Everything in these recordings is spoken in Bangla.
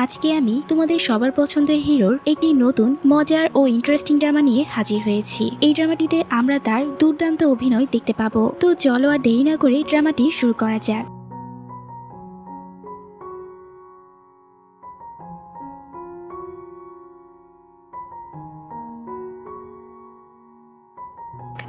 আজকে আমি তোমাদের সবার পছন্দের হিরোর একটি নতুন মজার ও ইন্টারেস্টিং ড্রামা নিয়ে হাজির হয়েছি। এই ড্রামাটিতে আমরা তার দুর্দান্ত অভিনয় দেখতে পাবো। তো চলো আর দেরি না করে ড্রামাটি শুরু করা যাক।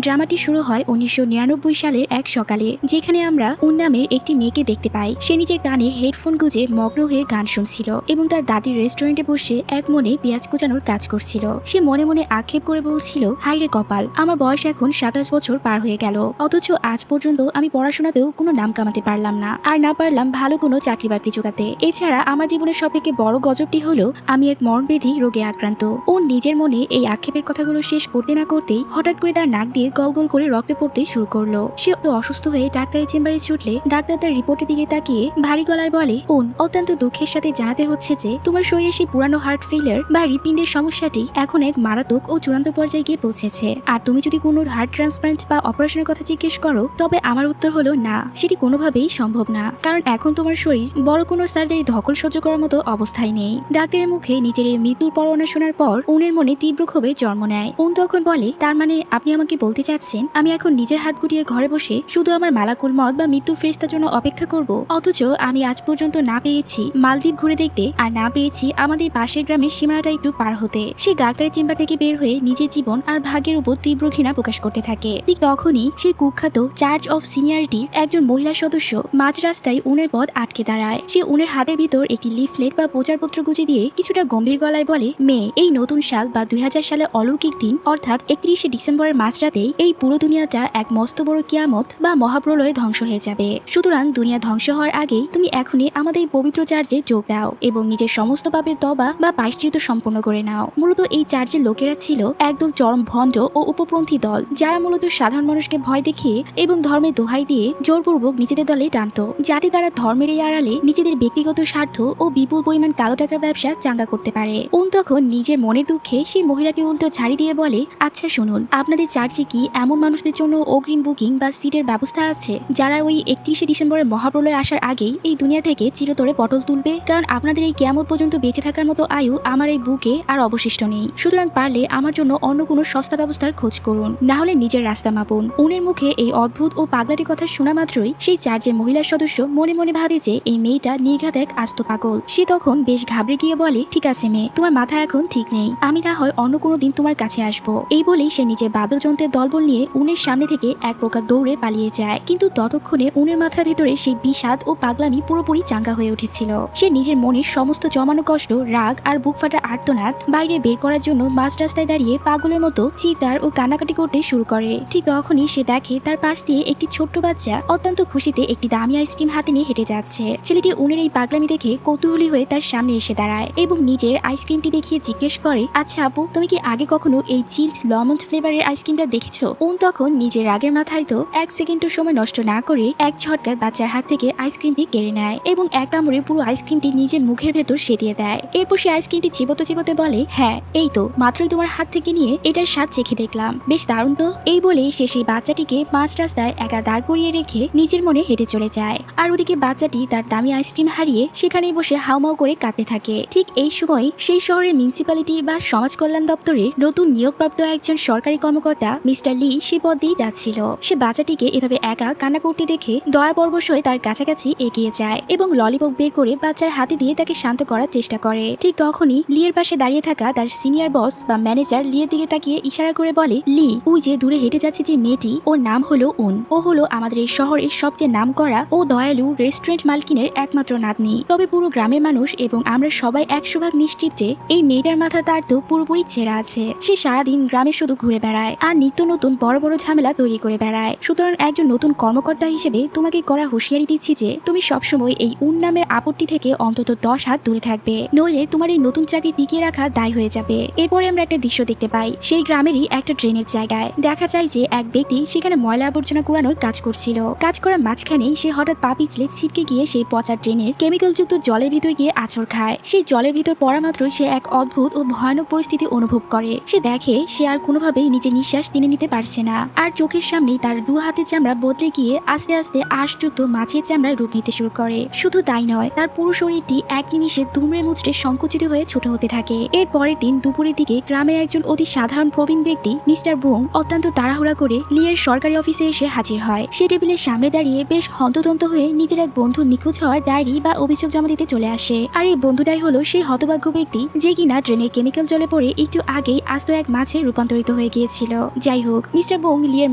ড্রামাটি শুরু হয় 1999 সালের এক সকালে, যেখানে আমরা উন নামের একটি মেয়েকে দেখতে পাই। সে নিজের কানে হেডফোন গুঁজে মগ্ন হয়ে গান শুনছিল এবং তার দাদির রেস্টুরেন্টে বসে এক মনে পেঁয়াজ কুচানোর কাজ করছিল। সে মনে মনে আক্ষেপ করে বলছিল, হায় রে কপাল, আমার বয়স এখন 27 বছর পার হয়ে গেল, অথচ আজ পর্যন্ত আমি পড়াশোনাতেও কোনো নাম কামাতে পারলাম না, আর না পারলাম ভালো কোনো চাকরি বাকরি জোগাতে। এছাড়া আমার জীবনের সব থেকে বড় গজবটি হলো আমি এক মরণবেধি রোগে আক্রান্ত। ও নিজের মনে এই আক্ষেপের কথাগুলো শেষ করতে না করতেই হঠাৎ করে তার নাক দিয়ে গল গল করে রক্ত পড়তে শুরু করলো। সে তো অসুস্থ হয়ে ডাক্তারের চেম্বারে ছুটলে ডাক্তার তার রিপোর্টের দিকে তাকিয়ে ভারী গলায় বলে, অত্যন্ত দুঃখের সাথে জানাতে হচ্ছে যে তোমার শরীরে সেই পুরানো হার্ট ফেলিয়ার বা হৃৎপিণ্ডের সমস্যাটি এখন এক মারাত্মক ও চূড়ান্ত পর্যায়ে গিয়ে পৌঁছেছে। আর তুমি যদি কোনো হার্ট ট্রান্সপ্লান্ট বা অপারেশনের কথা জিজ্ঞেস করো, তবে আমার উত্তর হলো না, সেটি কোনোভাবেই সম্ভব না, কারণ এখন তোমার শরীর বড় কোনো সার্জারি ধকল সহ্য করার মতো অবস্থায় নেই। ডাক্তারের মুখে নিজের এই মৃত্যুর পরোয়ানা শোনার পর উনের মনে তীব্র ক্ষোভের জন্ম নেয়। তখন বলে, তার মানে আপনি আমাকে বলতে চাচ্ছেন আমি এখন নিজের হাত গুটিয়ে ঘরে বসে শুধু আমার মালাকুল মত বা মৃত্যুর ফেরেশতার জন্য অপেক্ষা করব, অথচ আমি আজ পর্যন্ত না পেরেছি মালদ্বীপ ঘুরে দেখতে, আর না পেরেছি আমাদের পাশের গ্রামের সীমানাটা একটু পার হতে। সে ডাক্তারের চেম্বার থেকে বের হয়ে নিজের জীবন আর ভাগ্যের উপর তীব্র ঘৃণা প্রকাশ করতে থাকে। ঠিক তখনই সে কুখ্যাত চার্জ অফ সিনিয়রিটির একজন মহিলা সদস্য মাঝ রাস্তায় উনের পথ আটকে দাঁড়ায়। সে উনের হাতের ভিতর একটি লিফলেট বা প্রচারপত্র গুজে দিয়ে কিছুটা গম্ভীর গলায় বলে, মেয়ে, এই নতুন সাল বা 2000 সালে অলৌকিক দিন অর্থাৎ 31শে ডিসেম্বরের মাঝরাতে এই পুরো দুনিয়াটা এক মস্ত বড় কিয়ামত বা মহাপ্রলয়ে ধ্বংস হয়ে যাবে। সুতরাং দুনিয়া ধ্বংস হওয়ার আগেই তুমি এখনই আমাদের এই পবিত্র চার্জে যোগ দাও এবং নিজের সমস্ত পাপের তওবা বা প্রায়শ্চিত্ত সম্পন্ন করে নাও। মূলত এই চার্চের লোকেরা ছিল একদল চরম ভণ্ড ও উপপন্থী দল, যারা মূলত সাধারণ মানুষকে ভয় দেখিয়ে এবং ধর্মের দোহাই দিয়ে জোরপূর্বক নিজেদের দলে টানত, যাতে তারা ধর্মের এই আড়ালে নিজেদের ব্যক্তিগত স্বার্থ ও বিপুল পরিমাণ কালো টাকার ব্যবসা চাঙ্গা করতে পারে। তখন নিজের মনের দুঃখে সেই মহিলাকে উল্টো ঝাড়ি দিয়ে বলে, আচ্ছা শুনুন, আপনাদের চার্চে কি এমন মানুষদের জন্য অগ্রিম বুকিং বা সিটের ব্যবস্থা আছে যারা ওই 31শে ডিসেম্বরের মহাপ্রলয় আসার আগেই এই দুনিয়া থেকে চিরতরে পটল তুলবে? কারণ আপনাদের এই কিয়ামত পর্যন্ত বেঁচে থাকার মতো আয়ু আমার এই বুকে আর অবশিষ্ট নেই। সুতরাং পারলে আমার জন্য অন্য কোনো সস্তা ব্যবস্থার খোঁজ করুন, না হলে নিজের রাস্তা মাপুন। উনের মুখে এই অদ্ভুত ও পাগলাটি কথা শোনা মাত্রই সেই চার্চের মহিলা সদস্য মনে মনে ভাবে যে এই মেয়েটা নির্ঘাত এক আস্ত পাগল। সে তখন বেশ ঘাবড়ে গিয়ে বলে, ঠিক আছে মেয়ে, তোমার মাথা এখন ঠিক নেই, আমি না হয় অন্য কোনো দিন তোমার কাছে আসবো। এই বলেই সে নিজের বাদ্যযন্ত্রের দলবল নিয়ে উনের সামনে থেকে এক প্রকার দৌড়ে পালিয়ে যায়। কিন্তু ততক্ষণে উনের মাথার ভেতরে সেই বিষাদ ও পাগলামি পুরোপুরি চাঙ্গা হয়ে উঠেছিল। সে নিজের মনের সমস্ত জমানো কষ্ট, রাগ আর বুক ফাটা আর্তনাদ বাইরে বের করার জন্য মাঝ রাস্তায় দাঁড়িয়ে পাগলের মতো চিৎকার ও কান্নাকাটি করতে শুরু করে। ঠিক তখনই সে দেখে তার পাশ দিয়ে একটি ছোট্ট বাচ্চা অত্যন্ত খুশিতে একটি দামি আইসক্রিম হাতে নিয়ে হেঁটে যাচ্ছে। ছেলেটি উনের এই পাগলামি দেখে কৌতূহলী হয়ে তার সামনে এসে দাঁড়ায় এবং নিজের আইসক্রিমটি দেখিয়ে জিজ্ঞেস করে, আচ্ছা আপু, তুমি কি আগে কখনো এই চিল্ড লমন্ড ফ্লেভারের আইসক্রিমটা দেখেছো? তখন নিজের রাগের মাথায় তো এক সেকেন্ডও সময় নষ্ট না করে এক ঝটকায় বাচ্চার হাত থেকে আইসক্রিমটি কেড়ে নেয় এবং এক কামড়ে পুরো আইসক্রিমটি নিজের মুখের ভেতর সেটিয়ে দেয়। এরপর সে আইসক্রিমটি চিবোতে চিবোতে বলে, হ্যাঁ এই তো মাত্রই তোমার হাত থেকে নিয়ে এটার স্বাদ চেখে দেখলাম, বেশ দারুণ তো। এই বলেই সে সেই বাচ্চাটিকে মাঝ রাস্তায় একা দাঁড় করিয়ে রেখে নিজের মনে হেঁটে চলে যায়। আর ওদিকে বাচ্চাটি তার দামি আইসক্রিম হারিয়ে সেখানেই বসে হাউমাউ করে কাঁদতে থাকে। ঠিক এই সময় সেই শহরের মিউনিসিপ্যালিটি বা সমাজ কল্যাণ দপ্তরের নতুন নিয়োগপ্রাপ্ত একজন সরকারি কর্মকর্তা মিস্টার লি সে পদ দিয়ে যাচ্ছিল। সে বাচ্চাটিকে এভাবে একা কান্না করতে দেখে দয়াপরবশ হয়ে তার কাছাকাছি এগিয়ে যায় এবং ললিপপ বের করে বাচ্চার হাতে দিয়ে তাকে শান্ত করার চেষ্টা করে। ঠিক তখনই লিয়ের পাশে দাঁড়িয়ে থাকা তার সিনিয়র বস বা ম্যানেজার লিয়ের দিকে তাকিয়ে ইশারা করে বলে, লি, ওই যে দূরে হেঁটে যাচ্ছে যে মেয়েটি, ওর নাম হলো উন। ও হলো আমাদের এই শহরের সবচেয়ে নামকরা ও দয়ালু রেস্টুরেন্ট মালকিনের একমাত্র নাতনি। তবে পুরো গ্রামের মানুষ এবং আমরা সবাই 100% নিশ্চিত যে এই মেয়েটার মাথা তার তো পুরোপুরি ছেঁড়া আছে। সে সারাদিন গ্রামে শুধু ঘুরে বেড়ায় আর নিত্য নতুন বড় বড় ঝামেলা তৈরি করে বেড়ায়। সুতরাং একজন নতুন কর্মকর্তা হিসেবে তোমাকে করা হুঁশিয়ারি দিচ্ছি যে তুমি সবসময় এই উন নামের আপত্তি থেকে অন্তত 10 হাত দূরে থাকবে, নইলে তোমার এই নতুন চাকরি টিকিয়ে রাখা দায় হয়ে যাবে। এরপরে আমরা একটা দৃশ্য দেখতে পাই। সেই গ্রামেরই একটা ট্রেনের জায়গায় দেখা যায় যে এক ব্যক্তি সেখানে ময়লা আবর্জনা কুড়ানোর কাজ করছিল। কাজ করার মাঝখানে সে হঠাৎ পা পিছলে ছিটকে গিয়ে সেই পচা ট্রেনের কেমিক্যাল যুক্ত জলের ভিতর গিয়ে আছর খায়। সেই জলের ভিতর পড়া মাত্র সে এক অদ্ভুত ও ভয়ানক পরিস্থিতি অনুভব করে। সে দেখে সে আর কোনোভাবেই নিজের নিঃশ্বাস টেনে নিতে পারছে না, আর চোখের সামনেই তার 2 হাতের চামড়া বদলে গিয়ে আস্তে আস্তে আঁশযুক্ত মাছের চামড়ায় রূপ নিতে শুরু করে। শুধু তাই নয়, তার পুরো শরীরটি এক নিমিষে দুমড়ে মুচড়ে সংকুচিত হয়ে ছোট হতে থাকে। এর পরের দিন দুপুরের দিকে গ্রামের একজন অতি সাধারণ প্রবীণ ব্যক্তি মিস্টার বুং অত্যন্ত তাড়াহুড়া করে লিয়ের সরকারি অফিসে এসে হাজির হয়। সে টেবিলের সামনে দাঁড়িয়ে বেশ হন্তদন্ত হয়ে নিজের এক বন্ধুর নিখোঁজ হওয়ার ডায়েরি বা অভিযোগ জমা দিতে চলে আসে। আর এই বন্ধুটাই হলো সেই হতভাগ্য ব্যক্তি যে কিনা ড্রেনে কেমিক্যাল জলে পড়ে একটু আগেই আস্ত এক মাছে রূপান্তরিত হয়ে গিয়েছিল। যাই হোক, মিস্টার বুং লিয়ের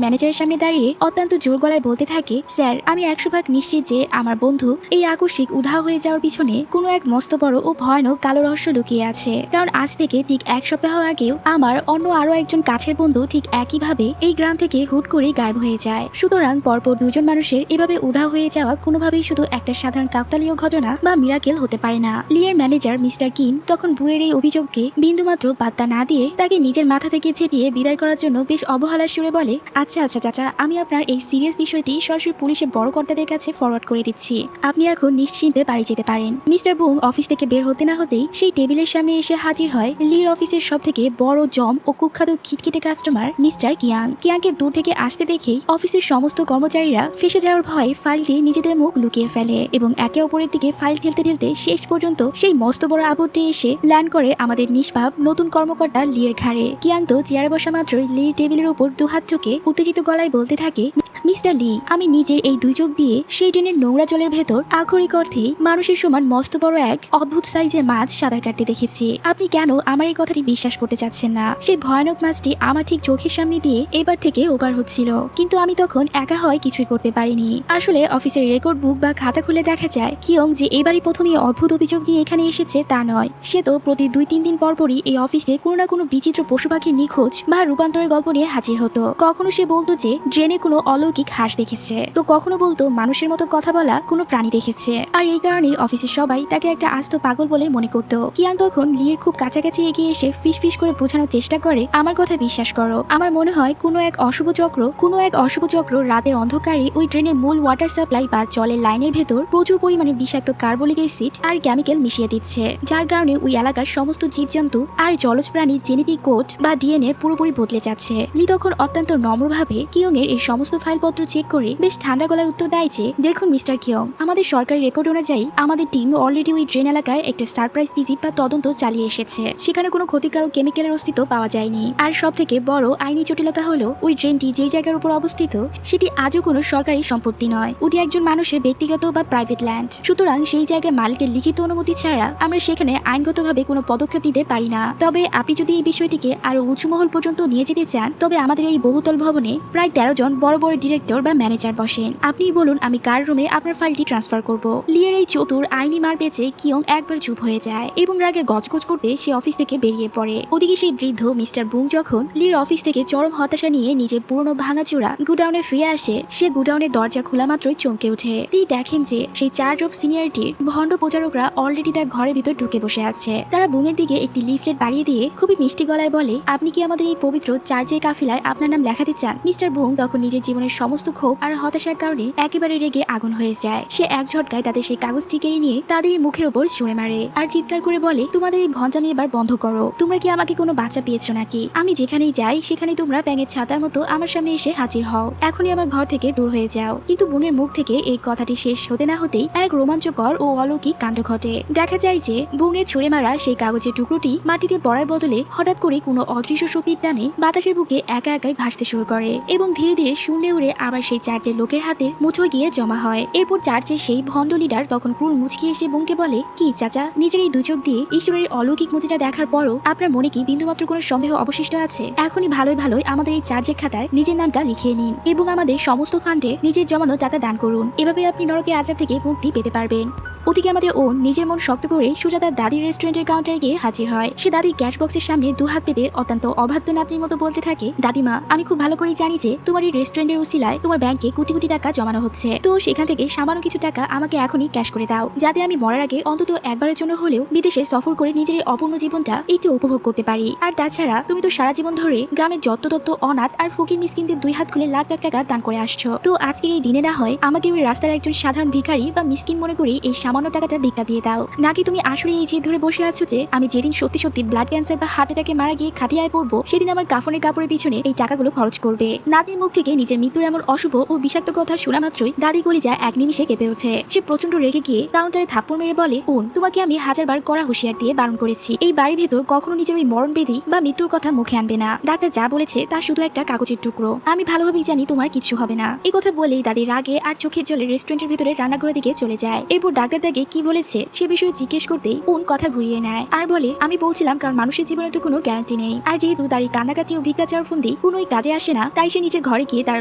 ম্যানেজারের সামনে দাঁড়িয়ে অত্যন্ত জোর গলায় বলতে থাকে, স্যার, আমি 100% নিশ্চিত যে আমার বন্ধু এই আকস্মিক উধাও হয়ে যাওয়ার পিছনে কোনো এক মস্ত বড় ও ভয়ানক কালো রহস্য লুকিয়ে আছে। কারণ আজ থেকে ঠিক 1 সপ্তাহ আগেও আমার অন্য আরো একজন কাছের বন্ধু ঠিক একইভাবে এই গ্রাম থেকে হুট করে গায়েব হয়ে যায়। সুতরাং পরপর 2 জন মানুষের এভাবে উধাও হয়ে যাওয়া কোনোভাবেই শুধু একটা সাধারণ কাকতালীয় ঘটনা বা মিরাকেল হতে পারে না। লিয়ের ম্যানেজার মিস্টার কিম তখন বুয়ের এই অভিযোগকে বিন্দুমাত্র পাত্তা না দিয়ে তাকে নিজের মাথা থেকে ছেটিয়ে বিদায় করার জন্য বেশ অবহেলার সুরে বলে, আচ্ছা আচ্ছা চাচা, আমি আপনার এই সিরিয়াস বিষয়টি সরাসরি পুলিশের বড় কর্তাদের কাছে ফরওয়ার্ড করে দিচ্ছি। আপনি এখন নিশ্চিন্তে বাড়ি যেতে পারেন। মিস্টার বুং অফিস থেকে বের হতে না হতেই সেই টেবিলের সামনে এসে হাজির হয় লির অফিসের সব থেকে বড় জম ও কুখ্যাত খিটখিটে কাস্টমার মিস্টার কিয়াংকে দূর থেকে আসতে দেখেই অফিসের সমস্ত কর্মচারীরা ফেসে যাওয়ার ভয়ে ফাইলটি নিজেদের মুখ লুকিয়ে ফেলে এবং একে অপরের দিকে ফাইল ঠেলতে ঠেলতে শেষ পর্যন্ত সেই মস্ত বড় আপদটি এসে ল্যান্ড করে আমাদের নিষ্পাপ নতুন কর্মকর্তা লির ঘাড়ে। কিয়াং তো চেয়ারে বসা মাত্রই লির টেবিলের উপর 2 হাত ঠুকে উত্তেজিত গলায় বলতে থাকে, মিস্টার লি, আমি নিজের এই 2 চোখ দিয়ে সেই ড্রেনের নোংরা জলের ভেতর আক্ষরিক অর্থে মানুষের সমান মস্ত বড় এক অদ্ভুত সাইজের মাছ সাঁতার কাটতে দেখেছি। আপনি কেন আমার এই কথাটি বিশ্বাস করতে চাচ্ছেন না? সেই ভয়ানক মাছটি আমার ঠিক চোখের সামনে দিয়ে এবার থেকে ওপার হচ্ছিল, কিন্তু আমি তখন একা হয় কিছুই করতে পারিনি। আসলে অফিসের রেকর্ড বুক বা খাতা খুলে দেখা যায় কিয়ং যে এবারই প্রথমে অদ্ভুত অভিযোগ নিয়ে এখানে এসেছে তা নয়। সে তো প্রতি 2-3 দিন পরপরই এই অফিসে কোনো না কোনো বিচিত্র পশু পাখির নিখোঁজ বা রূপান্তরের গল্প নিয়ে হাজির হতো। কখনো সে বলতো যে ড্রেনে কোনো অলৌকিক হাঁস দেখেছে, তো কখনো বলতো মানুষের মতো কথা বলা কোনো প্রাণী দেখেছে। আর এই কারণে অফিসের সবাই তাকে একটা আস্ত পাগল বলে মনে করত। কিয়াং তখন লির খুব কাছাকাছি এগিয়ে এসে ফিস করে বোঝানোর চেষ্টা করে, আমার কথা বিশ্বাস করো, আমার মনে হয় কোনো এক অশুভ চক্র রাতের অন্ধকারে ওই ড্রেনের মূল ওয়াটার সাপ্লাই বা জলের লাইনের ভেতর প্রচুর পরিমাণে বিষাক্ত কার্বলিক অ্যাসিড আর কেমিক্যাল মিশিয়ে দিচ্ছে, যার কারণে ওই এলাকার সমস্ত জীবজন্তু আর জলজ প্রাণীর জেনেটিক কোড বা ডিএনএ পুরোপুরি বদলে যাচ্ছে। লি তখন অত্যন্ত নম্রভাবে কিয়ং এর এই সমস্ত ফাইলপত্র চেক করে বেশ ঠান্ডা গলায় উত্তর দেয় যে, দেখুন মিস্টার কিয়ং, আমাদের সরকারি রেকর্ড অনুযায়ী আমাদের টিম অলরেডি ওই ড্রেন এলাকায় একটা সারপ্রাইজ ভিজিট বা তদন্ত চালিয়ে এসেছে। সেখানে কোনো ক্ষতিকারক কেমিক্যালের অস্তিত্ব পাওয়া যায়নি। আর সব থেকে বড় আইনি জটিলতা হলো ওই ড্রেনটি যেই জায়গার উপর অবস্থিত সেটি আজও কোনো সরকারি সম্পত্তি নয়, ওটি একজন মানুষের ব্যক্তিগত বা প্রাইভেট ল্যান্ড। সুতরাং সেই জায়গায় মালিকের লিখিত অনুমতি ছাড়া আমরা সেখানে আইনগতভাবে কোনো পদক্ষেপ নিতে পারি না। তবে আপনি যদি এই বিষয়টিকে আরো উঁচু মহল পর্যন্ত নিয়ে যেতে চান, তবে আমাদের এই বহুতল ভবনে প্রায় 13 জন বড় বড় ডিরেক্টর বা ম্যানেজার বসেন। আপনি বলুন আমি কার রুমে আপনার ফাইলটি ট্রান্সফার করব। লিয়ের এই চতুর আইনি মার পেঁচে কিয়ং একবার চুপ হয়ে যায় এবং রাগে গজগজ করতে সে অফিস থেকে বেরিয়ে পড়ে। ওদিকে সেই বৃদ্ধ মিস্টার বুং যখন লির অফিস থেকে চরম হতাশা নিয়ে নিজের পুরনো ভাঙাচোরা গুডাউনে ফিরে আসে, সে গুডাউনের দরজা খোলা মাত্রই চমকে ওঠে। তিনি দেখেন যে সেই চার্জ অফ সিনিয়রিটির ভণ্ড প্রচারকরা অলরেডি তার ঘরের ভিতর ঢুকে বসে আছে। তারা বুংয়ের দিকে একটি লিফলেট বাড়িয়ে দিয়ে খুবই মিষ্টি গলায় বলে, আপনি কি আমাদের এই পবিত্র চার্চের কাফিলায় আপনার নাম লেখাতে চান? মিস্টার বুং তখন নিজের জীবনের সমস্ত ক্ষোভ আর হতাশার কারণে একেবারে রেগে আগুন হয়ে যায়। সে এক ঝটকায় তাদের সেই কাগজটি কেড়ে নিয়ে তাদের মুখের উপর ছুঁড়ে মারে আর চিৎকার করে বলে, তোমাদের এই ভঞ্জামি এবার বন্ধ করো। তোমরা কি আমাকে কোনো বাচ্চা পেয়েছো নাকি? আমি যেখানেই যাই সেখানে তোমরা ব্যাঙের ছাতার মতো আমার সামনে এসে হাজির হও। এখনই আমার ঘর থেকে দূর হয়ে যাও। কিন্তু বুংয়ের মুখ থেকে এই কথাটি শেষ হতে না হতেই এক রোমাঞ্চকর ও অলৌকিক কাণ্ড ঘটে। দেখা যায় যে বুংয়ের ছুঁড়ে মারা সেই কাগজের টুকরোটি মাটিতে পড়ার বদলে হঠাৎ করে কোনো অদৃশ্য শক্তির টানে বাতাসের বুকে একা একাই ভাসতে শুরু করে এবং ধীরে ধীরে শূন্যে উড়ে আবার সেই চার্চের লোকের হাতের মুঠোয় গিয়ে জমা হয়। এরপর চার্চের সেই ভণ্ড লিডার তখন ক্রুর মুচকি এসে বুংকে বলে, কি চাচা, নিজের এই 2 চোখ দিয়ে ঈশ্বরের অলৌকিক মূর্তিটা দেখার পরও আপনার মনে কি বিন্দুমাত্র কোনো সন্দেহ অবশিষ্ট আছে? এখনই ভালোই আমাদের এই চার্চের খাতায় নিজের নামটা লিখিয়ে নিন এবং আমাদের সমস্ত ফান্ডে নিজের জমানো টাকা দান করুন। এভাবে আপনি নরকে আযাব থেকে মুক্তি পেতে পারবেন। ওদিকে আমাদের ওন নিজের মন শক্ত করে সোজা তার দাদির রেস্টুরেন্টের কাউন্টারে গিয়ে হাজির হয়। সে দাদির ক্যাশ বক্সের সামনে 2 হাত পেতে অত্যন্ত অবাধ্য নাতনির মতো বলতে থাকে, দাদিমা, আমি খুব ভালো করে জানি যে তোমার এই রেস্টুরেন্টের উসিলায় তোমার ব্যাংকে কোটি কোটি টাকা জমানো হচ্ছে। তো সেখান থেকে সামান্য কিছু টাকা আমাকে এখনই ক্যাশ করে দাও, যাতে আমি মরার আগে অন্তত একবারের জন্য হলেও বিদেশে সফর করে নিজের এই অপূর্ণ জীবনটা একটু উপভোগ করতে পারি। আর তাছাড়া তুমি তো সারা জীবন ধরে গ্রামের যত তত্ত্ব অনাথ আর ফকির মিসকিনদের 2 হাত খুলে লাখ লাখ টাকা দান করে আসছো। তো আজকের এই দিনে না হয় আমাকে ওই রাস্তার একজন সাধারণ ভিখারি বা মিসকিন মনে করে এই সামান্য সামান্য টাকাটা ভিক্ষা দিয়ে দাও, নাকি তুমি আসলে এই জেদ ধরে বসে আছো যে আমি যেদিন সত্যি সত্যি ব্লাড ক্যান্সার বা হার্ট অ্যাটাকে মারা গিয়ে খাটিয়ায় পড়বো সেদিন আমার কাফনের কাপড়ের পিছনে এই টাকাগুলো খরচ করবে। নাতির মুখ থেকে নিজের মৃত্যুর এমন অশুভ ও বিষাক্ত কথা শোনা মাত্রই দাদি কলিজা এক নিমিষে কেঁপে ওঠে। সে প্রচন্ড রেগে গিয়ে কাউন্টারে থাপ্পড় মেরে বলে, তোমাকে আমি হাজারবার কড়া হুঁশিয়ার দিয়ে বারণ করেছি এই বাড়ির ভেতর কখনো নিজের ওই মরণ বেদি বা মৃত্যুর কথা মুখে আনবে না। ডাক্তার যা বলেছে তা শুধু একটা কাগজের টুকরো, আমি ভালোভাবেই জানি তোমার কিছু হবে না। এই কথা বলেই দাদি রাগে আর চোখের জলে রেস্টুরেন্টের ভেতরে রান্নাঘরের দিকে চলে যায়। এরপর ডাক্তার তাকে কি বলেছে সে বিষয়ে জিজ্ঞেস করতেই কথা ঘুরিয়ে নেয় আর বলে, আমি বলছিলাম কারণ মানুষের জীবনে তো কোনো গ্যারান্টি নেই, আর যেহেতু তার এই কান্নাকাটি ও ভিক্ষা চাওয়ার ফন্দি কোনোই কাজে আসে না, তাই সে নিজের ঘরে গিয়ে তার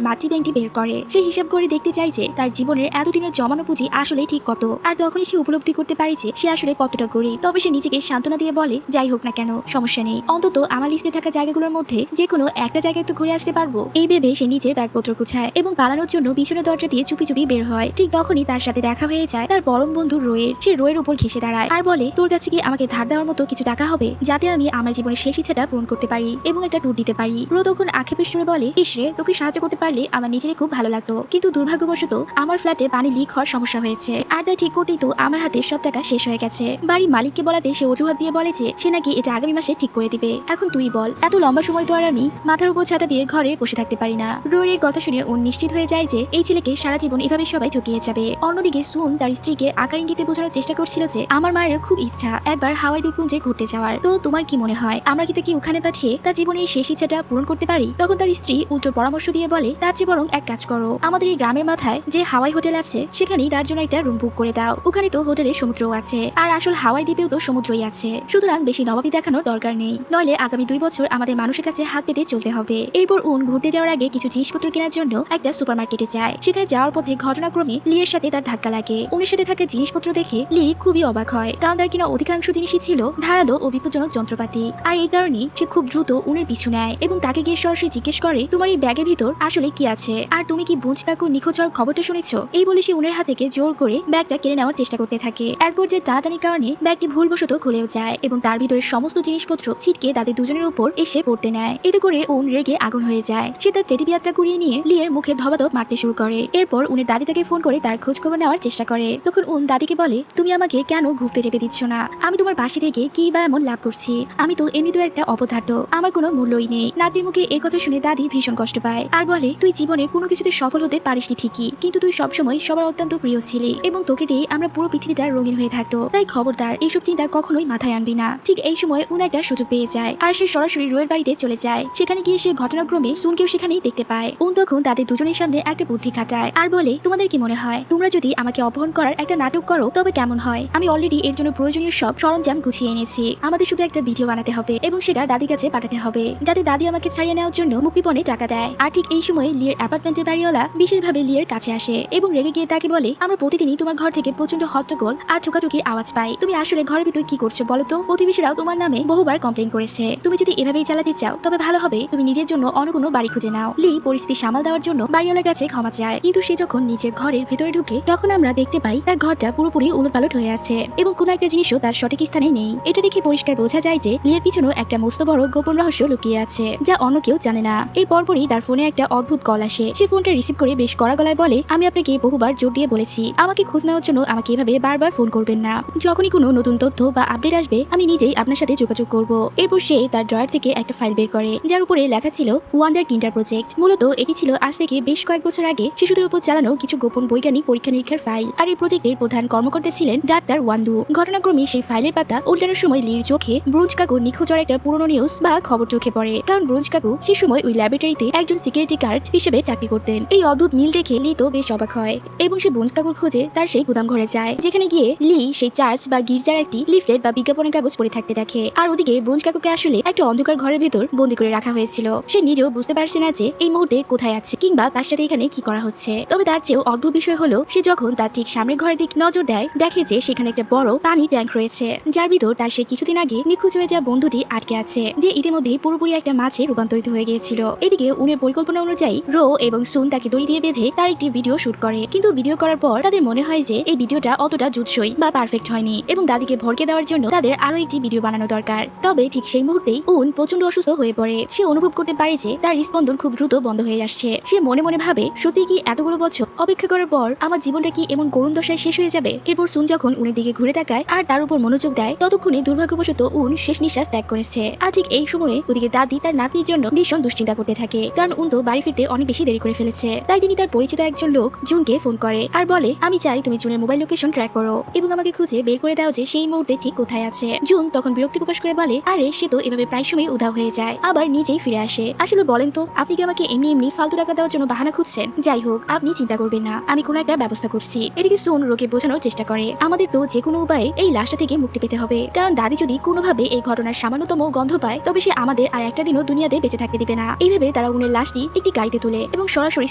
মাতৃ ব্যাংকটি বের করে। সে হিসাব করে দেখতে চাই যে তার জীবনের এতদিনের জমানো পুঁজি আসলে ঠিক কত, আর তখনই সে উপলব্ধি করতে পারে যে সে আসলে কতটা গরিব। তবে সে নিজেকে সান্ত্বনা দিয়ে বলে, যাই হোক না কেন সমস্যা নেই, অন্তত আমার লিস্টে থাকা জায়গাগুলোর মধ্যে যে কোনো একটা জায়গায় তো ঘুরে আসতে পারবো। এই ভেবে সে নিজের ব্যাগপত্র গুছায় এবং পালানোর জন্য পিছনের দরজা দিয়ে চুপি চুপি বের হয়। ঠিক তখনই তার সাথে দেখা হয়ে যায় তার পরম বন্ধু রোয়ের। সে রোয়ের উপর ঘেসে দাঁড়ায় আর বলে, তোর কাছে কি আমাকে ধার দেওয়ার মতো কিছু টাকা হবে যাতে আমি আমার জীবনের শেষ ইচ্ছাটা পূরণ করতে পারি এবং একটা ট্যুর দিতে পারি। রো তখন আক্ষেপের সুরে বলে, ইসরে তোকে সাহায্য করতে পারলে আমার নিজেরই খুব ভালো লাগতো, কিন্তু দুর্ভাগ্যবশত আমার ফ্ল্যাটে পানি লিক হওয়ার সমস্যা হয়েছে, আর তাই ঠিক করতেই তো আমার হাতে সব টাকা শেষ হয়ে গেছে। বাড়ির মালিককে বলাতে সে অজুহাত দিয়ে বলে যে সে নাকি এটা আগামী মাসে ঠিক করে দিবে। এখন তুই বল, এত লম্বা সময় তো আর আমি মাথার উপর ছাতা দিয়ে ঘরে বসে থাকতে পারি না। রোয়ের কথা শুনে ও নিশ্চিত হয়ে যায় যে এই ছেলেকে সারা জীবন এভাবে সবাই ঠকিয়ে যাবে। অন্যদিকে সুন তার স্ত্রীকে আকার ইঙ্গিতে বোঝানোর চেষ্টা করছিল যে আমার মায়ের খুব ইচ্ছা একবার হাওয়াই দ্বীপপুঞ্জে ঘুরতে যাওয়ার, তো তোমার কি মনে হয় আমরা কি তাকে ওখানে পাঠিয়ে তার জীবনের শেষ ইচ্ছাটা পূরণ করতে পারি? তখন তার স্ত্রী উল্টো পরামর্শ দিয়ে বলে, তার চেয়ে বরং এক কাজ করো, আমাদের এই গ্রামের মাথায় যে হাওয়াই হোটেল আছে সেখানেই তার জন্য একটা রুম বুক করে দাও, ওখানে তো হোটেলে সমুদ্রও আছে, আর আসল হাওয়াই দ্বীপেও তো সমুদ্রই আছে, সুতরাং বেশি নবাবী দেখানোর দরকার নেই, নইলে আগামী 2 বছর আমাদের মানুষের কাছে হাত পেতে চলতে হবে। এরপর ঘুরতে যাওয়ার আগে কিছু জিনিসপত্র কেনার জন্য একটা সুপারমার্কেটে যায়। সেখানে যাওয়ার পথে ঘটনাক্রমে লিয়ের সাথে তার ধাক্কা লাগে। উনের সাথে থাকা জিনিসপত্র দেখে লি খুবই অবাক হয়, কারণ তার কিনা অধিকাংশ জিনিসই ছিল ধারালো ও বিপজ্জনক যন্ত্রপাতি, আর এই কারণে সে খুব দ্রুত উনের পিছু নেয় এবং তাকে গিয়ে সরাসরি জিজ্ঞেস করে, তোমার এই ব্যাগের ভিতর আসলে কি আছে, আর তুমি কি বুঞ্জ কাকু নিখোঁজ হওয়ার খবরটা শুনেছো? এই বলে সে উনের হাত থেকে জোর করে ব্যাগটা কেড়ে নেওয়ার চেষ্টা করতে থাকে। এক পর্যায়ে টানাটানির কারণে ব্যাগটি ভুলবশত খুলেও যায় এবং তার ভিতরে সমস্ত জিনিসপত্র ছিটকে তাদের দুজনের উপর এসে পড়তে নেয়। এতে করে উন রেগে আগুন হয়ে যায়। সে তার টেডি বিয়ারটা কুড়িয়ে নিয়ে লিয়ের মুখে ধবাধপ মারতে শুরু করে। এরপর উনের দাদি তাকে ফোন করে তার খোঁজ খবর নেওয়ার চেষ্টা করে। তখন উন দাদিকে বলে, তুমি আমাকে কেন ঘুরতে যেতে দিচ্ছ না? আমি তোমার পাশে থেকে কি বা এমন লাভ করছি? আমি তো এমনিতেও একটা অপদার্থ, আমার কোনো মূল্যই নেই। নাতির মুখে এই কথা শুনে দাদি ভীষণ কষ্ট পায় আর বলে, তুই জীবনে কোনো কিছুতে সফল হতে পারিসনি ঠিকই, কিন্তু তুই সবসময় সবার অত্যন্ত প্রিয় ছিলি এবং তোকে দিয়ে আমরা পুরো পৃথিবীটা রঙিন হয়ে থাকতো, তাই খবরদার এইসব চিন্তা কখনোই মাথায় আনবি না। ঠিক এই সময় উন একটা সুযোগ পেয়ে যায় আর সে সরাসরি রোয়ের বাড়িতে চলে যায়। সেখানে গিয়ে সে ঘটনাক্রমে সুনকেও সেখানেই দেখতে পায়। উন তখন তাদের দুজনের সামনে একটা বুদ্ধি খাটায় আর বলে, তোমাদের কি মনে হয় তোমরা যদি আমাকে অপহরণ করার একটা নাটক করো তবে কেমন হয়? আমি অলরেডি এর জন্য প্রয়োজনীয় সব সরঞ্জাম গুছিয়ে এনেছি, আমাদের শুধু একটা ভিডিও বানাতে হবে এবং সেটা দাদির কাছে পাঠাতে হবে যাতে দাদি আমাকে ছাড়িয়ে নেওয়ার জন্য মুক্তিপণে টাকা দেয়। আর ঠিক এই সময় লিয়ের অ্যাপার্টমেন্টের বাড়িওয়ালা বিশেষভাবে লিয়ের কাছে আসে এবং রেগে গিয়ে তাকে বলে, আমরা প্রতিদিনই তোমার ঘর থেকে প্রচন্ড হট্টগোল আর ঠোকাঠুকির আওয়াজ পাই, তুমি আসলে ঘরের ভিতর কি করছো বলো তো? প্রতিবেশীরাও তোমার নামে বহুবার কমপ্লেন করেছে, তুমি যদি এভাবেই চালাতে চাও তবে ভালো হবে তুমি নিজের জন্য অন্য কোনো বাড়ি খুঁজে নাও। লি পরিস্থিতি সামাল দেওয়ার জন্য বাড়িওয়ালার কাছে ক্ষমা চায়, কিন্তু সে যখন নিজের ঘরের ভেতরে ঢুকে তখন আমরা দেখতে পাই তার ঘরটা পুরোপুরি উলটপালট হয়ে আছে এবং কোনো একটা জিনিসও তার সঠিক স্থানে নেই। এটা দেখে পরিষ্কার বোঝা যায় যে লিয়ের পিছনে একটা মস্ত বড় গোপন রহস্য লুকিয়ে আছে যা অন্য কেউ জানে না। এর পরপরই তার ফোনে একটা অদ্ভুত কল আসে। সে ফোনটা রিসিভ করে বেশ কড়া গলায় বলে, আমি আপনাকে বহুবার জোর দিয়ে বলেছি আমাকে খোঁজ নেওয়ার জন্য আমাকে এভাবে বারবার ফোন করবেন না, যখনই কোনো নতুন তথ্য বা আপডেট আসবে আমি নিজেই আপনার সাথে যোগাযোগ করব। এরপর সে তার ড্রয়ার থেকে একটা ফাইল বের করে যার উপরে লেখা ছিল ওয়ান্ডার কিন্ডার প্রজেক্ট। মূলত এটি ছিল আজ থেকে বেশ কয়েক বছর আগে শিশুদের উপর চালানো কিছু গোপন বৈজ্ঞানিক পরীক্ষা নিরীক্ষার ফাইল, আর এই প্রজেক্টের প্রধান কর্মকর্তা ছিলেন ডাক্তার ওয়ান্দু। ঘটনাক্রমে সেই ফাইলের পাতা উল্টানোর সময় লির চোখে ব্রুঞ্জ কাকু নিখোঁজ হওয়ার একটা পুরনো নিউজ বা খবর চোখে পড়ে, কারণ ব্রুঞ্জ কাকু সে সময় ওই ল্যাবরেটরিতে একজন সিকিউরিটি গার্ড হিসেবে চাকরি করতেন। এই অদ্ভুত মিল দেখে লি তো বেশ অবাক হয় এবং সে ব্রুঞ্জ কাকুর খোঁজে তার সেই গুদাম ঘরে যায়, যেখানে গিয়ে লি সেই চার্চ বা গির্জার একটি লিফলেট বা বিজ্ঞাপনের কাগজ পড়ে থাকতে দেখে। আর ওদিকে ব্রুঞ্জ কাকুকে আসলে একটা অন্ধকার ঘরের ভেতর বন্দি করে রাখা হয়েছিল। সে নিজেও বুঝতে পারছে না যে এই মুহূর্তে কোথায় আছে কিংবা তার সাথে এখানে কি করা হচ্ছে। তবে তার চেয়েও অদ্ভুত বিষয় হলো সে যখন তার ঠিক সামনের ঘরের দিক নজর দেয় দেখে যে সেখানে একটা বড় পানি ট্যাঙ্ক রয়েছে যার ভিতর তার সে কিছুদিন আগে নিখোঁজ হয়ে যাওয়া বন্ধুটি আটকে আছে, যে ইতিমধ্যেই পুরোপুরি একটা মাছে রূপান্তরিত হয়ে গিয়েছিল। এদিকে উনের পরিকল্পনা অনুযায়ী রো এবং সুন তাকে দড়ি দিয়ে বেঁধে তার একটি ভিডিও শুট করে, কিন্তু ভিডিও করার পর তাদের মনে হয় যে এই ভিডিওটা অতটা জুৎসই বা পারফেক্ট হয়নি এবং দাদিকে ভরকে দেওয়ার জন্য তাদের আরো একটি ভিডিও বানানো দরকার। তবে ঠিক সেই মুহূর্তেই উন প্রচন্ড অসুস্থ হয়ে পড়ে। সে অনুভব করতে পারে যে তার হৃদস্পন্দন খুব দ্রুত বন্ধ হয়ে আসছে। সে মনে মনে ভাবে, সত্যি কি এতগুলো বছর অপেক্ষা করার পর আমার জীবনটা কি এমন করুণ দশায় শেষ হয়ে যাবে। এরপর সুন যখন উনের দিকে ঘুরে তাকায় আর তার উপর মনোযোগ দেয়, ততক্ষণে দুর্ভাগ্যবশত উন শেষ নিঃশ্বাস ত্যাগ করেছে। আর ঠিক এই সময়ে ওদিকে দাদি তার নাতনির জন্য ভীষণ দুশ্চিন্তা করতে থাকে, কারণ উন তো বাড়ি ফিরতে অনেক বেশি দেরি করে ফেলেছে। তাই তিনি তার পরিচিত একজন লোক জুনকে ফোন করে আর বলে, আমি চাই তুমি জুনের মোবাইল লোকেশন ট্র্যাক করো এবং আমাকে খুঁজে বের করে দাও যে সেই মুহূর্তে ঠিক কোথায় আছে। জুন তখন বিরক্তি প্রকাশ করে বলে, আরে সে তো এভাবে প্রায় সময় উধাও হয়ে যায়, আবার নিজেই ফিরে আসে। আসলে বলেন তো, আপনি কি আমাকে এমনি এমনি ফালতু টাকা দেওয়ার জন্য বাহানা খুঁজছেন? যাই হোক, আপনি চিন্তা করবেন না, আমি কোনো একটা ব্যবস্থা করছি। এদিকে সুন রোকে বোঝানোর চেষ্টা করে, আমাদের তো যে কোনো উপায়ে এই লাশটা থেকে মুক্তি পেতে হবে, কারণ দাদি যদি কোনোভাবে এই ঘটনার সামান্যতম গন্ধ পায় তবে সে আমাদের আর একটা দিনও দুনিয়াতে বেঁচে থাকতে দিবে না। এইভাবে তারা উনের লাশটি একটি গাড়িতে তুলে এবং সরাসরি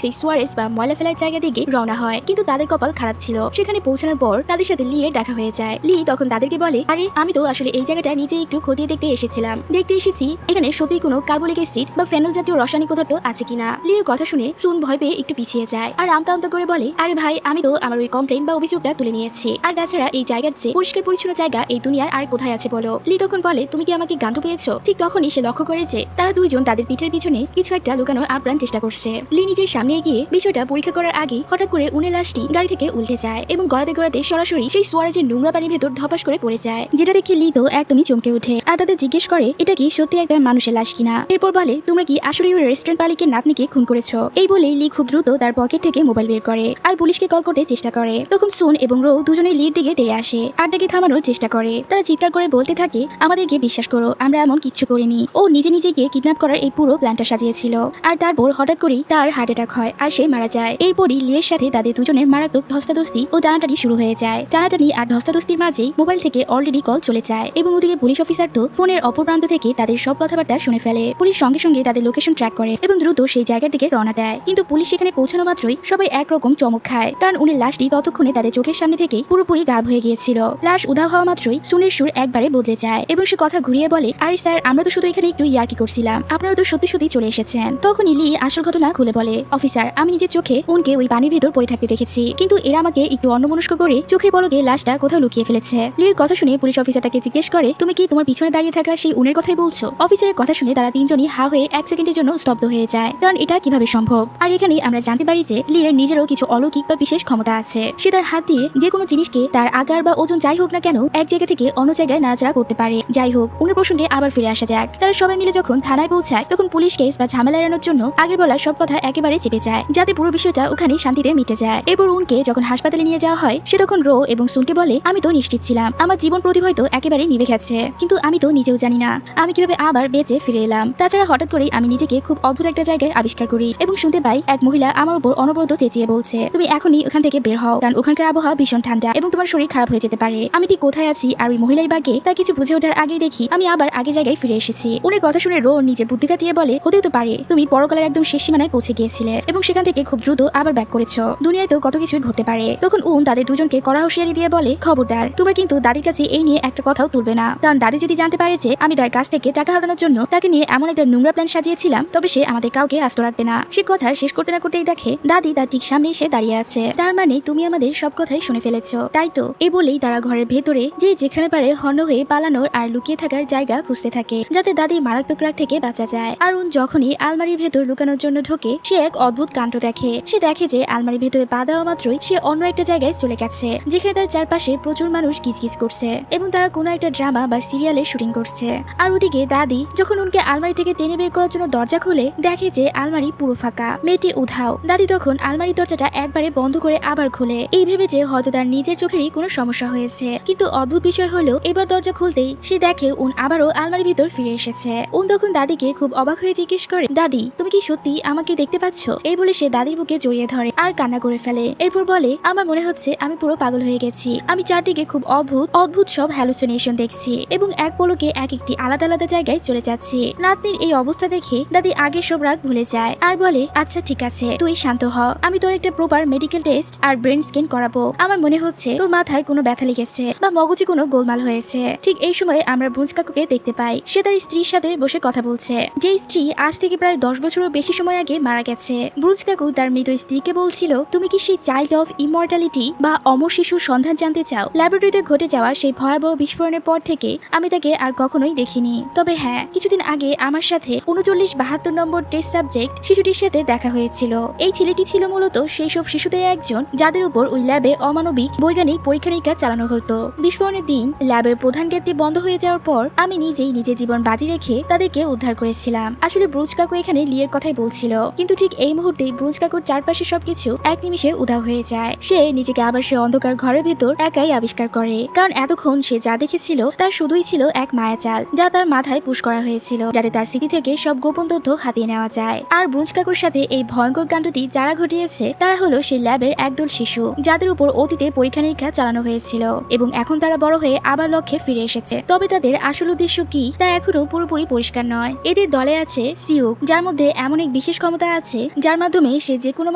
সেই সুয়ারেস বা ময়লা ফেলার জায়গা দিকে রওনা হয়। কিন্তু তাদের কপাল খারাপ ছিল, সেখানে পৌঁছানোর পর তাদের সাথে লি এর দেখা হয়ে যায়। লি তখন তাদেরকে বলে, আরে আমি তো আসলে এই জায়গাটা নিজেই একটু খতিয়ে দেখতে এসেছি এখানে সত্যি কোনো কার্বলিক অ্যাসিড বা ফেনল জাতীয় রাসায়নিক পদার্থ আছে কিনা। লির কথা শুনে সুন ভয় পেয়ে একটু পিছিয়ে যায় আর আমতা আমতা করে বলে, আরে ভাই, আমি তো আমার ওই কমপ্লেন বা অভিযোগটা তুলে নিয়েছি, আর তাছাড়া এই জায়গার চেয়ে পরিষ্কার পরিচ্ছন্ন জায়গা এই দুনিয়ার আর কোথায় আছে বলো। লি তখন বলে, তুমি কি আমাকে গান্ডু পেয়েছো? ঠিক তখনই সে লক্ষ্য করে যে তারা দুইজন তাদের পিঠের পিছনে কিছু একটা লুকানোর আপ্রাণ চেষ্টা করছে। লি নিজের সামনে এগিয়ে বিষয়টা পরীক্ষা করার আগে হঠাৎ করে উনের লাশটি গাড়ি থেকে উল্টে যায় এবং গড়াতে গড়াতে সরাসরি সেই সোয়ারেজের নোংরা পানির ভেতর ধপাস করে পড়ে যায়, যেটা দেখে লি তো একদমই চমকে ওঠে আর তাদের জিজ্ঞেস করে, এটা কি সত্যি একটা মানুষের লাশ কিনা। এরপর বলে, তোমরা কি আসলে ওই রেস্টুরেন্ট মালিকের নাতনিকে খুন করেছো? এই বলেই লি খুব দ্রুত তার পকেট থেকে মোবাইল বের করে আর পুলিশকে কল করতে চেষ্টা করে। তখন সুন এবং রো দুজনে লির দিকে তেড়ে আসে আর তাকে থামানোর চেষ্টা করে। তারা চিৎকার করে বলতে থাকে, আমাদেরকে বিশ্বাস করো, আমরা এমন কিচ্ছু করিনি। ও নিজে নিজেকে কিডন্যাপ করার এই পুরো প্ল্যানটা সাজিয়েছিল। আর তারপর হঠাৎ করেই তার হার্ট অ্যাটাক হয় আর সে মারা যায়। এরপরই লিয়ের সাথে তাদের দুজনের মারাত্মক ধস্তাধস্তি ও টানাটানি শুরু হয়ে যায়। টানাটানি আর ধস্তাধস্তির মাঝেই মোবাইল থেকে অলরেডি কল চলে যায় এবং ওদিকে পুলিশ অফিসার তো ফোনের অপর প্রান্ত থেকে তাদের সব কথাবার্তা শুনে ফেলে। পুলিশ সঙ্গে সঙ্গে তাদের লোকেশন ট্র্যাক করে এবং দ্রুত সেই জায়গার দিকে রওনা দেয়। কিন্তু পুলিশ সেখানে পৌঁছানো মাত্রই সবাই একরকম চমক খায়, কারণ উনির লাশটি ততক্ষণে তাদের চোখের সামনে থেকে পুরোপুরি গায়েব হয়ে গিয়েছিল। লাশ উধাও হওয়া মাত্রই সুনের সুর একবারে বদলে যায় এবং সে কথা ঘুরিয়ে বলে, আরে স্যার, আমরা তো শুধু এখানে একটু ইয়ার্কি করছিলাম, আপনারা তো সত্যি সত্যি চলে এসেছেন। তখনই লি আসল ঘটনা খুলে বলে, অফিসার, আমি নিজের চোখে উনকে ওই পানির ভেতর পড়ে থাকতে দেখেছি, কিন্তু এরা আমাকে একটু অন্যমনস্ক করে চোখের পলকে লাশটা কোথাও লুকিয়ে ফেলেছে। লির কথা শুনে পুলিশ অফিসার তাকে জিজ্ঞেস করে, তুমি কি তোমার পিছনে দাঁড়িয়ে থাকা সেই উনের কথাই বলছো? অফিসারের কথা শুনে তারা তিনজনই হা হয়ে এক সেকেন্ডের জন্য স্তব্ধ হয়ে যায়, কারণ এটা কিভাবে সম্ভব। আর এখানেই আমরা জানতে পারি যে লির নিজেরও কিছু অলৌকিক বা বিশেষ ক্ষমতা আছে। সে তার হাত দিয়ে যে কোনো জিনিসকে তার আকার বা ওজন যাই হোক না কেন এক জায়গা থেকে অন্য জায়গায় নাড়াচাড়া করতে পারে। যাই হোক, উনের প্রসঙ্গে আবার ফিরে আসা যাক। তারা সবাই মিলে যখন থানায় পৌঁছায় তখন পুলিশ কেস বা ঝামেলা এড়ানোর জন্য আগের বলা সব কথা একেবারে চেপে যায়, যাতে পুরো বিষয়টা ওখানে শান্তিতে মিটে যায়। এরপর উনকে যখন হাসপাতালে নিয়ে যাওয়া হয় সে তখন রো এবং সুনকে বলে, আমি তো নিশ্চিত ছিলাম আমার জীবন প্রদীপ হয়তো একেবারে নিভে গেছে, কিন্তু আমি তো নিজেও জানি না আমি কিভাবে আবার বেঁচে ফিরে এলাম। তাছাড়া হঠাৎ করেই আমি নিজেকে খুব অদ্ভুত একটা জায়গায় আবিষ্কার করি এবং শুনতে পাই এক মহিলা আমার উপর অনবরত চেঁচিয়ে বলছে, তুমি এখনই ওখান থেকে বের হও, কারণ ওখানকার আবহাওয়া ভীষণ ঠান্ডা এবং তোমার শরীর খারাপ হয়ে যেতে পারে। আমি ঠিক কোথায় আছি আর ওই মহিলাই বাগে তার কিছু বুঝে ওঠার আগেই দেখি আমি আবার আগে জায়গায় ফিরে এসেছি। উনের কথা শুনে রো নিজের বুদ্ধি কাটিয়ে বলে, হতেও তো পারে তুমি পরকালের একদম শেষ সীমানায় পৌঁছে গিয়েছিলে এবং সেখান থেকে খুব দ্রুত আবার ব্যাক করেছো। দুনিয়ায় তো কত কিছুই ঘটতে পারে। তখন উন তাদের দুজনকে কড়া হুঁশিয়ারি দিয়ে বলে, খবরদার, তোমরা কিন্তু দাদির কাছে এই নিয়ে একটা কথাও তুলবে না, কারণ দাদি যদি জানতে পারে যে আমি তার কাছ থেকে টাকা হাতানোর জন্য তাকে নিয়ে এমন একটা নোংরা প্ল্যান সাজিয়েছিলাম তবে সে আমাদের কাউকে আস্ত রাখবে না। সে কথা শেষ করতে না করতেই দেখে দাদি তার ঠিক সামনে এসে দাঁড়িয়ে আছে। তার মানে তুমি আমাদের সব কথাই শুনে ফেলেছো, তাই তো? এই বলেই তারা ঘরের ভেতরে যে যেখানে পারে হন্য হয়ে পালানোর আর লুকিয়ে থাকার জায়গা খুঁজতে থাকে, যাতে দাদির মারাত্মক রাগ থেকে বাঁচা যায়। আর উন যখনই আলমারির ভেতর লুকানোর জন্য ঢোকে সে এক অদ্ভুত কাণ্ড দেখে। সে দেখে যে আলমারির ভেতরে পা দেওয়া মাত্রই সে অন্য একটা জায়গায় চলে গেছে, যেখানে তার চারপাশে প্রচুর মানুষ কিচকিচ করছে এবং তারা কোনো একটা ড্রামা বা সিরিয়ালের শুটিং করছে। আর ওদিকে দাদি যখন উনকে আলমারি থেকে টেনে বের করার জন্য দরজা খুলে দেখে যে আলমারি পুরো ফাঁকা, মেয়েটি উধাও। দাদি তখন আলমারি দরজাটা একবারে বন্ধ করে আবার খোলে, এই ভেবে যে হয়তো তার নিজের চোখেরই কোনো সমস্যা হয়েছে। কিন্তু অদ্ভুত বিষয় হলো এবার দরজা খুলতেই সে দেখে উন আবারও আলমারির ভিতর ফিরে এসেছে। উন তখন দাদিকে খুব অবাক হয়ে জিজ্ঞেস করে, দাদি, তুমি কি সত্যি আমাকে দেখতে পাচ্ছ? এই বলে সে দাদির বুকে জড়িয়ে ধরে আর কান্না করে ফেলে। এরপর বলে, আমার মনে হচ্ছে আমি পুরো পাগল হয়ে গেছি। আমি চারদিকে খুব অদ্ভুত অদ্ভুত সব হ্যালুসিনেশন দেখছি এবং এক পলকে এক একটি আলাদা আলাদা জায়গায় চলে যাচ্ছি। নাতনির এই অবস্থা দেখে দাদি আগের সব রাগ ভুলে যায় আর বলে, আচ্ছা ঠিক আছে, তুই শান্ত হ, আমি তোর একটা প্রপার মেডিকেল টেস্ট আর ব্রেন স্ক্যান করাবো। আমার মনে হচ্ছে তোর মাথায় কোনো ব্যথা লেগেছে বা মগজে কোনো গোলমাল হয়েছে। ঠিক এই সময় আমরা ব্রুঞ্জ কাকুকে দেখতে পাই। সে তার স্ত্রীর সাথে বসে কথা বলছে, যে স্ত্রী আজ থেকে প্রায় 10 বছরেরও বেশি সময় আগে মারা গেছে। ব্রুঞ্জ কাকু তার মৃত স্ত্রীকে বলছিল, তুমি কি সেই চাইল্ড অফ ইমর্টালিটি বা অমর শিশুর সন্ধান জানতে চাও? ল্যাবরেটরিতে ঘটে যাওয়া সেই ভয়াবহ বিস্ফোরণের পর থেকে আমি তাকে আর কখনোই দেখিনি। তবে হ্যাঁ, কিছুদিন আগে আমার সাথে 3972 নম্বর টেস্ট সাবজেক্ট শিশুটির সাথে দেখা হয়েছিল। এই ছেলেটি ছিল মূলত সেই সব শিশুদের একজন যাদের উপর ওই ল্যাবে অমানবিক বৈজ্ঞানিক পরীক্ষা নিরীক্ষা চালানো হতো। বিস্ফোরণের দিন ল্যাবের প্রধান গেটটি বন্ধ হয়ে যাওয়ার পর আমি নিজেই নিজের জীবন বাজি রেখে তাদেরকে উদ্ধার করেছিলাম। আসলে ব্রুজ কাকু এখানে লিয়ের কথাই বলছিল, কিন্তু ঠিক এই মুহূর্তে ব্রুজ কাকুর চারপাশে সবকিছু এক নিমিষে উধাও হয়ে যায়। সে নিজেকে আবার সে অন্ধকার ঘরের ভেতর একাই আবিষ্কার করে, কারণ এতক্ষণ সে যা দেখেছিল তার শুধুই ছিল এক মায়াজাল যা তার মাথায় পুশ করা হয়েছিল, যাতে তার স্মৃতি থেকে সব গোপন তথ্য হাতিয়ে নেওয়া যায়। আর ব্রুজ কাকুর সাথে এই ভয়ঙ্কর কাণ্ডটি যারা ঘটিয়েছে তারা হলো সেই ল্যাবের একদল শিশু, যাদের উপর অতীতে পরীক্ষা নিরীক্ষা চালানো হয়েছিল এবং এখন তারা বড় হয়ে আবার লক্ষ্যে ফিরে এসেছে। তবে তাদের আসল উদ্দেশ্য কি তা এখনো পুরোপুরি পরিষ্কার নয়। এদের দলে আছে সিউক, যার মধ্যে এমন এক বিশেষ ক্ষমতা আছে যার মাধ্যমে সে যে কোনো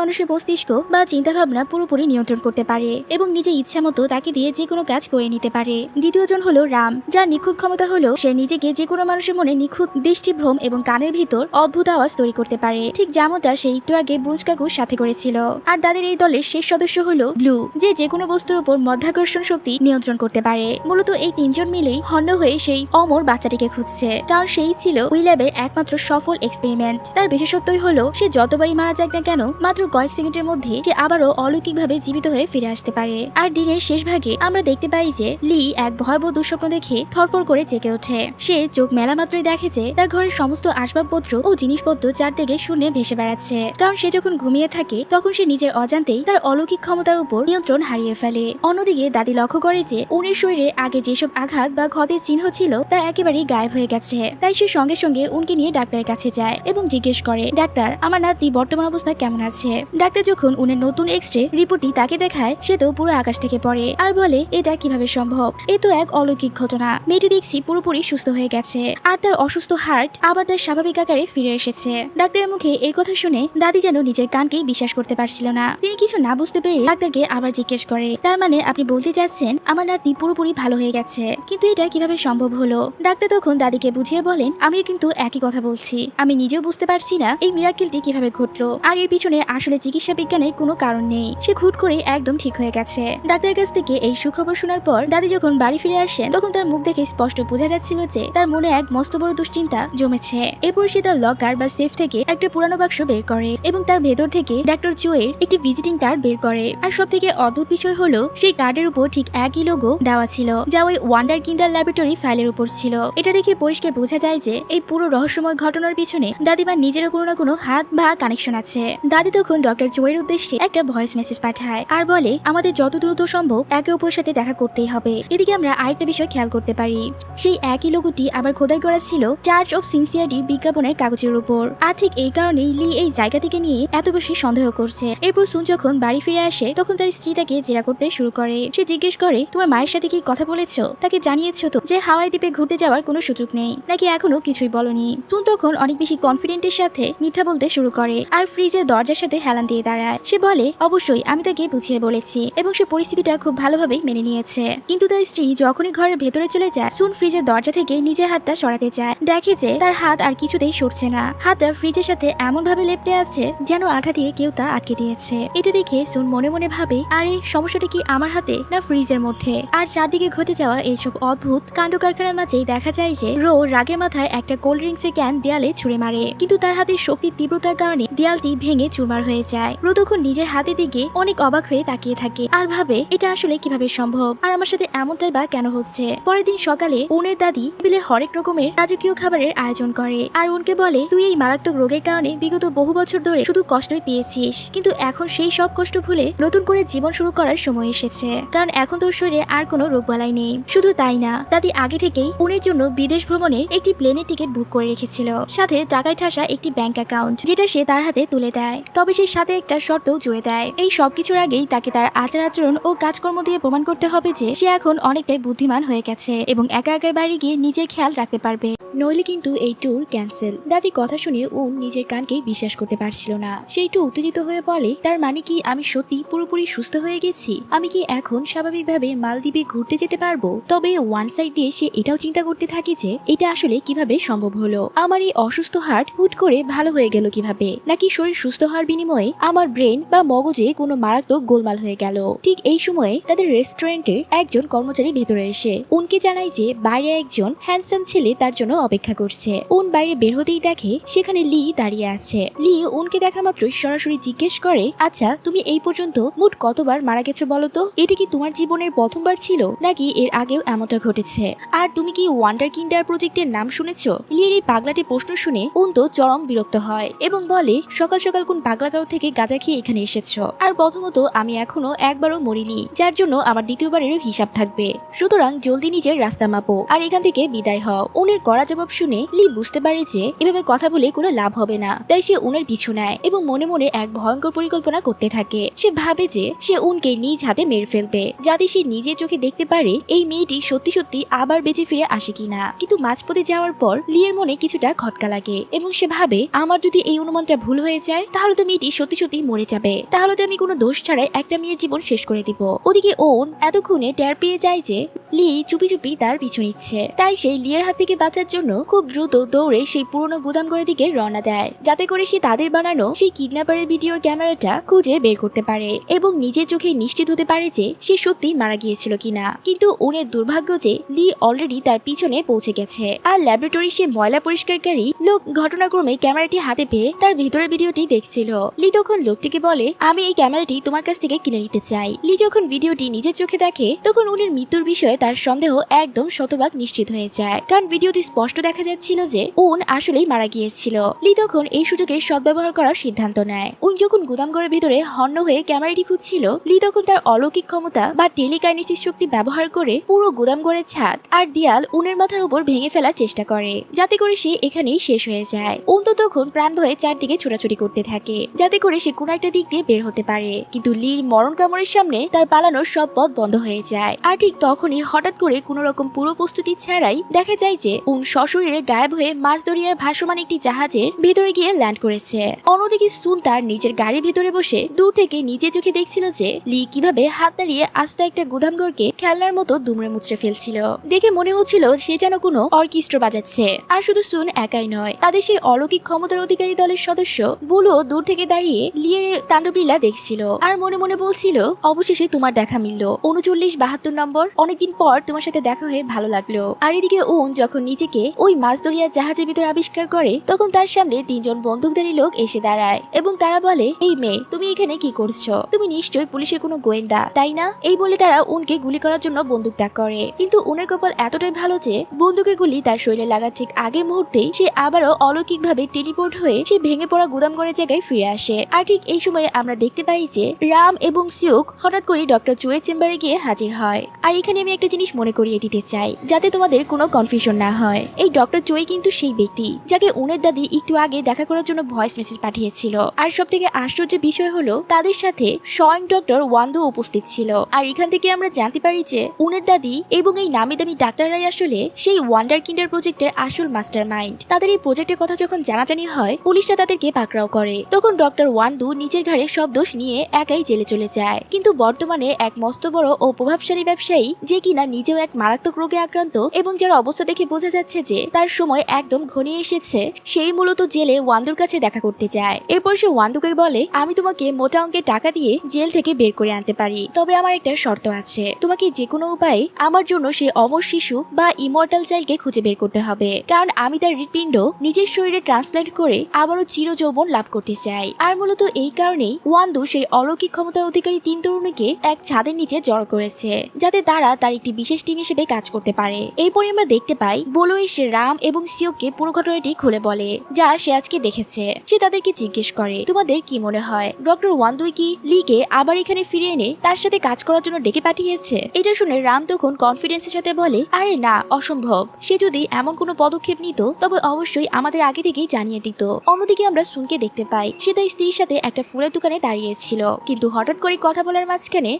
মানুষের মস্তিষ্ক বা চিন্তা ভাবনা পুরোপুরি নিয়ন্ত্রণ করতে পারে এবং নিজের ইচ্ছা মতো তাকে দিয়ে যে কোনো কাজ করে নিতে পারে। দ্বিতীয় জন হলো রাম, যার নিখুঁত ক্ষমতা হলো সে নিজেকে যে কোনো মানুষের মনে নিখুঁত দৃষ্টিভ্রম এবং কানের ভিতর অদ্ভুত আওয়াজ তৈরি করতে পারে, ঠিক যেমনটা সে একটু আগে ব্রুজ কাকুর সাথে করেছিল। আর তাদের এই দলের শেষ সদস্য হলো ব্লু, যে কোনো বস্তুর উপর মধ্যাকর্ষণ শক্তি নিয়ন্ত্রণ করতে পারে। মূলত এই তিনজন মিলেই হন্য হয়ে সেই অমর বাচ্চাটিকে খুঁজছে, কারণ সেই ছিল ওই ল্যাবের একমাত্র সফল এক্সপেরিমেন্ট। তার বিশেষত্বই হলো সে যতবারই মারা যাক না কেন মাত্র কয়েক সেকেন্ডের মধ্যে সে আবারও অলৌকিকভাবে জীবিত হয়ে ফিরে আসতে পারে। আর দিনের শেষ ভাগে আমরা দেখতে পাই যে লি এক ভয়াবহ দুঃস্বপ্ন দেখে থরফর করে জেগে ওঠে। সে চোখ মেলা মাত্রই দেখে যে তার ঘরের সমস্ত আসবাবপত্র ও জিনিসপত্র চারদিকে শূন্যে ভেসে বেড়াচ্ছে, কারণ সে যখন ঘুমিয়ে থাকে তখন সে নিজের অজান্তেই তার অলৌকিক ক্ষমতার উপর নিয়ন্ত্রণ হারিয়ে ফেলে। অন্যদিকে দাদি লক্ষ্য করে যে উনের শরীরে আগে যেসব আঘাত বা ক্ষতের চিহ্ন ছিল তা একেবারেই গায়েব হয়ে গেছে। তাই সে সঙ্গে সঙ্গে উনকে নিয়ে ডাক্তারের কাছে যায় এবং জিজ্ঞেস করে, ডাক্তার, আমার নাতি বর্তমান অবস্থা কেমন আছে? ডাক্তার যখন উনের নতুন এক্সরে রিপোর্টটি তাকে দেখায়, সে তো পুরো আকাশ থেকে পড়ে আর বলে, এটা কিভাবে সম্ভব? এ তো এক অলৌকিক ঘটনা। মেয়েটি দেখছি পুরোপুরি সুস্থ হয়ে গেছে আর তার অসুস্থ হার্ট আবার তার স্বাভাবিক আকারে ফিরে এসেছে। ডাক্তারের মুখে এই কথা শুনে দাদি যেন নিজের কানকেই বিশ্বাস করতে পারছিল না। তিনি কিছু না বুঝতে পেরে ডাক্তারকে আবার জিজ্ঞেস করে, তার মানে আপনি বলতে চাচ্ছেন আমার নাতি পুরোপুরি ভালো হয়ে গেছে, কিন্তু এটা কিভাবে সম্ভব হলো? ডাক্তার তখন দাদিকে বুঝিয়ে বলেন, আমিও কিন্তু একই কথা বলছি, আমি নিজেও বুঝতে পারছি না এই মিরাকেলটি কিভাবে ঘটলো, আর এর পিছনে আসলে চিকিৎসা বিজ্ঞানের কোনো কারণ নেই। সে খুট করে একদম ঠিক হয়ে গেছে। ডাক্তারের কাছ থেকে এই সুখবর শোনার পর দাদি যখন বাড়ি ফিরে আসেন তখন তার মুখ দেখে স্পষ্ট বোঝা যাচ্ছিল যে তার মনে এক মস্ত বড় দুশ্চিন্তা জমেছে। এরপর সে তার লকার বা সেফ থেকে একটা পুরানো বাক্স বের করে এবং তার ভেতর থেকে ডাক্তার চোয়ের একটি ভিজিটিং কার্ড বের করে। আর সব থেকে অদ্ভুত বিষয় হলো সেই কার্ডের উপর ঠিক একই লোগো দেওয়া ছিল যা ওই ওয়ান্ডার কিন্ডার ল্যাবরেটরি ফাইলের উপর ছিল। এটা দেখে পরিষ্কার বোঝা যায় যে এই পুরো রহস্যময় ঘটনার পিছনে দাদিমার নিজেরও কোনো না কোনো হাত বা কানেকশন আছে। দাদি তখন ডক্টর চোয়ের উদ্দেশ্যে একটা ভয়েস মেসেজ পাঠায় আর বলে, আমাদের যত দ্রুত সম্ভব একে অপরের সাথে দেখা করতেই হবে। এদিকে আমরা আরেকটা বিষয় খেয়াল করতে পারি, সেই একই লোগোটি আবার খোদাই করা ছিল চার্চ অফ সিনসিয়ারিটির বিজ্ঞাপনের কাগজের উপর। আর ঠিক এই কারণেই লি এই জায়গাটিকে নিয়ে এত বেশি সন্দেহ করছে। এরপর সুন যখন বাড়ি ফিরে আসে তখন তার স্ত্রী তাকে জেরা করতে শুরু করে। সে জিজ্ঞেস করে, তোমার মায়ের সাথে কি কথা বলেছো? তাকে জানিয়েছো তো যে হাওয়াই দ্বীপে ঘুরতে যাওয়ার কোনো সুযোগ নেই, নাকি এখনো কিছুই বলনি? সুন তখন অনেক বেশি কনফিডেন্টের সাথে মিথ্যা বলতে শুরু করে আর ফ্রিজের দরজার সাথে হেলান দিয়ে দাঁড়ায়। সে বলে, অবশ্যই আমি তাকে বুঝিয়ে বলেছি এবং সে পরিস্থিতিটা খুব ভালোভাবেই মেনে নিয়েছে। কিন্তু তার স্ত্রী যখনই ঘরের ভেতরে চলে যায় সুন ফ্রিজের দরজা থেকে নিজের হাতটা সরাতে চায়। দেখে যে তার হাত আর কিছুতেই সরছে না, হাতটা ফ্রিজের সাথে এমন ভাবে লেপটে আছে যেন আঠা দিয়ে কেউ তা আটকে দিয়েছে। এটা দেখে সুন মনে মনে ভাবে, আরে সমস্যাটা কি আমার হাতে না ফ্রিজের মধ্যে? আর চারদিকে ঘটে যাওয়া এইসব অদ্ভুত কাণ্ড কারখানার মাঝেই দেখা যায় যে রো রাগের মাথায় একটা কোল্ড ড্রিঙ্কসের ক্যান দেয়ালে ছুঁড়ে মারে, কিন্তু তার হাতের শক্তির তীব্রতার কারণে দেয়ালটি ভেঙে চুরমার হয়ে যায়। রো তখন নিজের হাতের দিকে অনেক অবাক হয়ে তাকিয়ে থাকে আর ভাবে, এটা আসলে কিভাবে সম্ভব আর আমার সাথে এমনটাই বা কেন হচ্ছে? পরের দিন সকালে উনের দাদি টেবিলে হরেক রকমের রাজকীয় খাবারের আয়োজন করে আর উনকে বলে, তুই এই মারাত্মক রোগের কারণে বিগত বহু বছর ধরে শুধু কষ্টই পেয়েছিস, কিন্তু এখন সেই সব কষ্ট ভুলে নতুন করে জীবন শুরু করার সময় এসেছে, কারণ এখন তোর শরীরে আর কোনো রোগ বালাই নেই। শুধু তাই না, দাদি আগে থেকেই উনের জন্য বিদেশ ভ্রমণের একটি প্লেনের টিকিট বুক করে রেখেছিল, সাথে টাকায় ঠাসা একটি ব্যাংক অ্যাকাউন্ট যেটা সে তার হাতে তুলে দেয়। তবে সে সাথে একটা শর্তও জুড়ে দেয়, এই সবকিছুর আগেই তাকে তার আচার আচরণ ও কাজকর্ম দিয়ে প্রমাণ করতে হবে যে সে এখন অনেকটাই বুদ্ধিমান হয়ে গেছে এবং একা একা বাইরে গিয়ে নিজের খেয়াল রাখতে পারবে, নইলে কিন্তু এই ট্যুর ক্যান্সেল। দাদির কথা শুনে উন নিজের কানকেই বিশ্বাস করতে পারছিল না। সে একটু উত্তেজিত হয়ে বলে, তার মানে কি আমি সত্যি পুরোপুরি সুস্থ হয়ে গেছি? আমি কি এখন স্বাভাবিকভাবে মালদ্বীপে ঘুরতে যেতে পারবো? তবে ওয়ান সাইড দিয়ে সে এটাও চিন্তা করতে থাকে যে এটা আসলে কিভাবে সম্ভব হলো, আমার এই অসুস্থ হার্ট হুট করে ভালো হয়ে গেল কিভাবে, নাকি শরীর সুস্থ হওয়ার বিনিময়ে আমার ব্রেন বা মগজে কোনো মারাত্মক গোলমাল হয়ে গেল। ঠিক এই সময়ে তাদের রেস্টুরেন্টে একজন কর্মচারী ভেতরে এসে উনকে জানায় যে বাইরে একজন হ্যান্ডসাম ছেলে তার জন্য অপেক্ষা করছে। উন বাইরে বের হতেই দেখে সেখানে লি দাঁড়িয়ে আছে। লি উনকে দেখা মাত্রই সরাসরি জিজ্ঞেস করে, আচ্ছা তুমি এই পর্যন্ত মোট কতবার মারা গেছো বলো তো? এটা কি তোমার জীবনের প্রথমবার ছিল নাকি এর আগেও এমনটা ঘটেছে? আর তুমি কি ওয়ান্ডার কিন্ডার প্রজেক্টের নাম শুনেছো? লির এই পাগলাটি প্রশ্ন শুনে উন তো চরম বিরক্ত হয় এবং বলে, সকাল সকাল কোন পাগলাগাঁও থেকে গাঁজা খেয়ে এখানে এসেছো? আর প্রথমত আমি এখনো একবারও মরিনি, যার জন্য আমার দ্বিতীয়বারেরও হিসাব থাকবে। সুতরাং জলদি নিজের রাস্তা মাপো আর এখান থেকে বিদায় হও। উনের কড়া জবাব শুনে লি বুঝতে পারে যে এভাবে কথা বলে কোনো লাভ হবে না, তাই সে উনের পিছু নেয় এবং মনে মনে এক ভয়ঙ্কর পরিকল্পনা করতে থাকে। সে ভাবে যে সে উনকে নিজ হাতে মেরে ফেলবে, যাতে সে নিজের চোখে দেখতে পারে এই মেয়েটি সত্যি সত্যি আবার বেঁচে ফিরে আসে কিনা। কিন্তু মাঝপথে যাওয়ার পর লিয়ের মনে কিছুটা খটকা লাগে এবং সে ভাবে, আমার যদি এই অনুমানটা ভুল হয়ে যায় তাহলে তো মেয়েটি সত্যি সত্যি মরে যাবে, তাহলে তো আমি কোনো দোষ ছাড়াই একটা মেয়ের জীবন শেষ করে দিব। ওদিকে ওন এতক্ষণে টের পেয়ে যায় যে লি চুপি চুপি তার পিছু নিচ্ছে, তাই সে লিয়ের হাত থেকে বাঁচার জন্য খুব দ্রুত দৌড়ে সেই পুরনো গুদামঘরের দিকে রওনা দেয়, যাতে করে সে তাদের বানানো সেই কিডন্যাপারের ভিডিওর ক্যামেরাটা খুঁজে বের করতে পারে এবং নিজের চোখে নিশ্চিত হতে পারে যে সে সত্যি মারা গিয়েছিল কিনা। কিন্তু ওনের দুর্ভাগ্য যে লি অলরেডি তার পিছনে পৌঁছে গেছে, আর ল্যাবরেটরি সে ময়লা পরিষ্কারকারী লোক ঘটনাক্রমে ক্যামেরাটি হাতে পেয়ে তার ভিতরের ভিডিওটি দেখছিল। লি তখন লোকটিকে বলে, আমি এই ক্যামেরাটি তোমার কাছ থেকে কিনে নিতে চাই। লি যখন ভিডিওটি নিজের চোখে দেখে তখন উনের মৃত্যুর বিষয়ে তার সন্দেহ একদম শতভাগ নিশ্চিত হয়ে যায়, কারণ ভিডিওতে স্পষ্ট দেখা যাচ্ছিল যে উন আসলেই মারা গিয়েছিল। লি তখন এই সুযোগের সদ্ব্যবহার করার সিদ্ধান্ত নেয়। উন যখন গুদামঘরের ভিতরে হন্য হয়ে ক্যামেরাটি খুঁজছিল, লি তখন তার অলৌকিক ক্ষমতা বা টেলিকাইনেসিস শক্তি ব্যবহার করে পুরো গুদামঘরের ছাদ আর দেয়াল উনের মাথার উপর ভেঙে ফেলার চেষ্টা করে, যাতে করে সে এখানেই শেষ হয়ে যায়। উন তো তখন প্রাণ ভয়ে চারদিকে ছোটাছুটি করতে থাকে, যাতে করে সে কোনো একটা দিক দিয়ে বের হতে পারে। কিন্তু লির মরণ কামড়ের সামনে তার পালানোর সব পথ বন্ধ হয়ে যায়। আর ঠিক তখনই হঠাৎ করে কোনো রকম পূর্ব প্রস্তুতি ছাড়াই দেখা যায় যে উন সশরীরে গায়েব হয়ে মাঝ দরিয়ার ভাসমান একটি জাহাজের ভেতরে গিয়ে ল্যান্ড করেছে। অন্যদিকে সুন তার নিজের গাড়ির ভেতরে বসে দূর থেকে নিজের চোখে দেখছিল যে লি কিভাবে হাত দাঁড়িয়ে আস্ত একটা গুদামঘরকে খেলনার মতো দুমড়ে মুচড়ে ফেলছিল। দেখে মনে হচ্ছিল সে যেন কোনো অর্কেস্ট্রা বাজাচ্ছে। আর শুধু সুন একাই নয়, তাদের সেই অলৌকিক ক্ষমতার অধিকারী দলের সদস্য বুলো দূর থেকে দাঁড়িয়ে লিয়ের তাণ্ডবলীলা দেখছিল আর মনে মনে বলছিল, অবশেষে তোমার দেখা মিলল 3972 নম্বর, অনেকদিন পর তোমার সাথে দেখা হয়ে ভালো লাগলো। আর এদিকে উন যখন নিজেকে ওই মাছ দরিয়ার জাহাজের ভিতরে আবিষ্কার করে তখন তার সামনে তিনজন বন্দুকধারী লোক এসে দাঁড়ায় এবং তারা বলে, এই মেয়ে তুমি এখানে কি করছো? তুমি নিশ্চয়ই পুলিশের কোনো গোয়েন্দা, তাই না? এই বলে তারা উনকে গুলি করার জন্য বন্দুক তাক করে। কিন্তু উনের কপাল এতটাই ভালো যে বন্দুকের গুলি তার শরীরে লাগার ঠিক আগের মুহূর্তেই সে আবারও অলৌকিকভাবে টেলিপোর্ট হয়ে সে ভেঙে পড়া গুদামঘরের জায়গায় ফিরে আসে। আর ঠিক এই সময়ে আমরা দেখতে পাই যে রাম এবং সিউক হঠাৎ করে ডক্টর চুয়ের চেম্বারে গিয়ে হাজির হয়। আর এখানে আমি একটা জিনিস মনে করিয়ে দিতে চাই, যাতে তোমাদের কোনো কনফিউশন না হয়। এই ডক্টর চুই কিন্তু সেই ব্যক্তি যাকে উনের দাদি একটু আগে দেখা করার জন্য ভয়েস মেসেজ পাঠিয়েছিল। আর সব থেকে আশ্চর্যের বিষয় হলো তাদের সাথে স্বয়ং ডক্টর ওয়ান্দু উপস্থিত ছিল। আর এখান থেকে আমরা জানতে পারি যে উনের দাদি এবং এই নামি দামি ডাক্তাররাই আসলে সেই ওয়ান্ডার কিন্ডার প্রজেক্টের আসল মাস্টার মাইন্ড। তাদের এই প্রজেক্টের কথা যখন জানাজানি হয়, পুলিশরা তাদেরকে পাকড়াও করে। তখন ডক্টর ওয়ান্দু নিজের ঘাড়ে সব দোষ নিয়ে একাই জেলে চলে যায়। কিন্তু বর্তমানে এক মস্ত বড় ও প্রভাবশালী ব্যবসায়ী, যে কিনা নিজেও এক মারাত্মক রোগে আক্রান্ত এবং যার অবস্থা দেখে বোঝা যাচ্ছে যে তার সময় একদম ঘনিয়ে এসেছে, সেই মূলত জেলে ওয়ান্দুর কাছে দেখা করতে যায়। এরপর সে ওয়ান্দুকে বলে, আমি তোমাকে মোটা অঙ্কের টাকা দিয়ে জেল থেকে বের করে আনতে পারি, তবে আমার একটা শর্ত আছে। তোমাকে যে কোনো উপায়ে আমার জন্য সেই অমর শিশু বা ইমর্টাল চাইল্ডকে খুঁজে বের করতে হবে, কারণ আমি তার হৃৎপিণ্ড নিজের শরীরে ট্রান্সপ্লান্ট করে আবারও চিরযৌবন লাভ করতে চাই। আর মূলত এই কারণেই ওয়ান্দু সেই অলৌকিক ক্ষমতার অধিকারী তিন তরুণীকে এক ছাদের নিচে জড়ো করেছে, যাতে তারা তার একটি বিশেষ টিম হিসেবে কাজ করতে পারে। এরপরে আমরা দেখতে পাই বলো এসে রাম এবং সিওকে পুরো ঘটনাটি খুলে বলে, যা সে আজকে দেখেছে। সে তাদেরকে জিজ্ঞেস করে, তোমাদের কি মনে হয় ডক্টর ওয়ান্দুই কি লিকে আবার এখানে ফিরে এনে তার সাথে কাজ করার জন্য ডেকে পাঠিয়েছে? এটা শুনে রাম তখন কনফিডেন্সের সাথে বলে, আরে না, অসম্ভব। সে যদি এমন কোনো পদক্ষেপ নিত তবে অবশ্যই আমাদের আগে থেকেই জানিয়ে দিত। অন্যদিকে আমরা সুনকে দেখতে পাই, সে তার স্ত্রীর সাথে একটা ফুলের দোকানে দাঁড়িয়েছিল, কিন্তু হঠাৎ করে কথা বলার মাঝখানে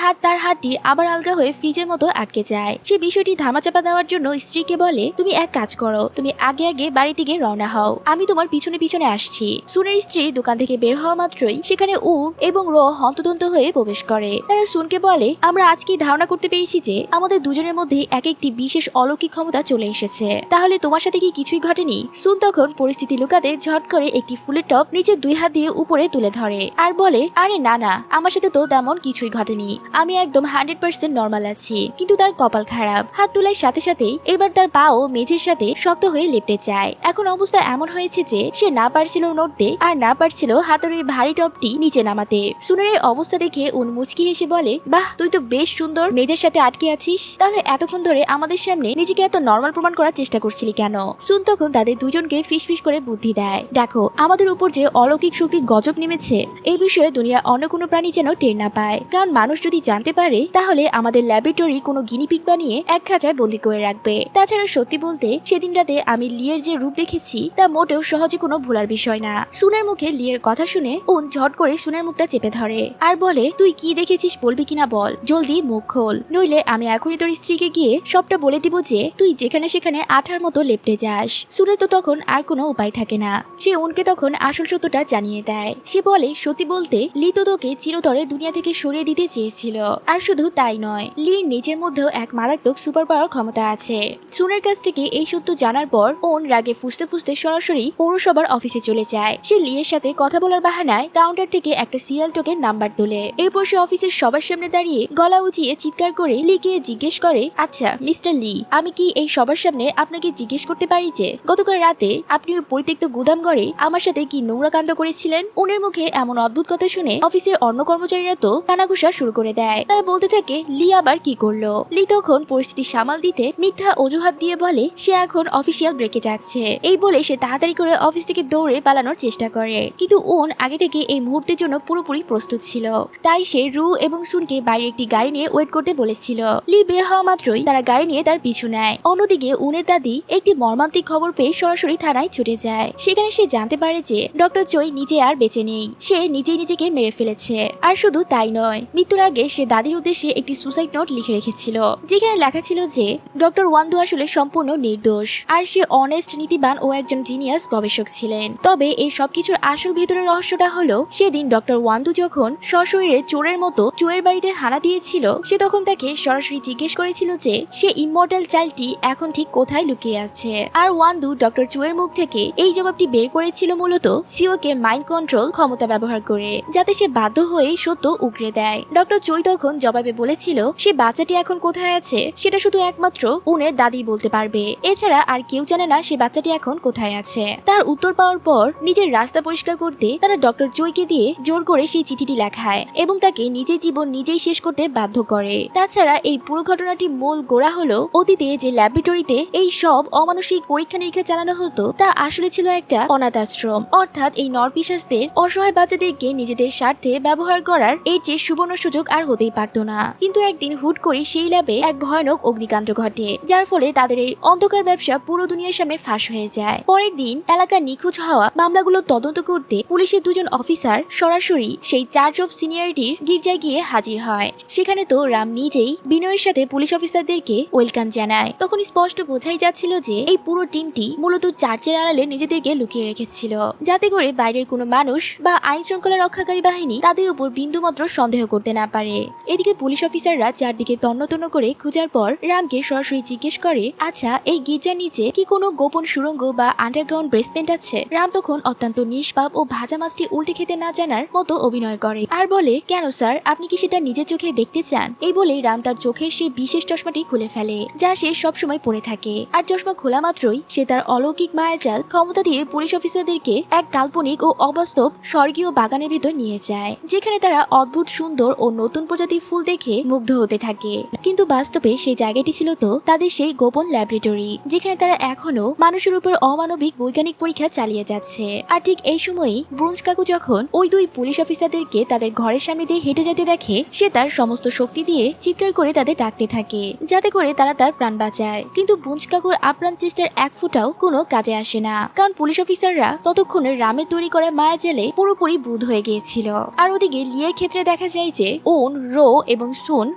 তার হাতটি আবার আলগা হয়ে ফ্রিজের মতো আটকে যায়। সে বিষয়টি ধামাচাপা দেওয়ার জন্য স্ত্রীকে বলে, তুমি এক কাজ করো, তুমি আগে আগে বাড়ি থেকে রওনা হও, আমি তোমার পিছনে পিছনে আসছি। সুনের স্ত্রী দোকান থেকে বের হওয়া মাত্রই সেখানে উন এবং র হন্তদন্ত হয়ে প্রবেশ করে। তারা সুনকে বলে, আমরা আজকেই ধারণা করতে পেরেছি যে আমাদের দুজনের মধ্যে এক একটি বিশেষ অলৌকিক ক্ষমতা চলে এসেছে, তাহলে তোমার সাথে কি কিছুই ঘটেনি? সুন তখন পরিস্থিতি লুকাতে ঝট করে একটি ফুলের টপ নিচে দুই হাত দিয়ে উপরে তুলে ধরে আর বলে, আরে না না, আমার সাথে তো তেমন কিছুই ঘটেনি, আমি একদম 100% নর্মাল আছি। কিন্তু তার কপাল খারাপ, হাত তোলার সাথে সাথেই এবার তার পাও মেঝের সাথে শক্ত হয়ে লেপটে যায়। এখন অবস্থা এমন হয়েছে যে সে না পারছিল নড়তে আর না পারছিল হাতের ওই ভারী টপটি নিচে নামাতে। সুনের এই অবস্থা দেখে উন মুচকি হেসে বলে, বাহ, তুই তো বেশ সুন্দর মেয়েদের সাথে আটকে আছিস। তাহলে এতক্ষণ ধরে আমাদের সামনে নিজেকে এত নর্মাল প্রমাণ করার চেষ্টা করছিলি কেন? সুন তখন তাদের দুজনকে ফিসফিস করে বুদ্ধি দেয়, দেখো আমাদের উপর যে অলৌকিক শক্তির গজব নেমেছে, এই বিষয়ে দুনিয়া অন্য কোনো প্রাণী যেন টের না পায়। কারণ মানুষ যদি জানতে পারে তাহলে আমাদের ল্যাবরেটরি কোনো গিনিপিগ বানিয়ে এক খাঁচায় বন্দি করে রাখবে। তাছাড়া সত্যি বলতে সেদিন রাতে আমি লিয়ের যে রূপ দেখেছি তা মোটেও সহজে কোনো ভোলার বিষয় না। সুনের মুখে লিয়ের কথা শুনে উন ঝট করে সুনের মুখটা চেপে ধরে আর বলে, তুই কি দেখেছিস বলবি কিনা বল, জলদি মুখ খোল, নইলে আমি এখনই তোর স্ত্রীকে গিয়ে সবটা বলে দিব যে তুই যেখানে সেখানে আঠার মতো লেপটে যাস। সুনের তো তখন আর কোনো উপায় থাকে না, সে উনকে তখন আসল সত্যটা জানিয়ে দেয়। সে বলে, সত্যি বলতে লি তো তোকে চিরতরে দুনিয়া থেকে সরিয়ে দিতে চেয়েছিল। আর শুধু তাই নয়, লির নিজের মধ্যেও এক মারাত্মক সুপার পাওয়ার ক্ষমতা আছে। সুনের কাছ থেকে এই সত্য জানার পর ওন রাগে ফুসতে ফুসতে সরাসরি পৌরসভার অফিসে চলে যায়। সে লিয়ের সাথে কথা বলার বাহানায় কাউন্টার থেকে একটা সিরিয়াল টোকেন নাম্বার তোলে। এরপর সে অফিসের সবার সামনে দাঁড়িয়ে গলা উঁচিয়ে চিৎকার করে লিকে জিজ্ঞেস করে, আচ্ছা মিস্টার লি, আমি কি এই সবার সামনে আপনাকে জিজ্ঞেস করতে পারি যে গতকাল রাতে আপনি ওই পরিত্যক্ত গুদাম ঘরে আমার সাথে কি নোংরা কাণ্ড করেছিলেন? উনের মুখে এমন অদ্ভুত কথা শুনে অফিসের অন্য কর্মচারীরা তো কানাঘুষা শুরু করে দেয়। তারা বলতে থাকে, লি আবার কি করলো? লি তখন পরিস্থিতি সামাল দিতে মিথ্যা অজুহাত দিয়ে বলে সে এখন অফিসিয়াল ব্রেকে যাচ্ছে। এই বলে সে তাড়াতাড়ি করে অফিস থেকে দৌড়ে পালানোর চেষ্টা করে, কিন্তু ওন আগে থেকে এই মুহূর্তের জন্য পুরোপুরি প্রস্তুত ছিল। তাই সে রু এবং সুনকে বাইরে একটি গাড়ি নিয়ে ওয়েট করতে বলেছিল। লি বের হওয়া মাত্রই তারা গাড়ি নিয়ে তার পিছু নেয়। অন্যদিকে উনের দাদি একটি মর্মান্তিক খবর পেয়ে সরাসরি থানায় ছুটে যায়। সেখানে সে জানতে পারে যে ডক্টর চই নিজে আর বেঁচে নেই, সে নিজেই নিজেকে মেরে ফেলেছে। আর শুধু তাই নয়, মৃত্যুর আগে সে দাদির উদ্দেশ্যে একটি সুসাইড নোট লিখে রেখেছিল, যেখানে লেখা ছিল যে ডক্টর ওয়ান্দু আসলে সম্পূর্ণ নির্দোষ আর সে অনেস্ট, নীতিবান ও একজন জিনিয়াস গবেষক ছিলেন। তবে এই সবকিছুর আসল ভেতরের রহস্যটা হলো, সেদিন ডক্টর ওয়ান্দু যখন সশরীরে চোরের মতো চোয়ের বাড়িতে হানা দিয়েছিল, সে তখন তাকে সরাসরি জিজ্ঞেস করেছিল যে সে ইমমর্টাল চাইল্ডটি এখন ঠিক কোথায় লুকিয়ে আছে। আর ওয়ান্দু ডক্টর চোয়ের মুখ থেকে এই জবাবটি বের করেছিল মূলত সিওকে মাইন্ড কন্ট্রোল ক্ষমতা ব্যবহার করে, যাতে সে বাধ্য হয়ে সত্য উগরে দেয়। ডক্টর চই তখন জবাবে বলেছিল সে বাচ্চাটি এখন কোথায় আছে সেটা শুধু একমাত্র উনের দাদি বলতে পারবে, এছাড়া আর কেউ জানে না সে বাচ্চাটি এখন কোথায় আছে। তার উত্তর পাওয়ার পর নিজের রাস্তা পরিষ্কার করতে তারা ডক্টর চইকে দিয়ে জোর করে সেই চিঠিটি লেখায় এবং তাকে নিজের জীবন নিজেই শেষ করতে বাধ্য করে। তাছাড়া এই পুরো ঘটনাটি মূল গোড়া হলো অতীতে যে ল্যাবরেটরিতে এই সব অমানসিক পরীক্ষা নিরীক্ষা চালানো হতো তা আসলে ছিল একটা অনাথ আশ্রম। অর্থাৎ এই নরপিশাচদের অসহায় বাচ্চাদেরকে নিজেদের স্বার্থে ব্যবহার করার এর চেয়ে সুবর্ণ সুযোগ আর হতেই পারত না। কিন্তু একদিন হুট করে সেই ল্যাবে এক ভয়ানক অগ্নিকাণ্ড ঘটে, যার ফলে তাদের এই অন্ধকার ব্যবসা পুরো দুনিয়ার সামনে ফাঁস হয়ে যায়। পরের দিন এলাকার নিখোঁজ হওয়া মামলাগুলো তদন্ত করতে পুলিশের দুজন অফিসার সরাসরি সেই চার্জ অফ সিনিয়রিটির গির্জায় গিয়ে হাজির হয়। সেখানে তো রাম নিজেই বিনয়ের সাথে পুলিশ অফিসারদেরকে ওয়েলকাম জানায়। তখন স্পষ্ট বোঝাই যাচ্ছিল যে এই পুরো টিমটি মূলত চার্চের আড়ালে নিজেদেরকে লুকিয়ে রেখেছিল, যাতে করে বাইরের কোনো মানুষ বা আইন শৃঙ্খলা রক্ষাকারী বাহিনী তাদের উপর বিন্দুমাত্র সন্দেহ করতে না পারে। এদিকে পুলিশ অফিসাররা চারদিকে তন্ন করে খোঁজার পর রামকে সরাসরি জিজ্ঞেস করে, আচ্ছা এই গির্জার নিচে কি কোনো গোপন সুড়ঙ্গ বা আন্ডারগ্রাউন্ড বেসমেন্ট আছে? রাম তখন অত্যন্ত নিষ্পাপ ও ভাজা মাছটি উল্টে খেতে না জানার মতো অভিনয় করে আর বলে, কেন স্যার, আপনি কি সেটা নিজের চোখে দেখতে চান? এই বলেই রাম তার চোখের সেই বিশেষ চশমাটি খুলে ফেলে, যা সে সবসময় পরে থাকে। আর চশমা খোলা মাত্রই সে তার অলৌকিক মায়াজাল ক্ষমতা দিয়ে পুলিশ অফিসারদেরকে এক কাল্পনিক ও অবাস্তব স্বর্গীয় বাগানের ভিতর নিয়ে যায়, যেখানে তারা অদ্ভুত সুন্দর ও নতুন প্রজাতির ফুল দেখে মুগ্ধ হতে থাকে। কিন্তু বাস্তবে সেই জায়গাটি ছিল তো তাদের সেই গোপন ল্যাবরেটরি, যেখানে তারা এখনো মানুষের উপর অমানবিক বৈজ্ঞানিক পরীক্ষা চালিয়ে যাচ্ছে। আর ঠিক এই সময়ই ব্রুঞ্জ কাকু যখন ওই দুই পুলিশ অফিসারদেরকে তাদের ঘরের সামনে দিয়ে হেঁটে যেতে দেখে, সে তার সমস্ত শক্তি দিয়ে চিৎকার করে তাদের ডাকতে থাকে, যাতে করে তারা তার প্রাণ বাঁচায়। কিন্তু ব্রুঞ্জ কাকুর আপ্রাণ চেষ্টার এক ফুটাও কোনো কাজে আসে না, কারণ পুলিশ অফিসাররা ততক্ষণে রামের তৈরি করা মায়াজালে পুরোপুরি বুঁদ হয়ে গিয়েছিল। আর ওদিকে লিয়ের ক্ষেত্রে দেখা যায় যে ওন, রো এবং সুন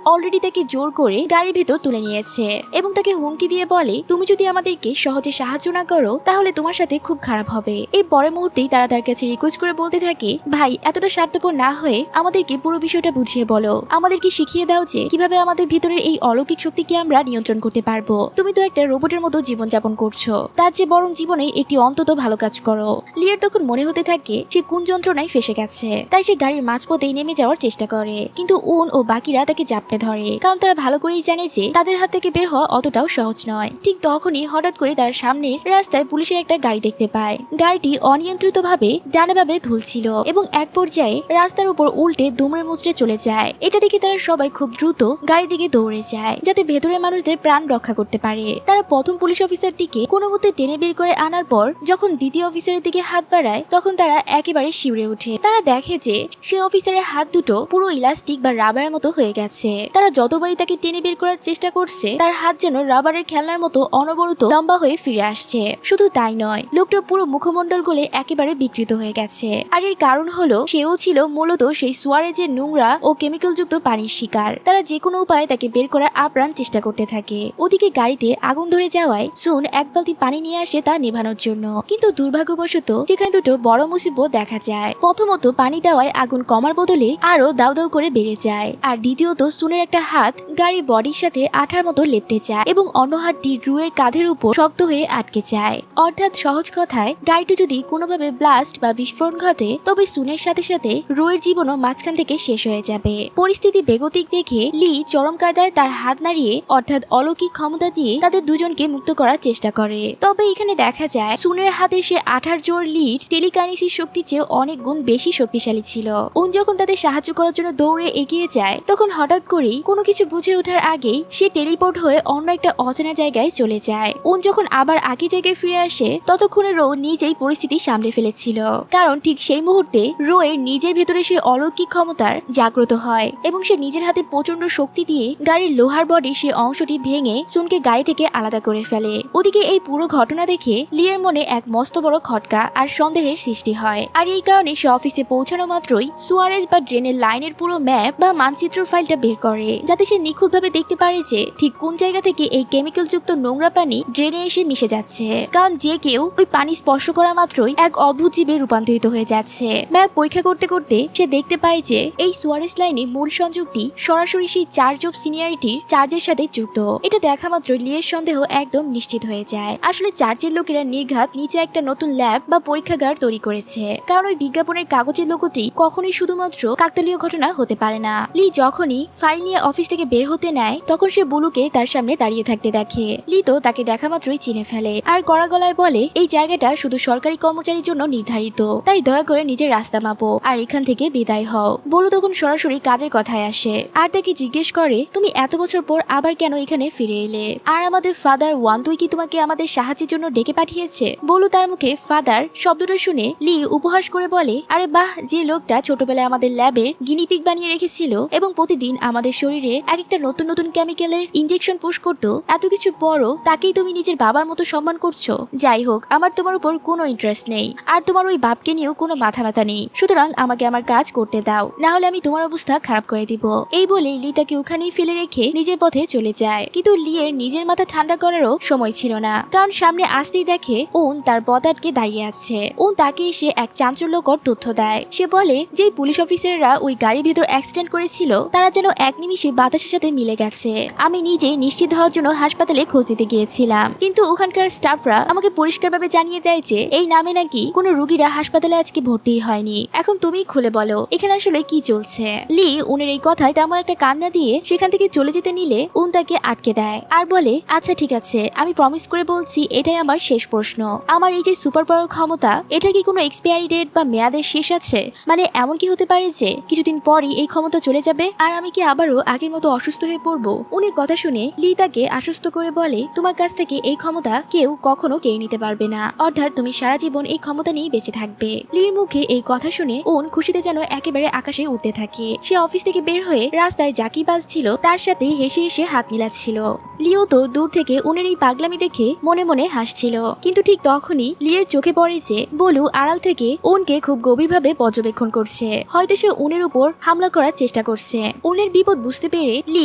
অলরেডি তাকে জোর করে গাড়ির ভেতর তুলে নিয়েছে এবং তাকে হুমকি দিয়ে বলে, তুমি যদি আমাদেরকে সহজে সাহায্য না করো তাহলে তোমার সাথে খুব খারাপ হবে। এর পরের মুহূর্তেই তারা তার কাছে রিকোয়েস্ট করে বলতে থাকে, ভাই এতটা স্বার্থপর না হয়ে আমাদেরকে পুরো বিষয়টা বুঝিয়ে বলো, আমাদেরকে শিখিয়ে দাও যে কিভাবে আমাদের ভিতরের এই অলৌকিক শক্তিকে আমরা নিয়ন্ত্রণ করতে পারবো। তুমি তো একটা রোবটের মতো জীবনযাপন করছো, তার চেয়ে বরং জীবনে একটি অন্তত ভালো কাজ করো। লিয়ের তখন মনে হতে থাকে সে কোন যন্ত্রণায় ফেসে গেছে, তাই সে গাড়ির মাঝপথেই নেমে যাওয়ার চেষ্টা করে, কিন্তু উন ও বাকিরা তাকে জাপটে ধরে, কারণ তারা ভালো করেই জানে যে তাদের হাত থেকে বের হওয়া অতটাও সহজ নয়। ঠিক তখনই হঠাৎ করে তার সামনের রাস্তায় পুলিশের একটা গাড়ি দেখতে পায়। গাড়িটি অনিয়ন্ত্রিতভাবে ডানে বামে ঝুলছিল এবং এক পর্যায়ে রাস্তার উপর উল্টে দুম দুমড়ে মুচড়ে চলে যায়। এটা দেখে তারা সবাই খুব দ্রুত গাড়ির দিকে দৌড়ে যায় যাতে ভেতরের মানুষদের প্রাণ রক্ষা করতে পারে। তারা প্রথম পুলিশ অফিসারটিকে কোনো মতে টেনে বের করে আনার পর যখন দ্বিতীয় অফিসারের দিকে হাত বাড়ায় তখন তারা একেবারে শিউরে ওঠে। তারা দেখে যে সে অফিসারের হাত দুটো পুরো ইলাস্টিক বা রাবারের মতো হয়ে গেছে। তারা যতবারই তাকে টেনে বের করার চেষ্টা করছে তার হাত যেন রাবারের খেলনার মতো অনবরত লম্বা হয়ে ফিরে আসছে। শুধু তাই নয়, লোকটা পুরো মুখমণ্ডল গলে একেবারে বিকৃত হয়ে গেছে। আর এর কারণ হলো সেও ছিল মূলত সেই সুয়ারেজের নোংরা ও কেমিক্যাল যুক্ত পানির শিকার। তারা যে কোনো উপায়ে তাকে বের করার আপ্রাণ চেষ্টা করতে থাকে। ওদিকে গাড়িতে আগুন ধরে যাওয়ায় সুন এক বালতি পানি নিয়ে আসে তা নেভানোর জন্য, কিন্তু দুর্ভাগ্যবশত সেখানে দুটো বড় মুসিবত দেখা যায়। প্রথমত পানি দেওয়ায় আগুন কমার বদলে আরো দাউ দাউ করে বেড়ে যায়, আর দ্বিতীয়ত সুনের একটা হাত গাড়ির বডির সাথে আঠার মতো লেপটে যায় এবং অন্য হাতটি রুয়ের কাঁধের উপর শক্ত হয়ে আটকে যায়। অর্থাৎ সহজ কথায় গাড়িটি যদি কোনোভাবে ব্লাস্ট বা বিস্ফোরণ ঘটে তবে সুনের সাথে সাথে রুয়ের জীবনও মাঝখান থেকে শেষ হয়ে যাবে। পরিস্থিতি বেগতিক দেখে লি চরম কায়দায় তার হাত নাড়িয়ে অর্থাৎ অলৌকিক ক্ষমতা দিয়ে তাদের দুজনকে মুক্ত করার চেষ্টা করে। তবে এখানে দেখা যায় সুনের হাতে সে আঠার জোর লিড টেলিকাইনেসিস শক্তির চেয়ে অনেক গুণ বেশি শক্তিশালী ছিল। উন যখন তাদের সাহায্য করার জন্য দৌড়ে এগিয়ে যায় তখন হঠাৎ করেই কোনো কিছু বুঝে ওঠার আগেই সে টেলিপোর্ট হয়ে অন্য একটা অচেনা জায়গায় চলে যায়। উন যখন আবার একই জায়গায় ফিরে আসে ততক্ষণে রো নিজেই পরিস্থিতি সামলে ফেলেছিল, কারণ ঠিক সেই মুহূর্তে রো এর নিজের ভেতরে সে অলৌকিক ক্ষমতার জাগ্রত হয় এবং সে নিজের হাতে প্রচন্ড শক্তি দিয়ে গাড়ির লোহার বডির সে অংশটি ভেঙে সুনকে গাড়ি থেকে আলাদা করে ফেলে। ওদিকে এই পুরো ঘটনা দেখে লিয়ের মনে এক মস্ত বড় খটকা আর সন্দেহের সৃষ্টি হয়, আর এই কারণে সে অফিসে পৌঁছানো মাত্রই সুয়ারেজ বা ড্রেনের লাইনের পুরো ম্যাপ বা মানচিত্র ফাইলটা বের করে যাতে সে নিখুঁতভাবে দেখতে পারে যে ঠিক কোন জায়গা থেকে এই কেমিক্যাল যুক্ত নোংরা পানি ড্রেনে এসে মিশে যাচ্ছে, কারণ যে কেউ ওই পানি স্পর্শ করা মাত্রই এক অদ্ভুত জীবে রূপান্তরিত হয়ে যাচ্ছে। ম্যাপ পরীক্ষা করতে করতে সে দেখতে পায় যে এই সুয়ারেজ লাইনে মূল সংযোগটি সরাসরি সেই চার্জ অফ সিনিয়রিটির চার্জের সাথে যুক্ত। এটা দেখা মাত্র লিয়ের সন্দেহ একদম নিশ্চিত হয়ে যায়। আসলে চার্জের লোকেরা নির্ঘাত নিচে একটা নতুন ল্যাব বা পরীক্ষাগার তৈরি করেছে, কারণ ওই বিজ্ঞাপনের কাগজের লোগোটি কখনোই শুধুমাত্র কাকতালীয় ঘটনা হতে পারে না। লি যখনই ফাইল নিয়ে অফিস থেকে বের হতে নেয় তখন সে বুলুকে তার সামনে দাঁড়িয়ে থাকতে দেখে। লি তো তাকে দেখা মাত্রই চিনে ফেলে আর কড়া গলায় বলে এই জায়গাটা শুধু সরকারি কর্মচারীর জন্য নির্ধারিত, তাই দয়া করে নিজের রাস্তা মাপো আর এখান থেকে বিদায় হও। বলু তখন সরাসরি কাজের কথায় আসে আর তাকে জিজ্ঞেস করে তুমি এত বছর পর আবার কেন এখানে ফিরে এলে, আর আমাদের ফাদার ওয়ান্দুই কি তোমাকে আমাদের সাহায্যের জন্য ডেকে পাঠিয়েছে? বলু তার মুখে ফাদার শব্দটা শুনে লি উপহাস করে বলে আরে বাহ, যে লোকটা ছোটবেলায় আমাদের ল্যাবের গিনিপিগ বানিয়ে রেখেছিল এবং প্রতিদিন আমাদের শরীরে এক একটা নতুন নতুন কেমিক্যালের ইনজেকশন পুশ করতো, এত কিছু পরও তাকেই তুমি নিজের বাবার মতো সম্মান করছো। যাই হোক, আমার তোমার উপর কোনো ইন্টারেস্ট নেই আর তোমার ওই বাপকে নিয়েও কোনো মাথা ব্যথা নেই, সুতরাং আমাকে আমার কাজ করতে দাও, না হলে আমি তোমার অবস্থা খারাপ করে দিব। এই বলে লি তাকে ওখানেই ফেলে রেখে নিজের পথে চলে যায়, কিন্তু লিয়ের নিজের মাথা ঠান্ডা করারও সময় ছিল না, কারণ সামনে আসতেই দেখে ওন তার পথ আটকে দাঁড়িয়ে আছে। ওন তাকে এসে এক চাঞ্চল্যকর তথ্য দেয়। সে বলে যে পুলিশ অফিসাররা ওই গাড়ির ভেতর অ্যাক্সিডেন্ট করেছিল তারা যেন এক নিমিষে বাতাসের সাথে মিলে গেছে। আমি নিজে নিশ্চিত হওয়ার জন্য হাসপাতালে খোঁজ দিতে গিয়েছিলাম, কিন্তু ওখানকার স্টাফরা আমাকে পরিষ্কারভাবে জানিয়ে দেয় যে এই নামে নাকি কোনো রোগীরা হাসপাতালে আজকে ভর্তি হয়নি। এখন তুমি খুলে বলো এখানে আসলে কি চলছে। লি উনের এই কথায় তেমন একটা কান্না দিয়ে সেখান থেকে চলে যেতে নিলে উন তাকে আটকে দেয় আর বলে আচ্ছা ঠিক আছে, আমি প্রমিস করে বলছি এটাই আমার শেষ প্রশ্ন। আমার এই যে সুপার পাওয়ার ক্ষমতা, এটার কি কোনো এক্সপায়ারি ডেট বা মেয়াদের শেষ আছে? মানে এমন কি হতে পারে যে কিছুদিন পরই এই ক্ষমতা চলে যাবে আর আমি কি আবারও আগের মতো অসুস্থ হয়ে পড়বো? উনের কথা শুনে লি তাকে আশ্বস্ত করে বলে তোমার কাছ থেকে এই ক্ষমতা কেউ কখনো কেড়ে নিতে পারবে না, অর্থাৎ তুমি সারা জীবন এই ক্ষমতা নিয়ে বেঁচে থাকবে। লির মুখে এই কথা শুনে উন খুশিতে যেন একেবারে আকাশে উঠতে থাকে। সে অফিস থেকে বের হয়ে রাস্তায় জাকি বাজছিল তার সাথে হেসে হেসে হাত মিলাচ্ছিল। লিও তো দূর থেকে উনের এই পাগলামি দেখে মনে মনে হাসছিল, কিন্তু ঠিক তখনই লিয়ের চোখে পড়ে যে বলু আড়াল থেকে উনকে খুব গভীরভাবে পর্যবেক্ষণ করছে। হয়তো সে উনের উপর হামলা করার চেষ্টা করছে। উনের বিপদ বুঝতে পেরে লি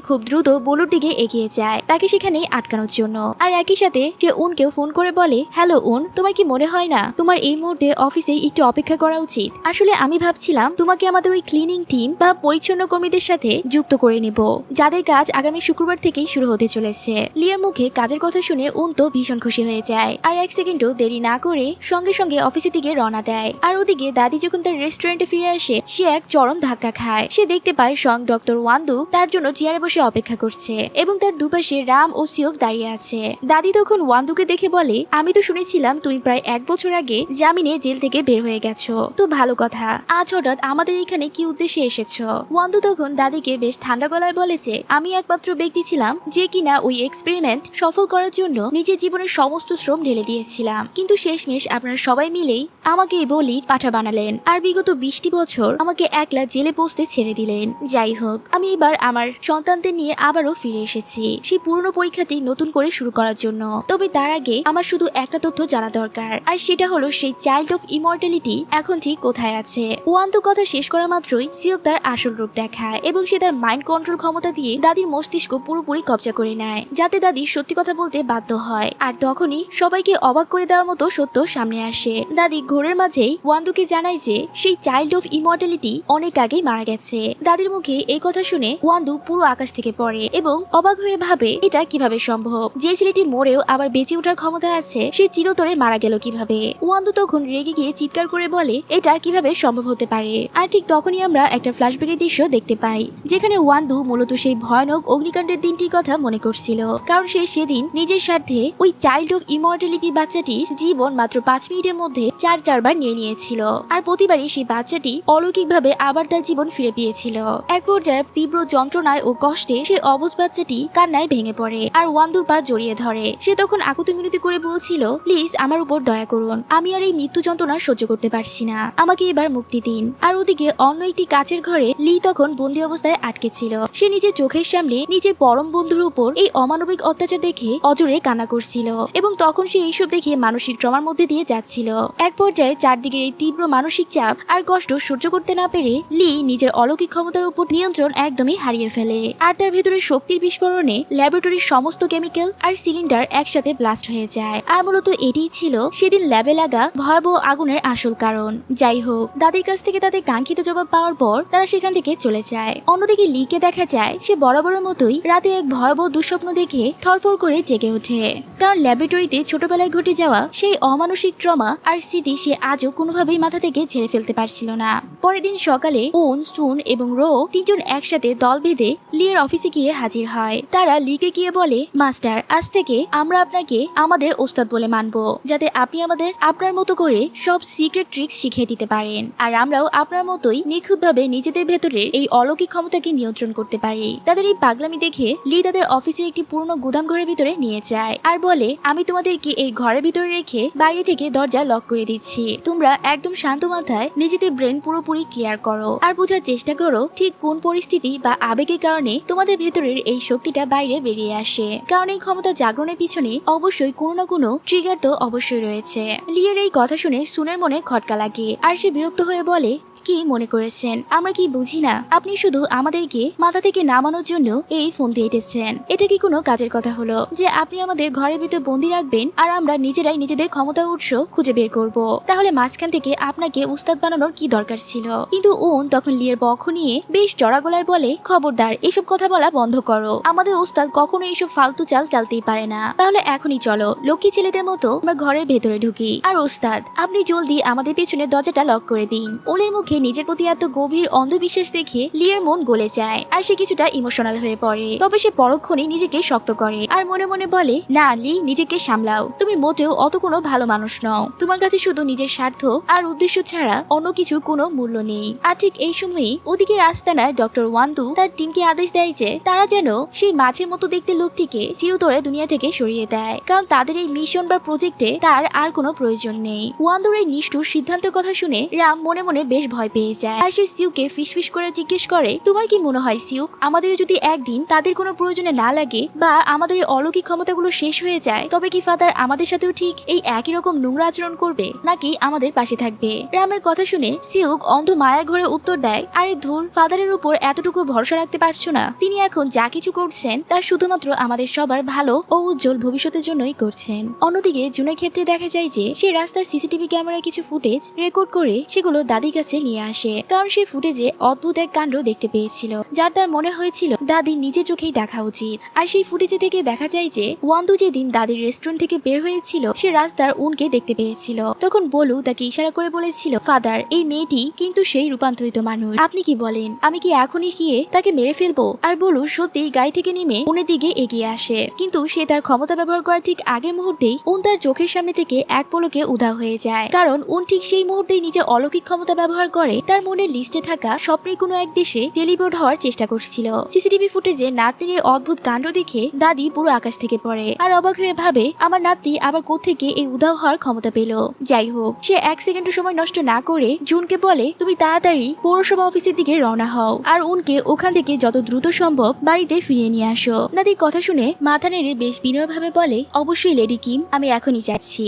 খুব দ্রুত বলুর দিকে এগিয়ে যায় তাকে সেখানে আটকানোর জন্য, আর একই সাথে সে উনকেও ফোন করে বলে হ্যালো উন, তোমার কি মনে হয় না তোমার এই মুহূর্তে অফিসে একটু অপেক্ষা করা উচিত? আসলে আমি ভাবছিলাম তোমাকে আমাদের ওই ক্লিনিং টিম বা পরিচ্ছন্ন কর্মীদের সাথে যুক্ত করে নেব, যাদের কাজ আগামী শুক্রবার থেকেই শুরু হতে চলেছে। লিয়ার মুখে কাজের কথা শুনে উন তো ভীষণ খুশি হয়ে যায় আর এক সেকেন্ডও দেরি না করে সঙ্গে সঙ্গে অফিসের দিকে রওনা দেয়। আর ওদিকে দাদি যখন তার রেস্টুরেন্টে ফিরে আসে সে এক চরম ধাক্কা খায়। সে দেখতে পায় স্বয়ং ডক্টর ওয়ান্দু তার জন্য চেয়ারে বসে অপেক্ষা করছে এবং তার দুপাশে রাম ও সিওক দাঁড়িয়ে আছে। দাদি তখন ওয়ান্দুকে দেখে বলে আমি তো শুনেছিলাম তুমি প্রায় 1 বছর আগে জামিনে জেল থেকে বের হয়ে গেছো, তো ভালো কথা, আজ হঠাৎ আমাদের এখানে কি উদ্দেশ্যে এসেছো? ওয়ান্দু তখন দাদিকে বেশ ঠান্ডা গলায় বলেছে, আমি একমাত্র ব্যক্তি ছিলাম যে কিনা ওই এক্সপেরিমেন্ট সফল করার জন্য নিজের জীবনের সমস্ত শ্রম ঢেলে দিয়েছিলাম, কিন্তু শেষমেশ আপনারা সবাই মিলেই আমাকে এই বলির পাঠা বানালেন আর বিগত 20টি বছর আমাকে একলা জেলে পৌঁছতে ছেড়ে দিলেন। যাই হোক, আমি এবার আমার সন্তানদের নিয়ে আবারও ফিরে এসেছি সেই পুরনো পরীক্ষাটি নতুন করে শুরু করার জন্য। তবে তার আগে আমার শুধু একটা তথ্য জানা দরকার, আর সেটা হলো সেই চাইল্ড অফ ইমর্টালিটি এখন ঠিক কোথায় আছে। ওয়ান্দু কথা শেষ করা মাত্রই সিওক তার আসল রূপ দেখায় এবং সে তার মাইন্ড কন্ট্রোল ক্ষমতা দিয়ে দাদির মস্তিষ্ক পুরোপুরি কবজা করে নেয়, যাতে দাদি সত্যি কথা বলতে বাধ্য হয়। আর তখনই সবাইকে অবাক করে দেওয়ার মতো সত্য সামনে আসে। দাদি ঘোরের মাঝেই ওয়ান্দুকে জানায় যে সেই চাইল্ড অফ ইমর্টালিটি অনেক আগেই মারা গেছে। দাদির মুখে এই কথা শুনে ওয়ান্দু পুরো আকাশ থেকে পড়ে এবং অবাক হয়ে ভাবে এটা কিভাবে সম্ভব, যে ছেলেটি মরেও আবার বেঁচে ওঠার ক্ষমতা আছে সে চিরতরে মারা গেল কিভাবে। ওয়ান্দু তখন রেগে গিয়ে চিৎকার করে বলে এটা কিভাবে সম্ভব হতে পারে। আর ঠিক তখনই আমরা একটা ফ্ল্যাশব্যাকের দৃশ্য দেখতে পাই, যেখানে ওয়ান্দু মূলত সেই ভয়ানক অগ্নিকাণ্ডের দিনটির কথা মনে করছিল, কারণ সে সেদিন নিজের স্বার্থে ওই চাইল্ড অফ ইমর্টালিটির বাচ্চাটির জীবন মাত্র 5 মিনিটের মধ্যে 4বার নিয়ে নিয়েছিল। আর প্রতিবারই সেই বাচ্চাটি অলৌকিকভাবে আবার তার জীবন ফিরে পেয়েছিল। এক পর্যায়ে তীব্র যন্ত্রণায় ও কষ্টে সেই অবুঝ বাচ্চাটি কান্নায় ভেঙে পড়ে আর ওয়ান্দুর পা জড়িয়ে ধরে। সে তখন আকুতি মিনতি করে বলছিল, প্লিজ আমার উপর দয়া করুন, আমি আর এই মৃত্যু যন্ত্রণা সহ্য করতে পারছি না, আমাকে এবার মুক্তি দিন। আর ওদিকে অন্য একটি কাচের ঘরে লি তখন বন্দী অবস্থায় আটকে ছিল। সে নিজের চোখের সামনে নিজের পরম বন্ধুর উপর এই অমানবিক অত্যাচার দেখে অজরে কান্না করছিল এবং তখন সে এইসব দেখে মানসিক ট্রমার মধ্যে দিয়ে যাচ্ছিল। এক পর্যায়ে চারদিকের এই তীব্র মানসিক চাপ আর কষ্ট সহ্য করতে না পেরে লি নিজের অলৌকিক ক্ষমতার উপর নিয়ন্ত্রণ একদমই হারিয়ে ফেলে আর তার ভেতরে শক্তির বিস্ফোরণে ল্যাবরেটরির সমস্ত কেমিক্যাল আর সিলিন্ডার একসাথে ব্লাস্ট হয়ে যায়। আর মূলত এটিই ছিল সেদিন ল্যাবে লাগা ভয়াবহ আগুনের আসল কারণ। যাই হোক, দাদির কাছ থেকে তাদের কাঙ্ক্ষিত জবাব পাওয়ার পর তারা সেখান থেকে চলে যায়। অন্যদিকে লিকে দেখা যায় সে বরাবরের মতোই রাতে এক ভয়াবহ দুঃস্বপ্ন দেখে থরফর করে জেগে ওঠে, কারণ ল্যাবরেটরিতে ছোটবেলায় ঘটে যাওয়া সেই অমানসিক ট্রমা আর স্মৃতি সে আজও কোনোভাবেই মাথা থেকে ঝেড়ে ফেলতে পারছিল না। পরের দিন সকালে ওন, সুন এবং রো তিনজন একসাথে দল বেঁধে লিয়ের অফিসে গিয়ে হাজির হয়। তারা লিকে গিয়ে বলে, মাস্টার, আজ থেকে আমরা আপনাকে আমাদের ওস্তাদ বলে মানব, যাতে আপনি আমাদের আপনার মতো করে সব সিক্রেট ট্রিক্স শিখিয়ে দিতে পারেন আর আমরাও আপনার মতোই নিখুঁতভাবে নিজেদের ভেতরের এই অলৌকিক ক্ষমতাকে নিয়ন্ত্রণ করতে পারি। তাদের এই পাগলামি দেখে লি তাদের অফিসের একটি পুরনো গুদাম ঘরের ভিতরে নিয়ে যায় আর বলে, আমি তোমাদেরকে এই ঘরের ভিতরে রেখে বাইরে থেকে দরজা লক করে দিচ্ছি। তোমরা একদম শান্ত মাথায় নিজেদের ব্রেন পুরোপুরি ক্লিয়ার করো আর বোঝার চেষ্টা করো ঠিক কোন পরিস্থিতি বা আবেগের কারণে তোমাদের ভেতরের এই শক্তিটা বাইরে বেরিয়ে আসে, কারণ এই ক্ষমতা জাগরণের পিছনে অবশ্যই কোনো না কোনো ট্রিগার তো অবশ্যই রয়েছে। লিয়ের এই কথা শুনে সুনের মনে খটকা লাগে আর সে বিরক্ত হয়ে বলে, কি মনে করেছেন আমরা কি বুঝি না? আপনি শুধু আমাদেরকে মাথা থেকে নামানোর জন্য এই ফোন দিয়ে এটেছেন। এটা কি কোনো কাজের কথা হলো যে আপনি আমাদের ঘরের ভিতর বন্দি রাখবেন আর আমরা নিজেরাই নিজেদের ক্ষমতা উৎস খুঁজে বের করব? তাহলে মাঝখান থেকে আপনাকে উস্তাদ বানানোর কি দরকার ছিল? কিন্তু ওন তখন লিয়ের পক্ষ নিয়ে বেশ জড়া গলায় বলে, খবরদার, এসব কথা বলা বন্ধ করো। আমাদের উস্তাদ কখনো এইসব ফালতু চাল চালতেই পারে না। তাহলে এখনই চলো লক্ষ্মী ছেলেদের মতো আমরা ঘরের ভেতরে ঢুকি। আর উস্তাদ, আপনি জলদি আমাদের পেছনে দরজাটা লক করে দিন। ওলের মুখে নিজের প্রতি এত গভীর অন্ধবিশ্বাস দেখে লিয়ের মন গলে যায় আর সে কিছুটা ইমোশনাল হয়ে পড়ে। তবে সে পরক্ষণে নিজেকে শক্ত করে আর মনে মনে বলে, না লি, নিজেকে সামলাও, তুমি মোটেও অত কোনো ভালো মানুষ নও। তোমার কাছে শুধু নিজের স্বার্থ আর উদ্দেশ্য ছাড়া অন্য কিছু কোনো মূল্য নেই। আর ঠিক এই সময়ই ওদিকে রাস্তানায় ডক্টর ওয়ান্দু তার টিমকে আদেশ দেয় যে তারা যেন সেই মাছের মতো দেখতে লোকটিকে চিরতরে দুনিয়া থেকে সরিয়ে দেয়, কারণ তাদের এই মিশন বা প্রজেক্টে তার আর কোনো প্রয়োজন নেই। ওয়ান্দুর এই নিষ্ঠুর সিদ্ধান্তের কথা শুনে রাম মনে মনে বেশ ভয় পেয়ে যায় আর সে সিউকে ফিসফিস করে জিজ্ঞেস করে, তোমার কি মনে হয় সিউক, আমাদের যদি একদিন তাদের কোনো প্রয়োজনে না লাগে বা আমাদের এই অলৌকিক ক্ষমতাগুলো শেষ হয়ে যায়, তবে কি ফাদার আমাদের সাথেও ঠিক এই একই রকম নোংরা আচরণ করবে নাকি আমাদের পাশে থাকবে? রামের কথা শুনে সিউক অন্ধ মায়ের ঘরে উত্তর দেয়, আরে ধুর, ফাদারের উপর এতটুকু ভরসা রাখতে পারছো না? তিনি এখন যা কিছু করছেন তা শুধুমাত্র আমাদের সবার ভালো ও উজ্জ্বল ভবিষ্যতের জন্যই করছেন। অন্যদিকে জুনের ক্ষেত্রে দেখা যায় যে সে রাস্তার সিসিটিভি ক্যামেরায় কিছু ফুটেজ রেকর্ড করে সেগুলো দাদির কাছে নিয়ে আসে, কারণ সেই ফুটেজে অদ্ভুত এক কাণ্ড দেখতে পেয়েছিল যার তার মনে হয়েছিল দাদির নিজের চোখেই দেখা উচিত। আর সেই ফুটেজে থেকে দেখা যায় যে ওয়ান্দু যেদিন দাদির রেস্টুরেন্ট থেকে বের হয়েছিল সে রাস্তার উনকে দেখতে পেয়েছিল। তখন বলু তাকে ইশারা করে বলেছিল, ফাদার, এই মেয়েটি কিন্তু সেই রূপান্তরিত মানুষ, আপনি কি বলেন? আমি কি এখনই গিয়ে তাকে মেরে ফেলবো? আর বলু সত্যি গাড়ি থেকে নেমে উনের দিকে এগিয়ে আসে, কিন্তু সে তার ক্ষমতা ব্যবহার করার ঠিক আগের মুহূর্তেই উন তার চোখের সামনে থেকে এক পলকে উধাও হয়ে যায়, কারণ উন ঠিক সেই মুহূর্তেই নিজের অলৌকিক ক্ষমতা ব্যবহার করে তার মনের লিস্টে থাকা স্বপ্নের কোনো এক দেশে টেলিপোর্ট হওয়ার চেষ্টা করছিল। সিসিটিভি ফুটেজে নাতনির এই অদ্ভুত কাণ্ড দেখে দাদি পুরো আকাশ থেকে পড়ে আর অবাক হয়ে ভাবে আমার নাতনি আবার কোত্থেকে এই উধাও হওয়ার ক্ষমতা পেল। যাই হোক, সে 1 সেকেন্ডের সময় নষ্ট না করে জুনকে বলে তুমি তাড়াতাড়ি পৌরসভা অফিসের দিকে রওনা হও আর উনকে ওখান থেকে যত দ্রুত সম্ভব বাড়িতে ফিরিয়ে নিয়ে আসো। দাদির কথা শুনে মাথা নেড়ে বেশ বিনয়ভাবে বলে অবশ্যই লেডি কিম, আমি এখনই যাচ্ছি।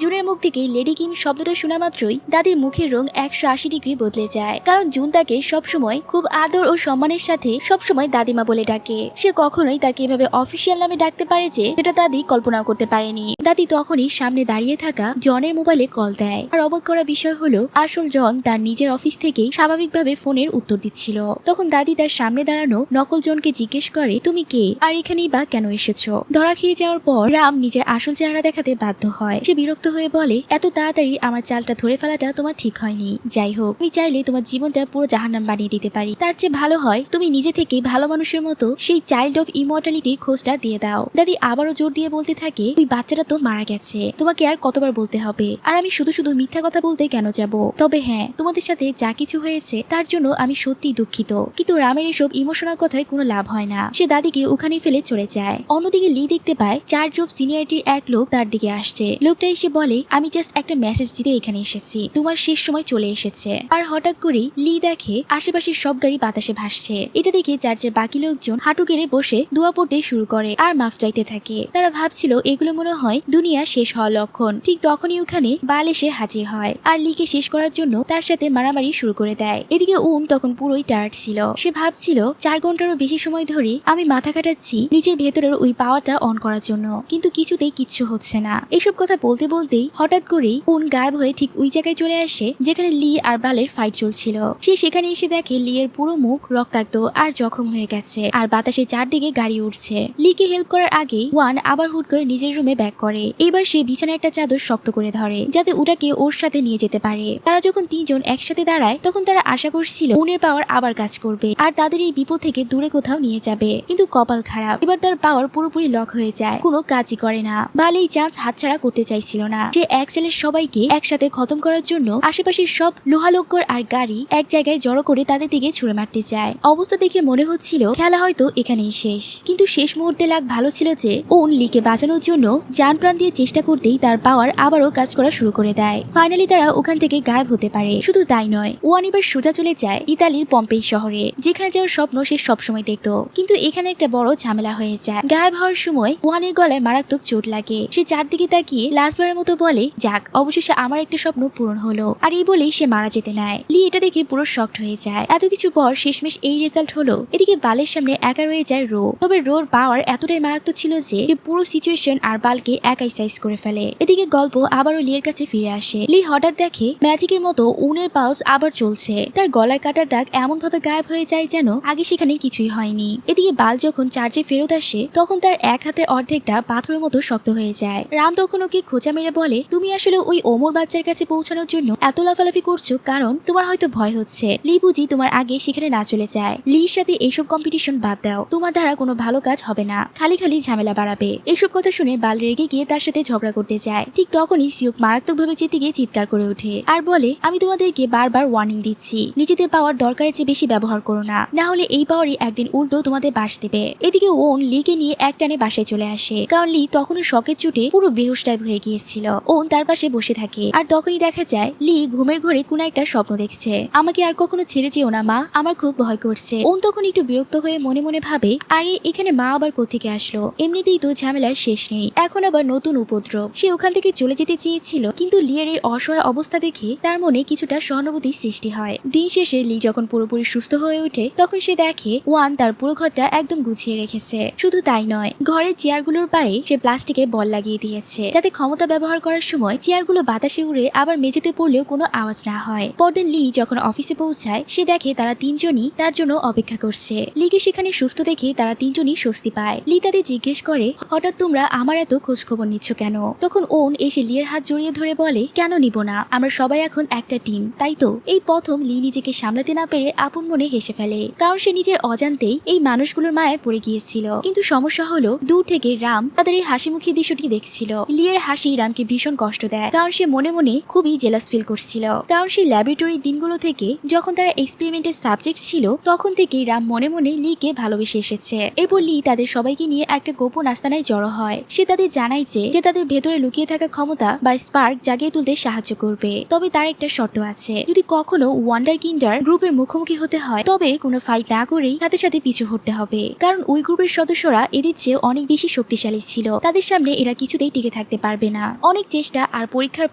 জুনের মুখ থেকে লেডি কিম শব্দটা শোনা মাত্রই দাদির মুখের রং 180 ডিগ্রি বদলে যায়, কারণ জুন তাকে সবসময় খুব আদর ও সম্মানের সাথে সবসময় দাদিমা বলে ডাকে। সে কখনোই তাকে এভাবে অফিসিয়াল নামে ডাকতে পারে যে সেটা দাদি কল্পনাও করতে পারেনি। দাদি তখনই সামনে দাঁড়িয়ে থাকা জনের মোবাইলে কল দেয় আর অবাক করা বিষয় হলো আসল জন তার নিজের অফিস থেকেই স্বাভাবিকভাবে ফোনের উত্তর দিচ্ছিল। তখন দাদি তার সামনে দাঁড়ানো নকল জনকে জিজ্ঞেস করে তুমি কে আর এখানেই বা কেন এসেছো। ধরা খেয়ে যাওয়ার পর রাম নিজের আসল চেহারা দেখাতে বাধ্য হয়। সে বিরক্ত হয়ে বলে এত তাড়াতাড়ি আমার চালটা ধরে ফেলাটা তোমার ঠিক হয়নি। যাই হোক, তুমি চাইলে তোমার জীবনটা পুরো জাহান্নাম বানিয়ে দিতে পারি। তার চেয়ে ভালো হয় তুমি নিজে থেকে ভালো মানুষের মতো সেই চাইল্ড অফ ইমর্টালিটির খোঁজটা দিয়ে দাও। দাদি আবারও জোর দিয়ে বলতে থাকে ওই বাচ্চাটা তো মারা গেছে, তোমাকে আর কতবার বলতে হবে। আর আমি শুধু শুধু মিথ্যা কথা বলতে কেন যাব। তবে হ্যাঁ, তোমাদের সাথে যা কিছু হয়েছে তার জন্য আমি সত্যিই দুঃখিত। কিন্তু রামের এসব ইমোশনাল কথায় কোনো লাভ হয় না। সে দাদিকে ওখানে ফেলে চলে যায়। অন্যদিকে লি দেখতে পায় চার্জ অফ সিনিয়রিটির এক লোক তার দিকে আসছে। লোকটা এসে বলে আমি জাস্ট একটা মেসেজ দিতে এখানে এসেছি, তোমার শেষ সময় চলে এসেছে। আর হঠাৎ করেই লি দেখে আশেপাশের সব গাড়ি বাতাসে ভাসছে। এটা দেখে চার্চের বাকি লোকজন হাঁটু গেড়ে বসে দোয়া পড়তে শুরু করে আর মাফ চাইতে থাকে। তারা ভাবছিল এগুলো মনে হয় দুনিয়া শেষ হওয়ার লক্ষণ। ঠিক তখনই ওখানে বাল এসে হাজির হয় আর লিকে শেষ করার জন্য তার সাথে মারামারি শুরু করে দেয়। এদিকে উন তখন পুরোই টায়ার্ড ছিল। সে ভাবছিল 4 ঘন্টারও বেশি সময় ধরে আমি মাথা কাটাচ্ছি নিজের ভেতরের ওই পাওয়ারটা অন করার জন্য, কিন্তু কিছুতেই কিচ্ছু হচ্ছে না। এসব কথা বলতে বলতেই হঠাৎ করেই উন গায়েব হয়ে ঠিক ওই জায়গায় চলে আসে যেখানে লি আর বালের ফাইট চলছিল। সে সেখানে এসে দেখে লি এর পুরো মুখ রক্তাক্ত আর জখম হয়ে গেছে আর বাতাসে চারদিকে গাড়ি উঠছে। লিকে হেল্প করার আগেই ওয়ান আবার হুট করে নিজের রুমে ব্যাক করে। এবার সে বিছানায় একটা চাদর শক্ত করে ধরে যাতে ওটাকে ওর সাথে নিয়ে যেতে পারে। তারা যখন 3 জন একসাথে দাঁড়ায় তখন তারা আশা করছিল উনের পাওয়ার আবার কাজ করবে আর তাদের এই বিপদ থেকে দূরে কোথাও নিয়ে যাবে, কিন্তু কপাল খারাপ, এবার তার পাওয়ার পুরোপুরি লক হয়ে যায়, কোনো কাজই করে না। বাল এই চান্স হাতছাড়া করতে চাইছিল না। সে এক ছেলের সবাইকে একসাথে খতম করার জন্য আশেপাশের সব লোহালক্কর আর গাড়ি এক জায়গায় জড়ো করে তাদের দিকে ছুড়ে মারতে চায়। অবস্থা দেখে মনে হচ্ছিল খেলা হয়তো এখানেই শেষ, কিন্তু শেষ মুহূর্তে লাগ ভালো ছিল যে উন লিকে বাঁচানোর জন্য জান প্রাণ দিয়ে চেষ্টা করতেই তার পাওয়ার আবারও কাজ করা শুরু করে দেয়। ফাইনালি তারা ওখান থেকে গায়েব হতে পারে। শুধু তাই নয়, ওয়ান এবার সোজা চলে যায় ইতালির পম্পেই শহরে, যেখানে যাওয়ার স্বপ্ন সে সবসময় দেখতো। কিন্তু এখানে একটা বড় ঝামেলা হয়ে যায়। গায়েব হওয়ার সময় ওয়ানের গলায় মারাত্মক চোট লাগে। সে চারদিকে তাকিয়ে লাস্টবারের মতো বলে যাক, অবশেষে আমার একটা স্বপ্ন পূরণ হলো। আর এই বলেই সে মারা যেতে নেয়। লি এটা দেখে পুরো শকড হয়ে যায়। এত কিছু পর শেষমেশ এই রেজাল্ট হলো। এদিকে বালের সামনে একা রয়ে যায় রো। তবে রোর পাওয়ার এতটাই মারাত্মক ছিল যে পুরো সিচুয়েশন আর বালকে একাই সাইজ করে ফেলে। এদিকে গল্প আবারও লিয়ের কাছে ফিরে আসে। লি হঠাৎ দেখে ম্যাজিকের মতো উনের পালস আবার চলছে। তার গলায় কাটার দাগ এমন ভাবে গায়েব হয়ে যায় যেন আগে সেখানে কিছুই হয়নি। এদিকে বাল যখন চার্জে ফেরত আসে তখন তার এক হাতের অর্ধেকটা পাথরের মতো শক্ত হয়ে যায়। রাম তখন ওকে খোঁচা মেরে বলে তুমি আসলে ওই ওমর বাচ্চার কাছে পৌঁছানোর জন্য এত লাফালাফি করছো কারণ তোমার হয়তো ভয় হচ্ছে। লি বুঝি তোমার আগে সেখানে না চলে যায়। লির সাথে এইসব কম্পিটিশন বাদ দাও, তোমার দ্বারা কোনো ভালো কাজ হবে না, খালি খালি ঝামেলা বাড়াবে। এসব কথা শুনে বাল রেগে গিয়ে তার সাথে ঝগড়া করতে যায়। ঠিক তখনই সিওক মারাত্মকভাবে চেতে গিয়ে চিৎকার করে ওঠে আর বলে আমি তোমাদেরকে বারবার ওয়ার্নিং দিচ্ছি, নিজেদের পাওয়ার দরকারের চেয়ে বেশি ব্যবহার করো না, না হলে এই পাওয়ারই একদিন উল্টো তোমাদের বাস দেবে। এদিকে ওন লিকে নিয়ে একটানে বাসায় চলে আসে, কারণ লি তখনও শকের চোটে পুরো বেহুশ টাইপ হয়ে গিয়েছিল। ওন তার পাশে বসে থাকে আর তখনই দেখা যায় লি ঘুমের ঘরে কোন একটা স্বপ্ন দেখছে। আমাকে আর কখনো ছেড়ে যেও না মা, আমার খুব ভয় করছে। ওন তখন একটু বিরক্ত হয়ে মনে মনে ভাবে আরে এখানে মা আবার কোত্থেকে আসলো, এমনিতেই তো ঝামেলার শেষ নেই, এখন আবার নতুন উপদ্রব। সে ওখান থেকে চলে যেতে চেয়েছিল, কিন্তু লিয়ের এই অসহায় অবস্থা দেখে তার মনে কিছুটা সহানুভূতি সৃষ্টি হয়। দিন শেষে লি যখন পুরোপুরি সুস্থ হয়ে ওঠে তখন সে দেখে ওয়ান তার পুরো ঘরটা একদম গুছিয়ে রেখেছে। শুধু তাই নয়, ঘরের চেয়ারগুলোর পায়ে সে প্লাস্টিকে বল লাগিয়ে দিয়েছে যাতে ক্ষমতা ব্যবহার করার সময় চেয়ারগুলো বাতাসে উড়ে আবার মেঝেতে পড়লেও কোনো আওয়াজ না হয়। পরদিন লি যখন অফিসে পৌঁছায় সে দেখে তারা 3 জনই তার জন্য অপেক্ষা করছে। লিকে সেখানে সুস্থ দেখে তারা 3 জনই স্বস্তি পায়। লি তাদের জিজ্ঞেস করে হঠাৎ তোমরা আমার এত খোঁজ খবর নিচ্ছ কেন? তখন ওন এসে লিয়ের হাত জড়িয়ে ধরে বলে কেন নিব না, আমরা সবাই এখন একটা টিম, তাই তো। এই প্রথম লি নিজেকে সামলাতে না পেরে আপন মনে হেসে ফেলে, কারণ সে নিজের অজান্তেই এই মানুষগুলোর মায়ায় পড়ে গিয়েছিল। কিন্তু সমস্যা হলো দূর থেকে রাম তাদের এই হাসিমুখী দৃশ্যটি দেখছিল। লিয়ের হাসি রামকে ভীষণ কষ্ট দেয়, কারণ সে মনে মনে খুবই জেলাস ফিল করছিল, কারণ সে ল্যাবে ল্যাবরেটরি দিনগুলো থেকে, যখন তারা এক্সপেরিমেন্টের সাবজেক্ট ছিল, তখন থেকেই রাম মনে মনে লিকে ভালোবেসে এসেছে। এরপর লি তাদের সবাইকে নিয়ে একটা গোপন আস্তানায় জড়ো হয়। সে তাদের জানায় যে তাদের ভেতরে লুকিয়ে থাকা ক্ষমতা বা স্পার্ক জাগিয়ে তুলতে সাহায্য করবে, তবে তার একটা শর্ত আছে। যদি কখনো ওয়ান্ডার কিন্ডার গ্রুপের মুখোমুখি হতে হয়, তবে কোনো ফাইট না করেই সাথে সাথে পিছু হটতে হবে, কারণ ওই গ্রুপের সদস্যরা এদের চেয়ে অনেক বেশি শক্তিশালী ছিল। তাদের সামনে এরা কিছুতেই টিকে থাকতে পারবে না। অনেক চেষ্টা আর পরীক্ষার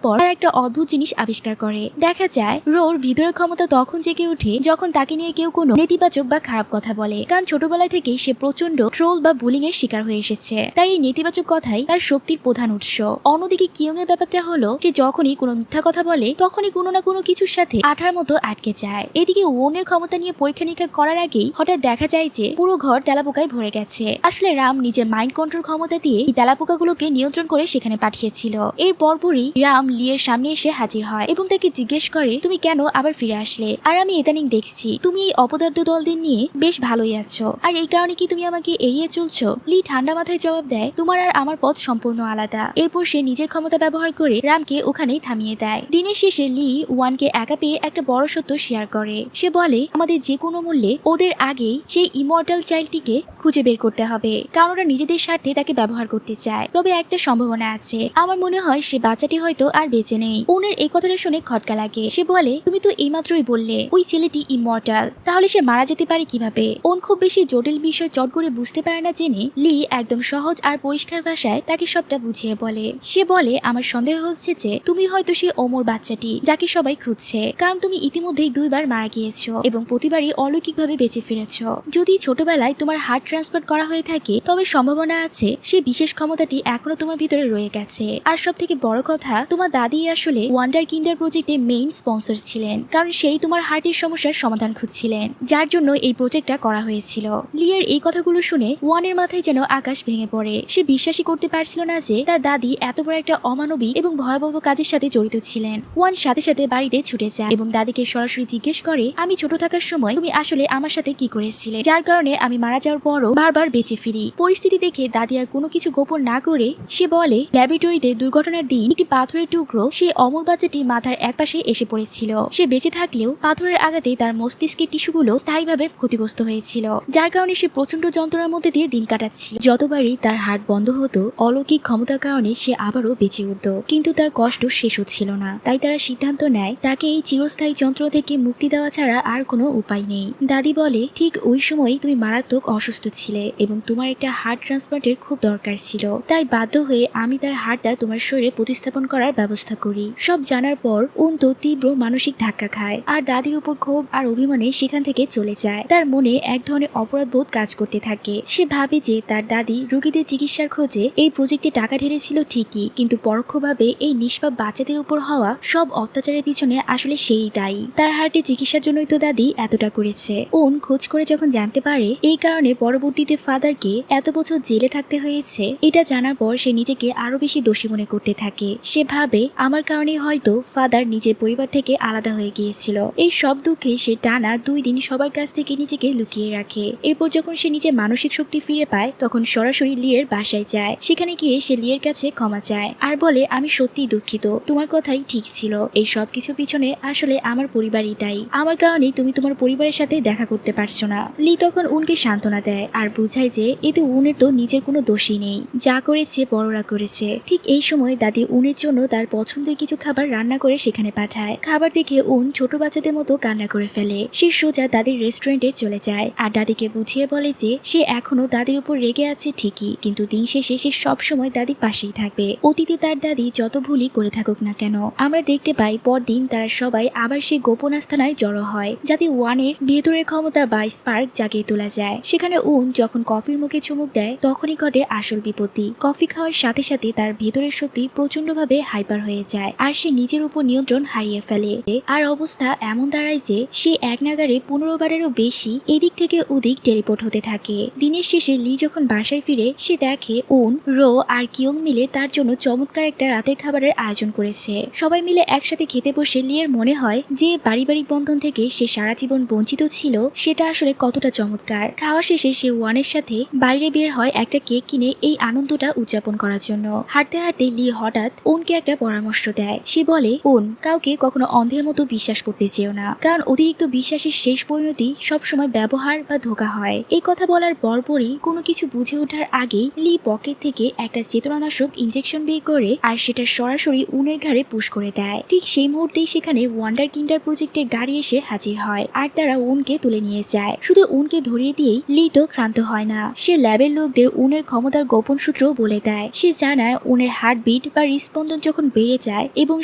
পর তারা একটা অদ্ভুত জিনিস আবিষ্কার করে। দেখা যায় রোর ভিতরের ক্ষমতা তখন জেগে ওঠে যখন তাকে নিয়ে কেউ কোনো নেতিবাচক বা খারাপ কথা বলে, কারণ ছোটবেলা থেকেই সে প্রচন্ড ট্রোল বা বুলিং এর শিকার হয়ে এসেছে। তাই এই নেতিবাচক কথাই তার শক্তির প্রধান উৎস। অন্যদিকে কিয়ং এর ব্যাপারটা হলো, সে যখনই কোনো মিথ্যা কথা বলে তখনই কোনো না কোনো কিছুর সাথে আঠার মতো আটকে যায়। এদিকে ওনের ক্ষমতা নিয়ে পরীক্ষা নিরীক্ষা করার আগেই হঠাৎ দেখা যায় যে পুরো ঘর তেলাপোকায় ভরে গেছে। আসলে রাম নিজের মাইন্ড কন্ট্রোল ক্ষমতা দিয়ে এই তেলাপোকাগুলোকে নিয়ন্ত্রণ করে সেখানে পাঠিয়েছিল। এর পরপরই রাম লিয়ের সামনে এসে হাজির হয় এবং তাকে জিজ্ঞেস করে, তুমি কেন আবার ফিরে আসলে? আর আমি ইদানিং দেখছি তুমি এই অপদার্থ দলদের নিয়ে বেশ ভালোই আছো, আর এই কারণে কি তুমি আমাকে এড়িয়ে চলছো? লি ঠান্ডা মাথায় জবাব দেয়, তোমার আর আমার পথ সম্পূর্ণ আলাদা। এরপর সে নিজের ক্ষমতা ব্যবহার করে রামকে ওখানেই থামিয়ে দেয়। দিনের শেষে লি ওয়ানকে একা পেয়ে একটা বড় সত্য শেয়ার করে। সে বলে, আমাদের যে কোনো মূল্যে ওদের আগেই সেই ইমর্টাল চাইল্ডটিকে খুঁজে বের করতে হবে, কারণ ওরা নিজেদের স্বার্থে তাকে ব্যবহার করতে চায়। তবে একটা সম্ভাবনা আছে, আমার মনে হয় সে বাচ্চাটি হয়তো আর বেঁচে নেই। ওনের এই কথাটা শুনে খটকা লাগে। সে বলে, তুমি তো এইমাত্রই বললে ওই ছেলেটি ইমর্টাল, তাহলে সে মারা যেতে পারে কিভাবে? ওন খুব বেশি জটিল বিষয় চট করে বুঝতে পারে না জেনে লি একদম সহজ আর পরিষ্কার ভাষায় তাকে সবটা বুঝিয়ে বলে। সে বলে, আমার সন্দেহ হচ্ছে যে তুমি হয়তো সেই অমর বাচ্চাটি যাকে সবাই খুঁজছে, কারণ তুমি ইতিমধ্যেই 2 বার মারা গিয়েছো এবং প্রতিবারই অলৌকিকভাবে বেঁচে ফিরেছ। যদি ছোটবেলায় তোমার হার্ট ট্রান্সপ্লান্ট করা হয়ে থাকে, তবে সম্ভাবনা আছে সেই বিশেষ ক্ষমতাটি এখনো তোমার ভিতরে রয়ে গেছে। আর সব থেকে বড় কথা, তোমার দাদি আসলে ওয়ান্ডার কিন্ডার প্রজেক্টের মেইন স্পন্সর ছিলেন, কারণ সেই তোমার হার্টের সমস্যার সমাধান খুঁজছিলেন, যার জন্য এই প্রজেক্টটা করা হয়েছিল। লিয়ের এই কথাগুলো শুনে ওয়ানের মাথায় যেন আকাশ ভেঙে পড়ে। সে বিশ্বাসই করতে পারছিল না যে তার দাদি এত বড় একটা অমানবিক এবং ভয়াবহ কাজের সাথে জড়িত ছিলেন। ওয়ান সাথে সাথে বাড়িতে ছুটে যায় এবং দাদিকে সরাসরি জিজ্ঞেস করে, আমি ছোট থাকার সময় তুমি আসলে আমার সাথে কি করেছিলে, যার কারণে আমি মারা যাওয়ার পরও বারবার বেঁচে ফিরি? পরিস্থিতি দেখে দাদি আর কোনো কিছু গোপন না করে সে বলে, ল্যাবরেটরিতে দুর্ঘটনার দিন একটি পাথরের টুকরো সেই অমর বাচ্চাটির মাথার একপাশে এসে পড়েছিল। সে বেঁচে থাকলেও পাথরের আঘাতে তার মস্তিষ্কের টিস্যুগুলো স্থায়ীভাবে ক্ষতিগ্রস্ত হয়েছিল, যার কারণে সে প্রচন্ড যন্ত্রণার মধ্যে দিয়ে দিন কাটাচ্ছিল। যতবারই তার হার্ট বন্ধ হতো, অলৌকিক ক্ষমতার কারণে সে আবারও বেঁচে উঠত, কিন্তু তার কষ্ট শেষ হচ্ছিল না। তাই তারা সিদ্ধান্ত নেয় তাকে এই চিরস্থায়ী যন্ত্র থেকে মুক্তি দেওয়া ছাড়া আর কোনো উপায় নেই। দাদি বলে, ঠিক ওই সময় তুমি মারাত্মক অসুস্থ ছিলে এবং তোমার একটা হার্ট ট্রান্সপ্লান্টের খুব দরকার ছিল, তাই বাধ্য হয়ে আমি তার হার্টটা তোমার শরীরে প্রতিস্থাপন করার ব্যবস্থা করি। সব জানার পর তো তীব্র মানসিক ধাক্কা খায় আর দাদির উপর ক্ষোভ আর অভিমানে সেখান থেকে চলে যায়। তার মনে এক ধরনের অপরাধবোধ কাজ করতে থাকে। সে ভাবে যে তার দাদি রোগীদের চিকিৎসার খোঁজে এই প্রজেক্টে টাকা ঢেলেছিল ঠিকই, কিন্তু পরোক্ষভাবে এই নিষ্পাপ বাচ্চাদের উপর হওয়া সব অত্যাচারের পিছনে আসলে সেই দায়ী। তার হার্টে চিকিৎসার জন্যই তো দাদি এতটা করেছে। ওন খোঁজ করে যখন জানতে পারে এই কারণে পরবর্তীতে ফাদারকে এত বছর জেলে থাকতে হয়েছে, এটা জানার পর সে নিজেকে আরো বেশি দোষী মনে করতে থাকে। সে ভাবে, আমার কারণে হয়তো ফাদার নিজের পরিবার থেকে আলাদা হয়ে গিয়েছিল। এই সব দুঃখে সে টানা 2 দিন সবার কাছ থেকে নিজেকে লুকিয়ে রাখে। এরপর যখন সে নিজের মানসিক শক্তি ফিরে পায়, তখন সরাসরি লিয়ের বাসায় যায়। সেখানে গিয়ে সে লিয়ের কাছে ক্ষমা চায় আর বলে, আমি সত্যিই দুঃখিত, তোমার কথাই ঠিক ছিল। এই সব কিছু পিছনে আসলে আমার পরিবারই দায়ী। আমার কারণে তুমি তোমার পরিবারের সাথে দেখা করতে পারছো না। লি তখন উনকে সান্ত্বনা দেয় আর বুঝায় যে এতে উনের তো নিজের কোনো দোষই নেই, যা করেছে বড়রা করেছে। ঠিক এই সময় দাদি উনের জন্য তার পছন্দের কিছু খাবার রান্না করে সেখানে পাঠায়। খাবার দেখে উন ছোট বাচ্চাদের মতো কান্না করে ফেলে। সে সোজা দাদির রেস্টুরেন্টে চলে যায় আর দাদিকে বুঝিয়ে বলে যে সে এখনো দাদির উপর রেগে আছে ঠিকই, কিন্তু দিন শেষে সে সবসময় দাদির পাশেই থাকবে, অতীতে তার দাদি যত ভুলই করে থাকুক না কেন। আমরা দেখতে পাই পরদিন তারা সবাই আবার সেই গোপন আস্তানায় জড়ো হয়, যাতে ওয়ানের ভেতরের ক্ষমতা বা স্পার্ক জাগিয়ে তোলা যায়। সেখানে উন যখন কফির মুখে চুমুক দেয়, তখনই ঘটে আসল বিপত্তি। কফি খাওয়ার সাথে সাথে তার ভেতরের শক্তি প্রচন্ডভাবে হাইপার হয়ে যায় আর সে নিজের উপর নিয়ন্ত্রণ হারিয়ে ফেলে। আর অবস্থা এমন দাঁড়ায় যে সে এক নাগারে 15 বারেরও বেশি এদিক থেকে ওদিক টেলিপোর্ট হতে থাকে। দিনের শেষে লি যখন বাসায় ফিরে, সে দেখে উন, রো আর কিয়ং মিলে তার জন্য চমৎকার একটা রাতের খাবারের আয়োজন করেছে। সবাই মিলে একসাথে খেতে বসে লিয়ের মনে হয় যে পারিবারিক বন্ধন থেকে সে সারা জীবন বঞ্চিত ছিল, সেটা আসলে কতটা চমৎকার। খাওয়া শেষে সে ওয়ানের সাথে বাইরে বের হয় একটা কেক কিনে এই আনন্দটা উদযাপন করার জন্য। হাঁটতে হাঁটতে লি হঠাৎ উনকে একটা পরামর্শ দেয়। সে বলে, উন, কাউকে কখনো অন্ধের মতো বিশ্বাস করতে চেও না, কারণ অতিরিক্ত বিশ্বাসের শেষ পরিণতি সবসময় ব্যবহার বা ধোঁকা হয়। এই কথা বলার পরপরই কোনো কিছু বুঝে ওঠার আগেই লি পকেট থেকে একটা চেতনানাশক ইনজেকশন বের করে আর সেটা সরাসরি উনের ঘাড়ে পুশ করে দেয়। ঠিক সেই মুহূর্তেই সেখানে ওয়ান্ডার কিন্ডার প্রজেক্টের গাড়ি এসে হাজির হয় আর তারা উনকে তুলে নিয়ে যায়। শুধু উনকে ধরিয়ে দিয়েই লি তো ক্ষান্ত হয় না, সে ল্যাবের লোকদের উনের ক্ষমতার গোপন সূত্র বলে দেয়। সে জানায় উনের হার্টবিট বা হৃদস্পন্দন যখন বেড়ে যায় এবং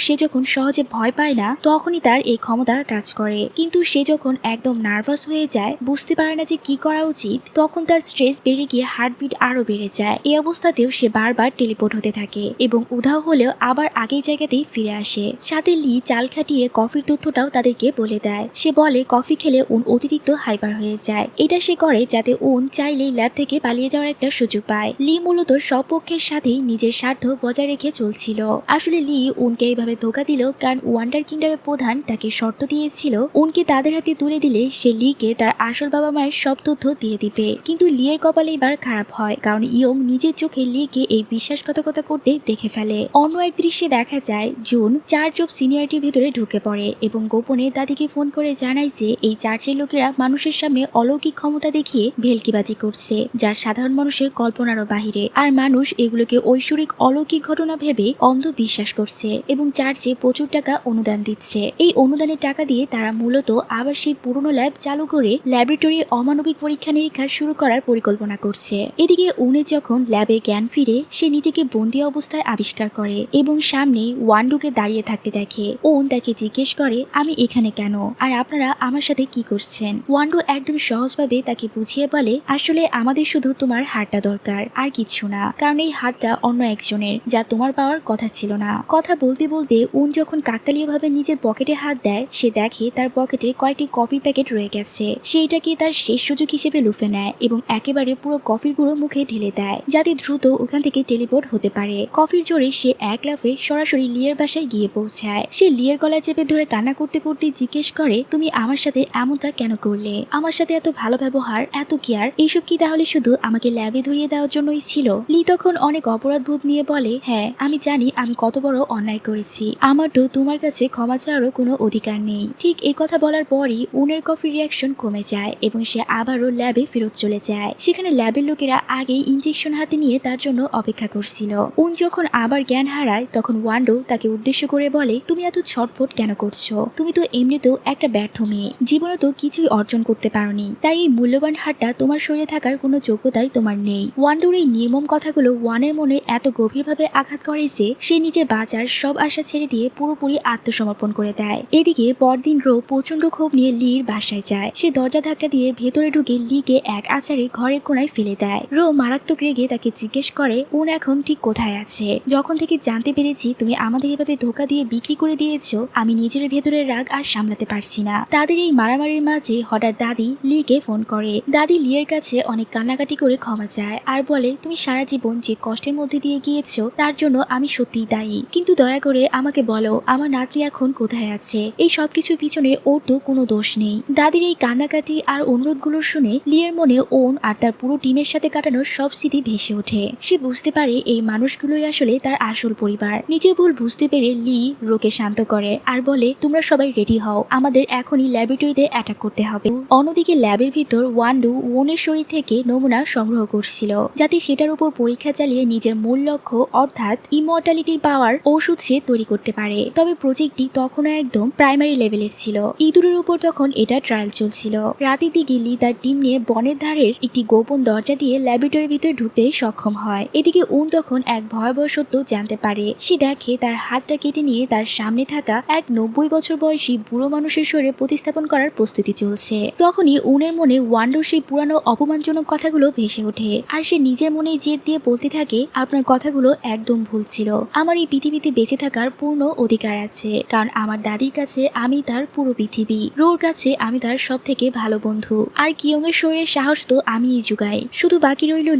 সে যখন সহজে ভয় পায় না তখনই তার এই ক্ষমতা কাজ করে, কিন্তু সে যখন একদম নার্ভাস হয়ে যায়, বুঝতে পারে না যে কি করা উচিত, তখন তার স্ট্রেস বেড়ে গিয়ে হার্টবিট আরো বেড়ে যায়। এই অবস্থাতেও সে বারবার টেলিপোর্ট হতে থাকে এবং উধাও হলেও আবার আগের জায়গাতেই ফিরে আসে। সাথে লি চাল খাটিয়ে কফির তথ্যটাও তাদেরকে বলে দেয়। সে বলে কফি খেলে উন অতিরিক্ত হাইপার হয়ে যায়। এটা সে করে যাতে উন চাইলেই ল্যাব থেকে পালিয়ে যাওয়ার একটা সুযোগ পায়। লি মূলত সব পক্ষের সাথেই নিজের স্বার্থ বজায় রেখে চলছিল। আসলে লি উনকে এইভাবে ধোকা দিল কারণ ওয়ান্ডার কিন্ডারের প্রধান তাকে শর্ত দিয়েছিল উনকে তাদের হাতে তুলে দিলে সে লিকে তার আসল বাবা মায়ের সব তথ্য দিয়ে দিবে। কিন্তু লিয়ের কপালে এবার খারাপ হয়, কারণ ইয়ং নিজের চোখে লিকে এই বিশ্বাসঘাতকতা করতে দেখে ফেলে। অন্য এক দৃশ্যে দেখা যায় জুন চার্চ অফ সিনিয়রিটির ভিতরে ঢুকে পড়ে এবং গোপনে দাদিকে ফোন করে জানায় যে এই চার্চের লোকেরা মানুষের সামনে অলৌকিক ক্ষমতা দেখিয়ে ভেলকিবাজি করছে, যা সাধারণ মানুষের কল্পনারও বাহিরে, আর মানুষ এগুলোকে ঐশ্বরিক অলৌকিক ঘটনা ভেবে অন্ধ বিশ্বাস করছে এবং চার্চে প্রচুর টাকা অনুদান দিচ্ছে। এই অনুদানের টাকা দিয়ে তারা মূলত আবার সেই পুরনো ল্যাব চালু করে ল্যাবরেটরি অমানবিক পরীক্ষা নিরীক্ষা শুরু করার পরিকল্পনা করছে। এদিকে উনের যখন ল্যাবে জ্ঞান ফিরে, সে নিজেকে বন্দি অবস্থায় আবিষ্কার করে এবং সামনে ওয়ান্ডুকে দাঁড়িয়ে থাকতে দেখে। উন তাকে জিজ্ঞেস করে আমি এখানে কেন, আর আপনারা আমার সাথে কি করছেন। ওয়ান্ডু একদম সহজভাবে তাকে বুঝিয়ে বলে আসলে আমাদের শুধু তোমার হাতটা দরকার, আর কিছু না, কারণ এই হাতটা অন্য একজনের, যা তোমার পাওয়ার কথা ছিল না। কথা বলতে বলতে উন যখন কাকতালীয়ভাবে নিজের পকেটে হাত দেয়, সে দেখে তার পকেটে কয়েকটি কফির প্যাকেট রয়ে গেছে। সেইটাকে তার শেষ সুযোগ হিসেবে লুফে নেয় এবং একেবারে পুরো কফির গুঁড়ো মুখে ঢেলে দেয় যাতে দ্রুত ওখান থেকে টেলিপোর্ট হতে পারে। কফির জোরে সে এক লাফে সরাসরি লিয়ের বাসায় গিয়ে পৌঁছায়। সে লিয়ের গলায় চেপে ধরে কান্না করতে করতে জিজ্ঞেস করে তুমি আমার সাথে এমনটা কেন করলে, আমার সাথে এত ভালো ব্যবহার, এত কেয়ার, এইসব কি তাহলে শুধু আমাকে ল্যাবে ধরিয়ে দেওয়ার জন্যই ছিল। লি তখন অনেক অপরাধ বোধ নিয়ে বলে হ্যাঁ আমি জানি আমি কত বড় অন্যায় করেছি, আমার তো তোমার কাছে ক্ষমা চাওয়ারও কোনো অধিকার নেই। ঠিক এই কথা বলার পরই উনের কফির রিয়াকশন কমে যায় এবং সে আবারও ল্যাবে ফেরত চলে যায়। সেখানে ল্যাবের লোকেরা আগেই ইনজেকশন হাতে নিয়ে তার জন্য অপেক্ষা করছিল। উন যখন আবার জ্ঞান হারায় তখন ওয়ান্ডো তাকে উদ্দেশ্য করে বলে তুমি এত ছটফট কেন করছো, তুমি তো এমনিতেও একটা ব্যর্থ মেয়ে, জীবনে তো কিছুই অর্জন করতে পারোনি, তাই এই মূল্যবান হারটা তোমার শরীরে থাকার কোনো যোগ্যতাই তোমার নেই। ওয়ান্ডোর এই নির্মম কথাগুলো ওয়ানের মনে এত গভীরভাবে আঘাত করে যে সে নিজে বাঁচার সব আশা ছেড়ে দিয়ে পুরোপুরি আত্মসমর্পণ করে দেয়। এদিকে পরদিন রো প্রচন্ড ক্ষোভ নিয়ে লির বাসায় যায়। সে দরজা ধাক্কা দিয়ে ভেতরে ঢুকে লিকে এক আচারে ঘরের কোনায় ফেলে দেয়। রো মারাত্মক রেগে তাকে জিজ্ঞেস করে উন এখন ঠিক কোথায় আছে। যখন থেকে জানতে পেরেছি তুমি আমাদের এভাবে ধোকা দিয়ে বিক্রি করে দিয়েছো, আমি নিজের ভেতরের রাগ আর সামলাতে পারছি না। তাদের এই মারামারির মাঝে হঠাৎ দাদি লিকে ফোন করে। দাদি লিয়ের কাছে অনেক কান্নাকাটি করে ক্ষমা চায় আর বলে তুমি সারা জীবন যে কষ্টের মধ্যে দিয়ে গিয়েছো তার জন্য আমি সত্যিই দায়ী, কিন্তু দয়া করে আমাকে বলো আমার নাতনি এখন কোথায় আছে। এই সবকিছুর পিছনে ওর তো কোনো দোষ নেই। দাদির এই কান্নাকাটি আর অনুরোধগুলো শুনে লিয়ের মনে ওন আর তার পুরো টিমের সাথে কাটানোর সব স্মৃতি ভেসে ওঠে। সে বুঝতে পারে এই মানুষগুলোই আসলে তার আসল পরিবার। নিজের ভুল বুঝতে পেরে লি রোকে শান্ত করে আর বলে তোমরা সবাই রেডি হও, আমাদের এখনই ল্যাবরেটরিতে অ্যাটাক করতে হবে। অন্যদিকে ল্যাবের ভিতর ওয়ান্ডু ওনের শরীর থেকে নমুনা সংগ্রহ করছিল যাতে সেটার উপর পরীক্ষা চালিয়ে নিজের মূল লক্ষ্য অর্থাৎ ইমর্টালিটির পাওয়ার ওষুধ সে তৈরি করতে পারে। তবে প্রজেক্টটি তখনও একদম প্রাইমারি লেভেলে ছিল। ইঁদুরের উপর তখন এটা ট্রায়াল চলছিল। রাতের দিকে লি তার টিম নিয়ে বনের ধারের একটি গোপন দরজা দিয়ে ল্যাবরেটরির ভিতরে ঢুকতে সক্ষম হয়। এদিকে উন তখন এক ভয়াবহ সত্য জানতে পারে। সে দেখে তার হাতটা কেটে নিয়ে তার সামনে থাকা এক 90 বছর বয়সী বুড়ো মানুষের শরীরে প্রতিস্থাপন করার প্রস্তুতি চলছে। তখনই উনের মনে ওয়ান্ডোর সেই পুরানো অপমানজনক কথাগুলো ভেসে ওঠে আর সে নিজের মনে জেদ দিয়ে বলতে থাকে আপনার কথাগুলো একদম ভুল ছিল, আমার এই পৃথিবীতে বেঁচে থাকার পূর্ণ অধিকার আছে, কারণ আমার দাদির কাছে আমি তার পুরো পৃথিবী, রোর কাছে আমি তার সব থেকে ভালো বন্ধু, আর কিয়ং এর শরীরের সাহস তো আমিই জুগাই। শুধু বাকি রইল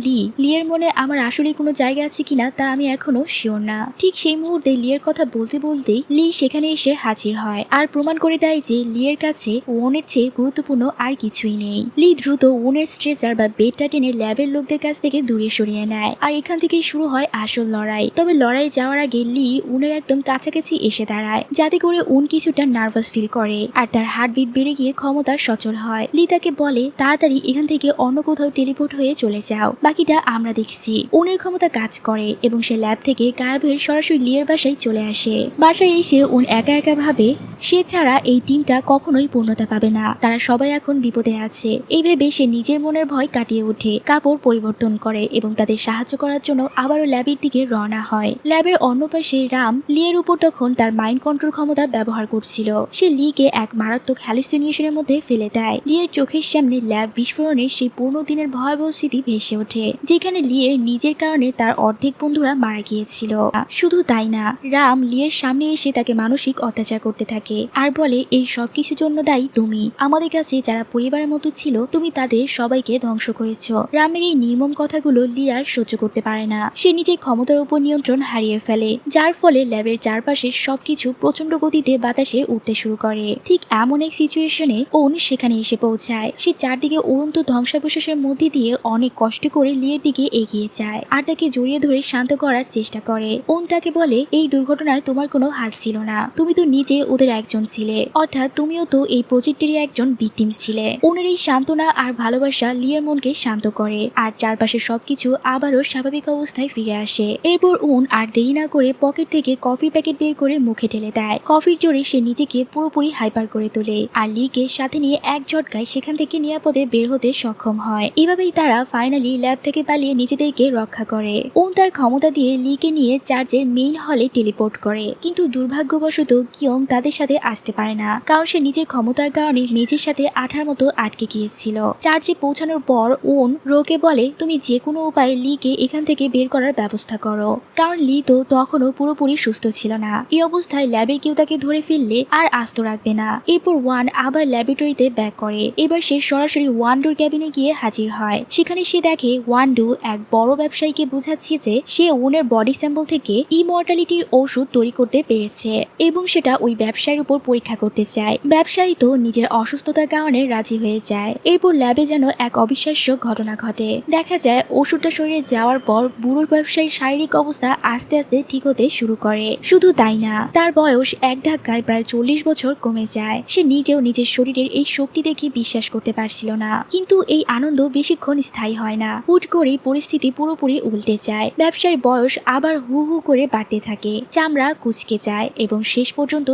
লিয়ের মনে আমার আসলে কোনো জায়গা আছে কিনা তা আমি এখনো শিওর না। ঠিক সেই মুহূর্তে লিয়ের কথা বলতে বলতেই লি সেখানে এসে হাজির হয় আর প্রমাণ করে দেয় যে লিয়ের কাছে ওনের চেয়ে গুরুত্বপূর্ণ আর কিছুই নেই। লি দ্রুত ওনের স্ট্রেচার বা বেডটা টেনে ল্যাবের লোকদের কাছ থেকে দূরে সরিয়ে নেয় আর এখান থেকেই শুরু হয় আসল লড়াই। তবে লড়াই যাওয়ার আগে লি উনের একদম কাছাকাছি এসে দাঁড়ায় যাতে করে করে উন কিছুটা নার্ভাস ফিল করে আর তার হার্টবিট বেড়ে গিয়ে ক্ষমতা সচল হয়। লি তাকে বলে তাড়াতাড়ি এখান থেকে অন্য কোথাও টেলিপোর্ট হয়ে চলে যাও, বাকিটা আমরা দেখছি। উনের ক্ষমতা কাজ করে এবং সে ল্যাব থেকে গায়েব হয়ে সরাসরি লিয়ের বাসায় চলে আসে। বাসায় এসে উন একা একা ভাবে সে ছাড়া এই টিমটা কখনোই পূর্ণতা পাবে না, তারা সবাই এখন বিপদে আছে। এই ভেবে সে নিজের মনের ভয় কাটিয়ে উঠে, কাপড় পরিবর্তন করে এবং তাদের সাহায্য করার জন্য আবারও ল্যাবের দিকে রওনা হয়। ল্যাবের অন্য পাশে রাম লিয়ের উপর তখন তার মাইন্ড কন্ট্রোল ক্ষমতা ব্যবহার করছিল। সে লিকে এক মারাত্মক হ্যালুসিনেশনের মধ্যে ফেলে দেয়। লিয়ের চোখের সামনে ল্যাব বিস্ফোরণের সেই পুরনো দিনের ভয়াবহ স্মৃতি ভেসে ওঠে, যেখানে লিয়ের নিজের কারণে তার অর্ধেক বন্ধুরা মারা গিয়েছিল। শুধু তাই না, রাম লিয়ের সামনে এসে তাকে মানসিক অত্যাচার করতে থাকে আর বলে এই সব কিছুর জন্য দায়ী তুমি। আমাদের কাছে যারা পরিবারের মতো ছিল তুমি তাদের সবাইকে ধ্বংস করেছো। রামের এই নির্মম কথাগুলো লিয়ার সহ্য করতে পারে না। সে নিজের ক্ষমতার উপর নিয়ন্ত্রণ হারিয়ে ফেলে, যার ফলে ল্যাবের চারপাশের সবকিছু প্রচন্ড গতিতে বাতাসে উঠতে শুরু করে। ঠিক এমন এক সিচুয়েশনে ওন সেখানে এসে পৌঁছায়। সে চারদিকে উড়ন্ত ধ্বংসাবশেষের মধ্যে দিয়ে অনেক কষ্ট করে লিয়ের দিকে এগিয়ে যায় আর তাকে জড়িয়ে ধরে শান্ত করার চেষ্টা করে। ওন তাকে বলে এই দুর্ঘটনায় তোমার কোনো হাত ছিল না, তুমি তো নিজে ওদের একজন ছিলে, অর্থাৎ তুমিও তো এই প্রজেক্টেরই একজন ভিকটিম ছিলে। ওনের এই সান্ত্বনা আর ভালোবাসা লিয়ের মনকে শান্ত করে আর চারপাশে সবকিছু আবারও স্বাভাবিক অবস্থায় ফিরে আসে। এরপর উন আর দেরি না করে পকেট থেকে কফির প্যাকেট বের করে মুখে ঢেলে দেয়। কফির জোরে সে নিজেকে পুরোপুরি হাইপার করে তোলে আর লিকে সাথে নিয়ে এক ঝটকায় সেখান থেকে নিরাপদে বের হতে সক্ষম হয়। এভাবেই তারা ফাইনালি ল্যাব থেকে পালিয়ে নিজেদেরকে রক্ষা করে। উন তার ক্ষমতা দিয়ে লিকে নিয়ে চার্চের মেইন হলে টেলিপোর্ট করে, কিন্তু দুর্ভাগ্যবশত কিয়ং তাদের সাথে আসতে পারে না, কারণ সে নিজের ক্ষমতার কারণে মেঝের সাথে আঠার মতো আটকে গিয়েছিল। চার্চে পৌঁছানোর পর ওন রোকে বলে তুমি যে কোনো উপায়ে লিকে এখান থেকে বের করার ব্যবস্থা করো, কারণ লি তো তখনও পুরোপুরি সুস্থ ছিল না। এই অবস্থায় ল্যাবের কেউ তাকে ধরে ফেললে আর আস্ত রাখবে না। এরপর ওয়ান আবার ল্যাবরেটরিতে ব্যাক করে। এবার সে সরাসরি ওয়ান্ডুর ক্যাবিনে গিয়ে হাজির হয়। সেখানে সে দেখে ওয়ান্ডু এক বড় ব্যবসায়ীকে বোঝাচ্ছে যে সে ওনের বডি স্যাম্পল থেকে ইমর্টালিটির ওষুধ তৈরি করতে পেরেছে এবং সেটা ওই ব্যবসায়ীর উপর পরীক্ষা করতে চায়। ব্যবসায়ী তো নিজের অসুস্থতার কারণে রাজি হয়ে যায়। এরপর ল্যাবে যেন এক অবিশ্বাস্য ঘটনা ঘটে। দেখা যায় ওষুধটা শরীরে যাওয়ার পর বুড়ো ব্যবসায়ীর শারীরিক অবস্থা আস্তে আস্তে ঠিক হতে শুরু করে। শুধু তাই না, তার বয়স এক ধাক্কায় প্রায় 40 বছর কমে যায়। সে নিজেও নিজের শরীরের এই শক্তি দেখে বিশ্বাস করতে পারছিল না। কিন্তু এই আনন্দ বেশিক্ষণ স্থায়ী হয় না। হুট করে পরিস্থিতি পুরোপুরি উল্টে যায়। ব্যবসায়ীর বয়স আবার হু হু করে বাড়তে থাকে, চামড়া কুঁচকে যায় এবং শেষ পর্যন্ত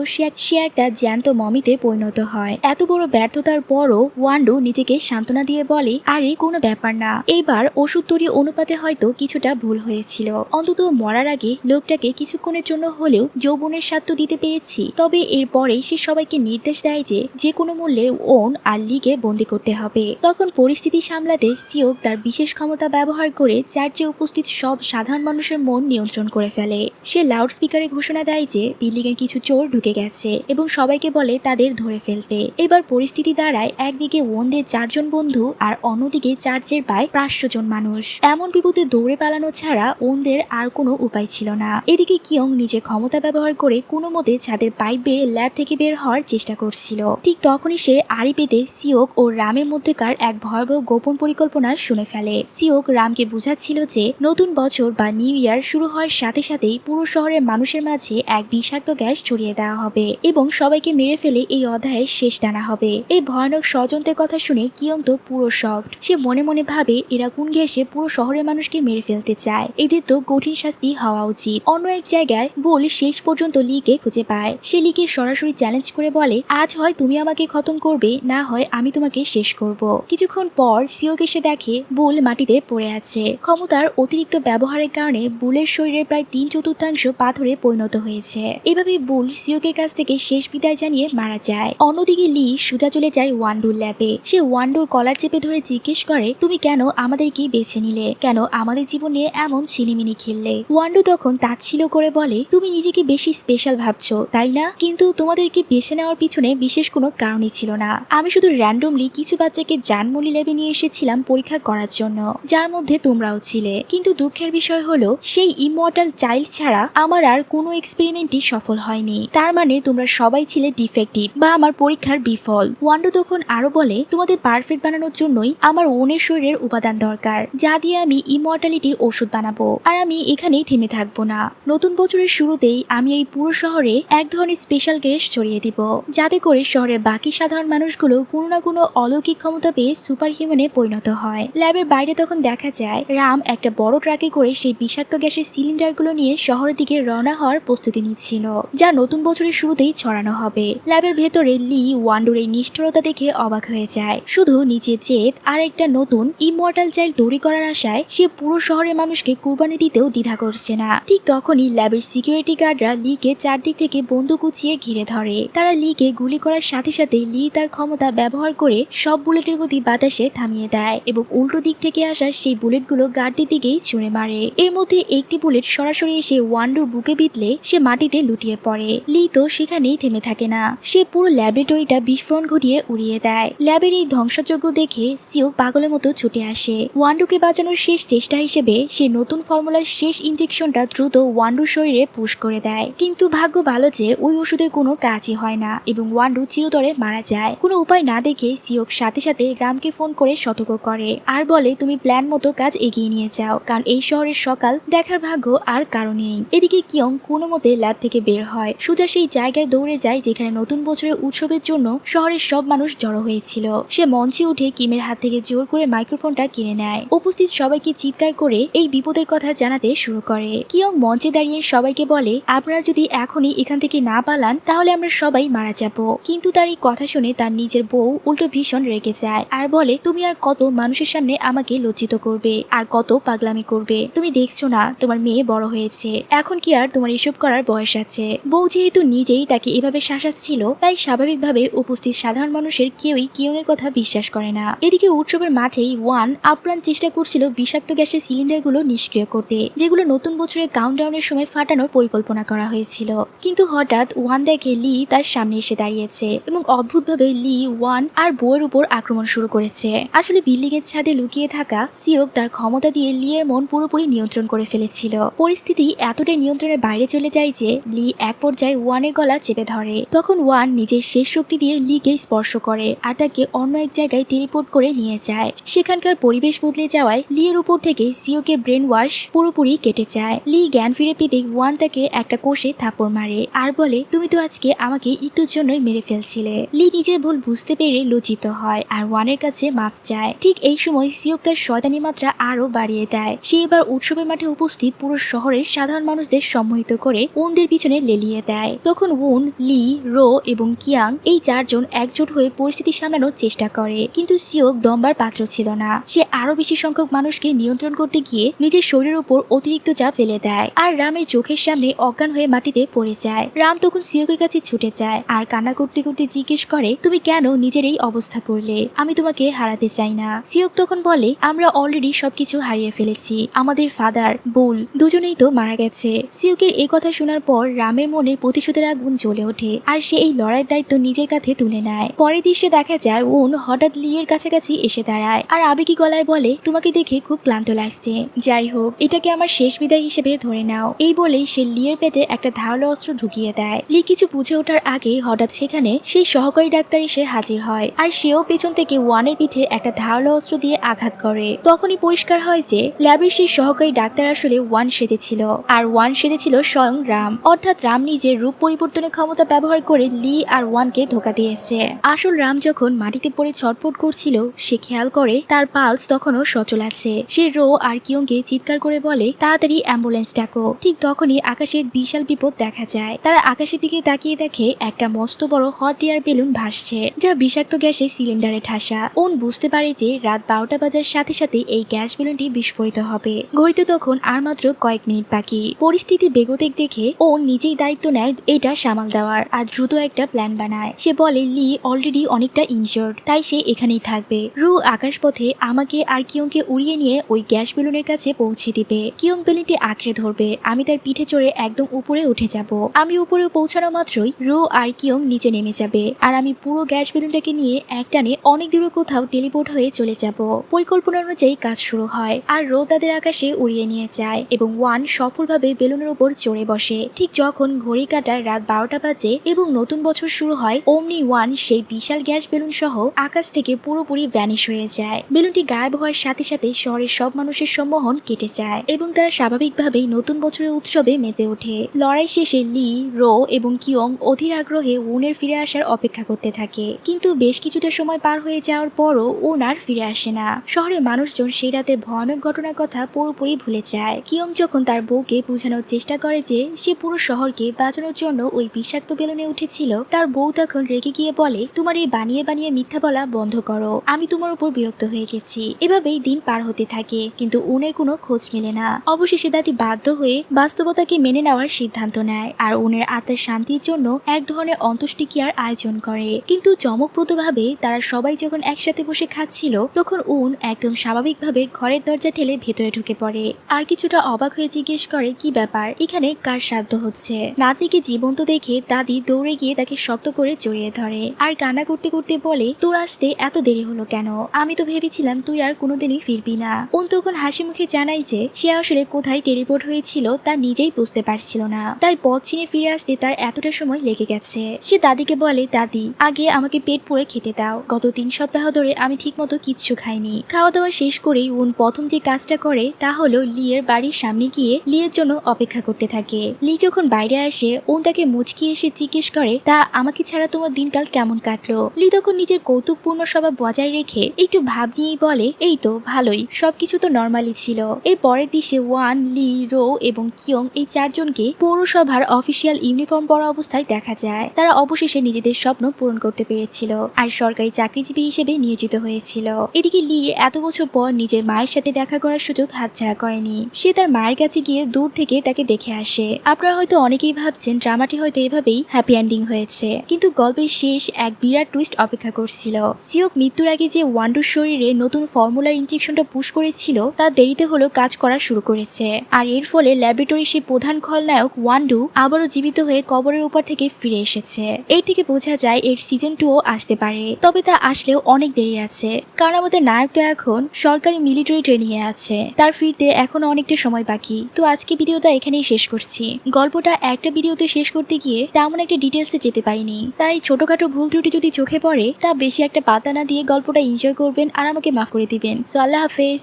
সে একটা জ্যান্ত মমিতে পরিণত হয়। এত বড় ব্যর্থতার পরও ওয়ান্ডু নিজেকে সান্ত্বনা দিয়ে বলে আরে কোনো ব্যাপার না, এইবার ওষুধ তৈরি অনুপাতে হয়তো কিছুটা ভুল হয়েছিল, অন্তত মরার আগে লোকটাকে কিছুক্ষণের জন্য হলেও যৌবনের স্বাদ দিতে পেরেছি। তবে এরপরে সে সবাইকে নির্দেশ দেয় যে যে কোনো মূল্যে ওন আর লিকে বন্দি করতে হবে। তখন পরিস্থিতি সামলাতে সিওক তার বিশেষ ক্ষমতা ব্যবহার করে চার্চে উপস্থিত সব সাধারণ মানুষের মন নিয়ন্ত্রণ করে ফেলে। সে লাউড স্পিকারে ঘোষণা দেয় যে বিল্ডিং এর কিছু চোর ঢুকে গেছে এবং সবাইকে বলে তাদের ধরে ফেলতে। এবার পরিস্থিতি দাঁড়ায় একদিকে ওনদের 4 জন বন্ধু আর অন্যদিকে চার্চের প্রায় 500 জন মানুষ। এমন বিপদে দৌড়ে পালানো ছাড়া ওনদের আর কোনো উপায় ছিল না। এদিকে কিয়ং নিজের ক্ষমতা ব্যবহার করে কোনো মতে ছাদের পাইপ বেয়ে ল্যাব থেকে বের হওয়ার চেষ্টা করছিল। ঠিক তখনই সে আড়ি পেতে সিওক ও রামের মধ্যেকার এক ভয়াবহ গোপন পরিকল্পনা শুনে ফেলে। সিওক রামকে বুঝাচ্ছিল যে নতুন বছর বা নিউ ইয়ার শুরু হওয়ার সাথে সাথেই পুরো শহরের মানুষের মাঝে এক বিষাক্ত গ্যাস ছড়িয়ে দেওয়া হবে এবং সবাইকে মেরে ফেলে এই অধ্যায়ের শেষ টানা হবে। এই ভয়ানক ষড়যন্ত্রের কথা শুনে কিয়ং তো পুরো শকড। সে মনে মনে ভাবে এরা কোন গ্যাসে পুরো শহরের মানুষকে মেরে ফেলতে চায়, এদের তো কঠিন শাস্তি হওয়া উচিত। অন্য এক জায়গায় বুল শেষ পর্যন্ত লিকে খুঁজে পায়। সে লিকে সরাসরি চ্যালেঞ্জ করে বলে আজ হয় তুমি আমাকে খতম করবে, না হয় আমি তোমাকে শেষ করব। কিছুক্ষণ পর সিওক এসে দেখে বুল মাটিতে পড়ে আছে। ক্ষমতার অতিরিক্ত ব্যবহারের কারণে বুলের শরীরে প্রায় 3/4 পাথরে পরিণত হয়েছে। এভাবে বুল সিওকের কাছ থেকে শেষ বিদায় জানিয়ে মারা যায়। অন্যদিকে লি সোজা চলে যায় ওয়ান্ডুর ল্যাবে। সে ওয়ান্ডুর কলার চেপে ধরে জিজ্ঞেস করে তুমি কেন আমাদেরকে বেছে নিলে, কেন আমাদের জীবন নিয়ে এমন ছিনিমিনি খেললে। ওয়ান্ডু তখন তাচ্ছিল্য করে বলে তুমি নিজেকে বেশি স্পেশাল ভাবছো তাই না, কিন্তু তোমাদেরকে বেছে নেওয়ার পিছনে বিশেষ কোনো কারণই ছিল না। আমি শুধু র্যান্ডমলি কিছু বাচ্চাকে জানমলি ল্যাবে নিয়ে এসেছিলাম পরীক্ষা করার জন্য, যার মধ্যে তোমরাও ছিলে। কিন্তু দুঃখের বিষয় হলো সেই ইমর্টাল চাইল্ড ছাড়া আমার আর কোনো এক্সপেরিমেন্টই সফল হয়নি। তার মানে তোমরা তোমরা সবাই ছিলে ডিফেক্টিভ বা আমার পরীক্ষার বিফল। ওয়ান্ডো তখন আরো বলে, তোমাদের পারফেক্ট বানানোর জন্যই আমার ওনের শরীরের উপাদান দরকার, যা দিয়ে আমি ইমর্টালিটির ওষুধ বানাবো। আর আমি এখানেই থেমে থাকবো না। নতুন বছরের শুরুতেই আমি এই পুরো শহরে এক ধরনের স্পেশাল গ্যাস ছড়িয়ে দিব, যাতে করে শহরের বাকি সাধারণ মানুষগুলো কোনো না কোনো অলৌকিক ক্ষমতা পেয়ে সুপার হিউম্যানে পরিণত হয়। ল্যাবের বাইরে তখন দেখা যায় রাম একটা বড় ট্রাকে করে সেই বিষাক্ত গ্যাসের সিলিন্ডারগুলো নিয়ে শহরের দিকে রওনা হওয়ার প্রস্তুতি নিচ্ছিল, যা নতুন বছরের শুরুতেই ছড়ানো হবে। ল্যাবের ভেতরে লি ওয়ান্ডোর এই নিষ্ঠুরতা দেখে অবাক হয়ে যায়। শুধু নিজের জেদ আর একটা নতুন ইমর্টাল চাইল্ড তৈরি করার আশায় সে পুরো শহরের মানুষকে কুরবানি দিতেও দ্বিধা করছে না। ঠিক তখনই ল্যাবের সিকিউরিটি গার্ডরা লিকে চারদিক থেকে বন্দুক উঁচিয়ে ঘিরে ধরে। তারা লিকে গুলি করার সাথে সাথে লি তার ক্ষমতা ব্যবহার করে সব বুলেটের গতি বাতাসে থামিয়ে দেয় এবং উল্টো দিক থেকে আসা সেই বুলেটগুলো গার্ডদের দিকেই ছুঁড়ে মারে। এর মধ্যে একটি বুলেট সরাসরি এসে ওয়ান্ডোর বুকে বিঁধলে সে মাটিতে লুটিয়ে পড়ে। লি তো সেখানেই থেমে থাকে না, সে পুরো ল্যাবরেটরিটা বিস্ফোরণ ঘটিয়ে উড়িয়ে দেয়। ল্যাবের এই ধ্বংসযজ্ঞ দেখে সিওক পাগলের মতো ছুটে আসে। ওয়ান্ডোকে বাঁচানোর শেষ চেষ্টা হিসেবে সে নতুন ফর্মুলার শেষ ইনজেকশনটা দ্রুত ওয়ান্ডোর শরীরে পুশ করে দেয়, কিন্তু ভাগ্য ভালো যে ওই ওষুধের কোনো কাজই হয় না এবং ওয়ান্ডো চিরতরে মারা যায়। কোনো উপায় না দেখে সিওক সাথে সাথে রামকে ফোন করে সতর্ক করে আর বলে, তুমি প্ল্যান মতো কাজ এগিয়ে নিয়ে যাও, কারণ এই শহরের সকাল দেখার ভাগ্য আর কারো নেই। এদিকে কিয়ং কোনো মতে ল্যাব থেকে বের হয়, সোজা সেই জায়গায় দৌড়ে যায় যেখানে নতুন বছরের উৎসবের জন্য শহরের সব মানুষ জড়ো হয়েছিল। সে মঞ্চে উঠে কিমের হাত থেকে জোর করে মাইক্রোফোনটা কিনে নেয়। উপস্থিত সবাইকে চিৎকার করে এই বিপদের কথা জানাতে শুরু করে। কিয়ং মঞ্চে দাঁড়িয়ে সবাইকে বলে, আপনারা যদি এখনই এখান থেকে না পালান তাহলে আমরা সবাই মারা যাব। কিন্তু তার এই কথা শুনে তার নিজের বউ উল্টো ভীষণ রেগে যায় আর বলে, তুমি আর কত মানুষের সামনে আমাকে লজ্জিত করবে আর কত পাগলামি করবে? তুমি দেখছো না তোমার মেয়ে বড় হয়েছে, এখন কি আর তোমার এসব করার বয়স আছে? বউ যেহেতু নিজেই তাকে এভাবে শাসাচ্ছিল, তাই স্বাভাবিকভাবে উপস্থিত সাধারণ মানুষের কেউই কিয়ং এর কথা বিশ্বাস করে না। এদিকে উৎসবের মাঠেই ওয়ান আপ্রাণ চেষ্টা করছিল বিষাক্ত গ্যাসের সিলিন্ডারগুলো নিষ্ক্রিয় করতে, যেগুলো নতুন বছরের কাউন্টডাউনের সময় ফাটানোর পরিকল্পনা করা হয়েছিল। কিন্তু হঠাৎ ওয়ান দেখে লি তার সামনে এসে দাঁড়িয়েছে এবং অদ্ভুতভাবে লি ওয়ান আর বউয়ের উপর আক্রমণ শুরু করেছে। আসলে বিল্ডিং এর ছাদে লুকিয়ে থাকা সিওক তার ক্ষমতা দিয়ে লি এর মন পুরোপুরি নিয়ন্ত্রণ করে ফেলেছিল। পরিস্থিতি এতটাই নিয়ন্ত্রণের বাইরে চলে যায় যে লি এক পর্যায়ে ওয়ানের গলা চেপে ধরে। তখন ওয়ান নিজের শেষ শক্তি দিয়ে লিকে স্পর্শ করে আর তাকে অন্য এক জায়গায় টেলিপোর্ট করে নিয়ে যায়। সেখানকার পরিবেশ বদলে যাওয়ায় লি এর উপর থেকে সিওকের ব্রেন ওয়াশ পুরোপুরি কেটে যায়। লি জ্ঞান ফিরে পেতে ওয়ান তাকে একটা কোষে থাপড় মারে আর বলে, তুমি তো আজকে আমাকে একটুর জন্যই মেরে ফেলছিলে। লি নিজের ভুল বুঝতে পেরে লজ্জিত হয় আর ওয়ানের কাছে মাফ চায়। ঠিক এই সময় সিওক তার শয়তানি মাত্রা আরো বাড়িয়ে দেয়। সে এবার উৎসবের মাঠে উপস্থিত পুরো শহরের সাধারণ মানুষদের সম্মোহিত করে ওনদের পিছনে লেলিয়ে দেয়। তখন ওন, লি, রো এবং কিয়াং এই চারজন একজোট হয়ে পরিস্থিতি সামলানোর চেষ্টা করে, কিন্তু সিওক দমবার পাত্র ছিল না। সে আরো বেশি সংখ্যক মানুষকে নিয়ন্ত্রণ করতে গিয়ে নিজের শরীরের উপর অতিরিক্ত চাপ ফেলে দেয় আর রামের চোখের সামনে অজ্ঞান হয়ে মাটিতে পড়ে যায়। রাম তখন সিওকের কাছে ছুটে যায় আর কান্না করতে করতে জিজ্ঞেস করে, তুমি কেন নিজের এই অবস্থা করলে? আমি তোমাকে হারাতে চাই না। সিওক তখন বলে, আমরা অলরেডি সবকিছু হারিয়ে ফেলেছি, আমাদের ফাদার, বুল দুজনেই তো মারা গেছে। সিওকের এই কথা শোনার পর রামের মনে প্রতিশোধের আগুন জ্বলে ওঠে আর সে এই লড়াইয়ের দায়িত্ব নিজের কাঁধে তুলে নেয়। পরের দৃশ্যে দেখা যায় ওন হঠাৎ লি এর কাছাকাছি এসে দাঁড়ায় আর আবেগী গলায় বলে, তোমাকে দেখে খুব ক্লান্ত লাগছে, যাই হোক এটাকে আমার শেষ বিদায় হিসেবে ধরে নাও। এই বলেই সে লি এর পেটে একটা ধারালো অস্ত্র ঢুকিয়ে দেয়। লি কিছু বুঝে ওঠার আগে হঠাৎ সেখানে সেই সহকারী ডাক্তার এসে হাজির হয় আর সেও পেছন থেকে ওয়ানের পিঠে একটা ধারালো অস্ত্র দিয়ে আঘাত করে। তখনই পরিষ্কার হয় যে ল্যাবের সেই সহকারী ডাক্তার আসলে ওয়ান সেজেছিল আর ওয়ান সেজেছিল স্বয়ং রাম, অর্থাৎ রাম নিজের রূপ পরিবর্তনের ক্ষমতা ব্যবহার করে লি আর ওয়ানকে ধোকা দিয়েছে। আসল রাম যখন মাটিতে পড়ে ছটফট করছিল সে খেয়াল করে তার পালস তখনও সচল আছে। সে রো আর কিয়ংকে চিৎকার করে বলে, তাড়াতাড়ি অ্যাম্বুলেন্স ডাকো। ঠিক তখনই আকাশে এক বিশাল বিপদ দেখা যায়। তারা আকাশের দিকে তাকিয়ে দেখে একটা মস্ত বড় হট এয়ার বেলুন ভাসছে, যা বিষাক্ত গ্যাসের সিলিন্ডারে ঠাসা। ওন বুঝতে পারে যে রাত 12টা বাজার সাথে সাথে এই গ্যাস বেলুনটি বিস্ফোরিত হবে। ঘড়িতে তখন আর মাত্র কয়েক মিনিট বাকি। পরিস্থিতি বেগতিক দেখে ওন নিজেই দায়িত্ব নেয় এটা সামাল দেওয়ার আর দ্রুত একটা প্ল্যান বানায়। সে বলে, লি অলরেডি অনেকটা ইনজিওর্ড, তাই সে এখানেই থাকবে। রু আকাশপথে আমাকে আর কিয়ংকে উড়িয়ে নিয়ে ওই গ্যাস বেলুনের কাছে পৌঁছে দিবে। কিয়ং বেলুনটি আঁকড়ে ধরবে, আমি তার পিঠে চড়ে একদম উপরে উঠে যাব। আমি উপরে পৌঁছানো মাত্রই রু আর কিয়ং নিচে নেমে যাবে আর আমি পুরো গ্যাস বেলুনটাকে নিয়ে একটানে অনেক দূরে কোথাও টেলিপোর্ট হয়ে চলে যাব। পরিকল্পনা অনুযায়ী কাজ শুরু হয় আর রো তাদের আকাশে উড়িয়ে নিয়ে যায় এবং ওয়ান সফলভাবে বেলুনের উপর চড়ে বসে। ঠিক যখন ঘড়ি কাটায় রাত 12টা 12টা বাজে এবং নতুন বছর শুরু হয়। ওমনি ওয়ান সেই বিশাল গ্যাস বেলুন সহ আকাশ থেকে পুরোপুরি ভ্যানিশ হয়ে যায়। বেলুনটি গায়েব হওয়ার সাথে সাথে শহরের সব মানুষের সম্মোহন কেটে যায় এবং তারা স্বাভাবিকভাবেই নতুন বছরের উৎসবে মেতে ওঠে। লড়াই শেষে লি, রো এবং কিয়ং অধীর আগ্রহে উনের ফিরে আসার অপেক্ষা করতে থাকে, কিন্তু বেশ কিছুটা সময় পার হয়ে যাওয়ার পরও উন আর ফিরে আসে না। শহরের মানুষজন সেই রাতের ভয়ানক ঘটনার কথা পুরোপুরি ভুলে যায়। কিয়ং যখন তার বউকে বোঝানোর চেষ্টা করে যে সে পুরো শহরকে বাঁচানোর জন্য ওই বিষাক্ত বেলুনে উঠেছিল, তার বউ তখন রেগে গিয়ে বলে, তোমার এই বানিয়ে বানিয়ে মিথ্যা বলা বন্ধ করো, আমি তোমার উপর বিরক্ত হয়ে গেছি। এভাবেই দিন পার হতে থাকে, কিন্তু উনের কোনো খোঁজ মেলে না। অবশেষে দাদি বাধ্য হয়ে বাস্তবতাকে মেনে নেওয়ার সিদ্ধান্ত নেয় আর উনের আত্মার শান্তির জন্য এক ধরনের অন্ত্যেষ্টিক্রিয়ার আয়োজন করে। কিন্তু চমকপ্রদভাবে তারা সবাই যখন একসাথে বসে খাচ্ছিল, তখন উন একদম স্বাভাবিকভাবে ঘরের দরজা ঠেলে ভেতরে ঢুকে পড়ে আর কিছুটা অবাক হয়ে জিজ্ঞেস করে, কি ব্যাপার, এখানে কার শ্রাদ্ধ হচ্ছে? নাতনিকে জীবন্ত দেখে দাদি দৌড়ে গিয়ে তাকে শক্ত করে জড়িয়ে ধরে আর কান্না করতে করতে বলে, তোর আসতে এত দেরি হলো কেন? আমি তো ভেবেছিলাম তুই আর কোনোদিনই ফিরবি না। উন তখন হাসি মুখে জানায় যে সে আসলে কোথায় টেলিপোর্ট হয়েছিল তা নিজেই বুঝতে পারছিল না, তাই পথ চিনে ফিরে আসতে তার এতটা সময় লেগে গেছে। সে দাদিকে বলে, দাদি আগে আমাকে পেট পুরে খেতে দাও, গত 3 সপ্তাহ ধরে আমি ঠিক মতো কিচ্ছু খাইনি। খাওয়া দাওয়া শেষ করেই উন প্রথম যে কাজটা করে তা হলো লিয়ের বাড়ির সামনে গিয়ে লিয়ের জন্য অপেক্ষা করতে থাকে। লি যখন বাইরে আসে, উন তাকে মুচকি এসে জিজ্ঞেস করে, তা আমাকে ছাড়া তোমার দিনকাল কেমন কাটলো? লি তখন নিজের কৌতুকপূর্ণ স্বভাব বজায় রেখে একটু ভাব নিয়েই বলে, এই তো ভালোই, সবকিছু তো নর্মালি ছিল। এর পরের দৃশ্যে ওয়ান, লি, রো এবং কিয়ং এই 4 জনকে পৌরসভার অফিসিয়াল ইউনিফর্ম পরা অবস্থায় দেখা যায়। তারা অবশেষে নিজেদের স্বপ্ন পূরণ করতে পেরেছিল আর সরকারি চাকরিজীবী হিসেবে নিয়োজিত হয়েছিল। এদিকে লি এত বছর পর নিজের মায়ের সাথে দেখা করার সুযোগ হাতছাড়া করেনি। সে তার মায়ের কাছে গিয়ে দূর থেকে তাকে দেখে আসে। আপনারা হয়তো অনেকেই ভাবছেন ড্রামাটি হয়তো এভাবেই হ্যাপি এন্ডিং হয়েছে, কিন্তু গল্পের শেষ এক বিরাট টুইস্ট অপেক্ষা করছিল। সিওক মৃত্যুর আগে যে ওয়ান্ডুর শরীরে নতুন ফর্মুলার ইনজেকশনটা পুশ করেছিল তা দেরিতে হলেও কাজ করা শুরু করেছে, আর এর ফলে ল্যাবরেটরির সেই প্রধান খলনায়ক ওয়ান্ডু আবারও জীবিত হয়ে কবরের উপর থেকে ফিরে এসেছে। এর থেকে বোঝা যায় এর সিজন 2ও আসতে পারে, তবে তা আসলেও অনেক দেরি আছে, কারণ আমাদের নায়ক তো এখন সরকারি মিলিটারি ট্রেনিং এ আছে, তার ফিরতে এখনো অনেকটা সময় বাকি। তো আজকে ভিডিওটা এখানেই শেষ করছি। গল্পটা একটা ভিডিওতে শেষ করতে গিয়ে তেমন একটা ডিটেলসে যেতে পারিনি, তাই ছোটখাটো ভুল ত্রুটি যদি চোখে পড়ে তা বেশি একটা পাতা না দিয়ে গল্পটা এনজয় করবেন আর আমাকে মাফ করে দিবেন। সো আল্লাহ হাফেজ।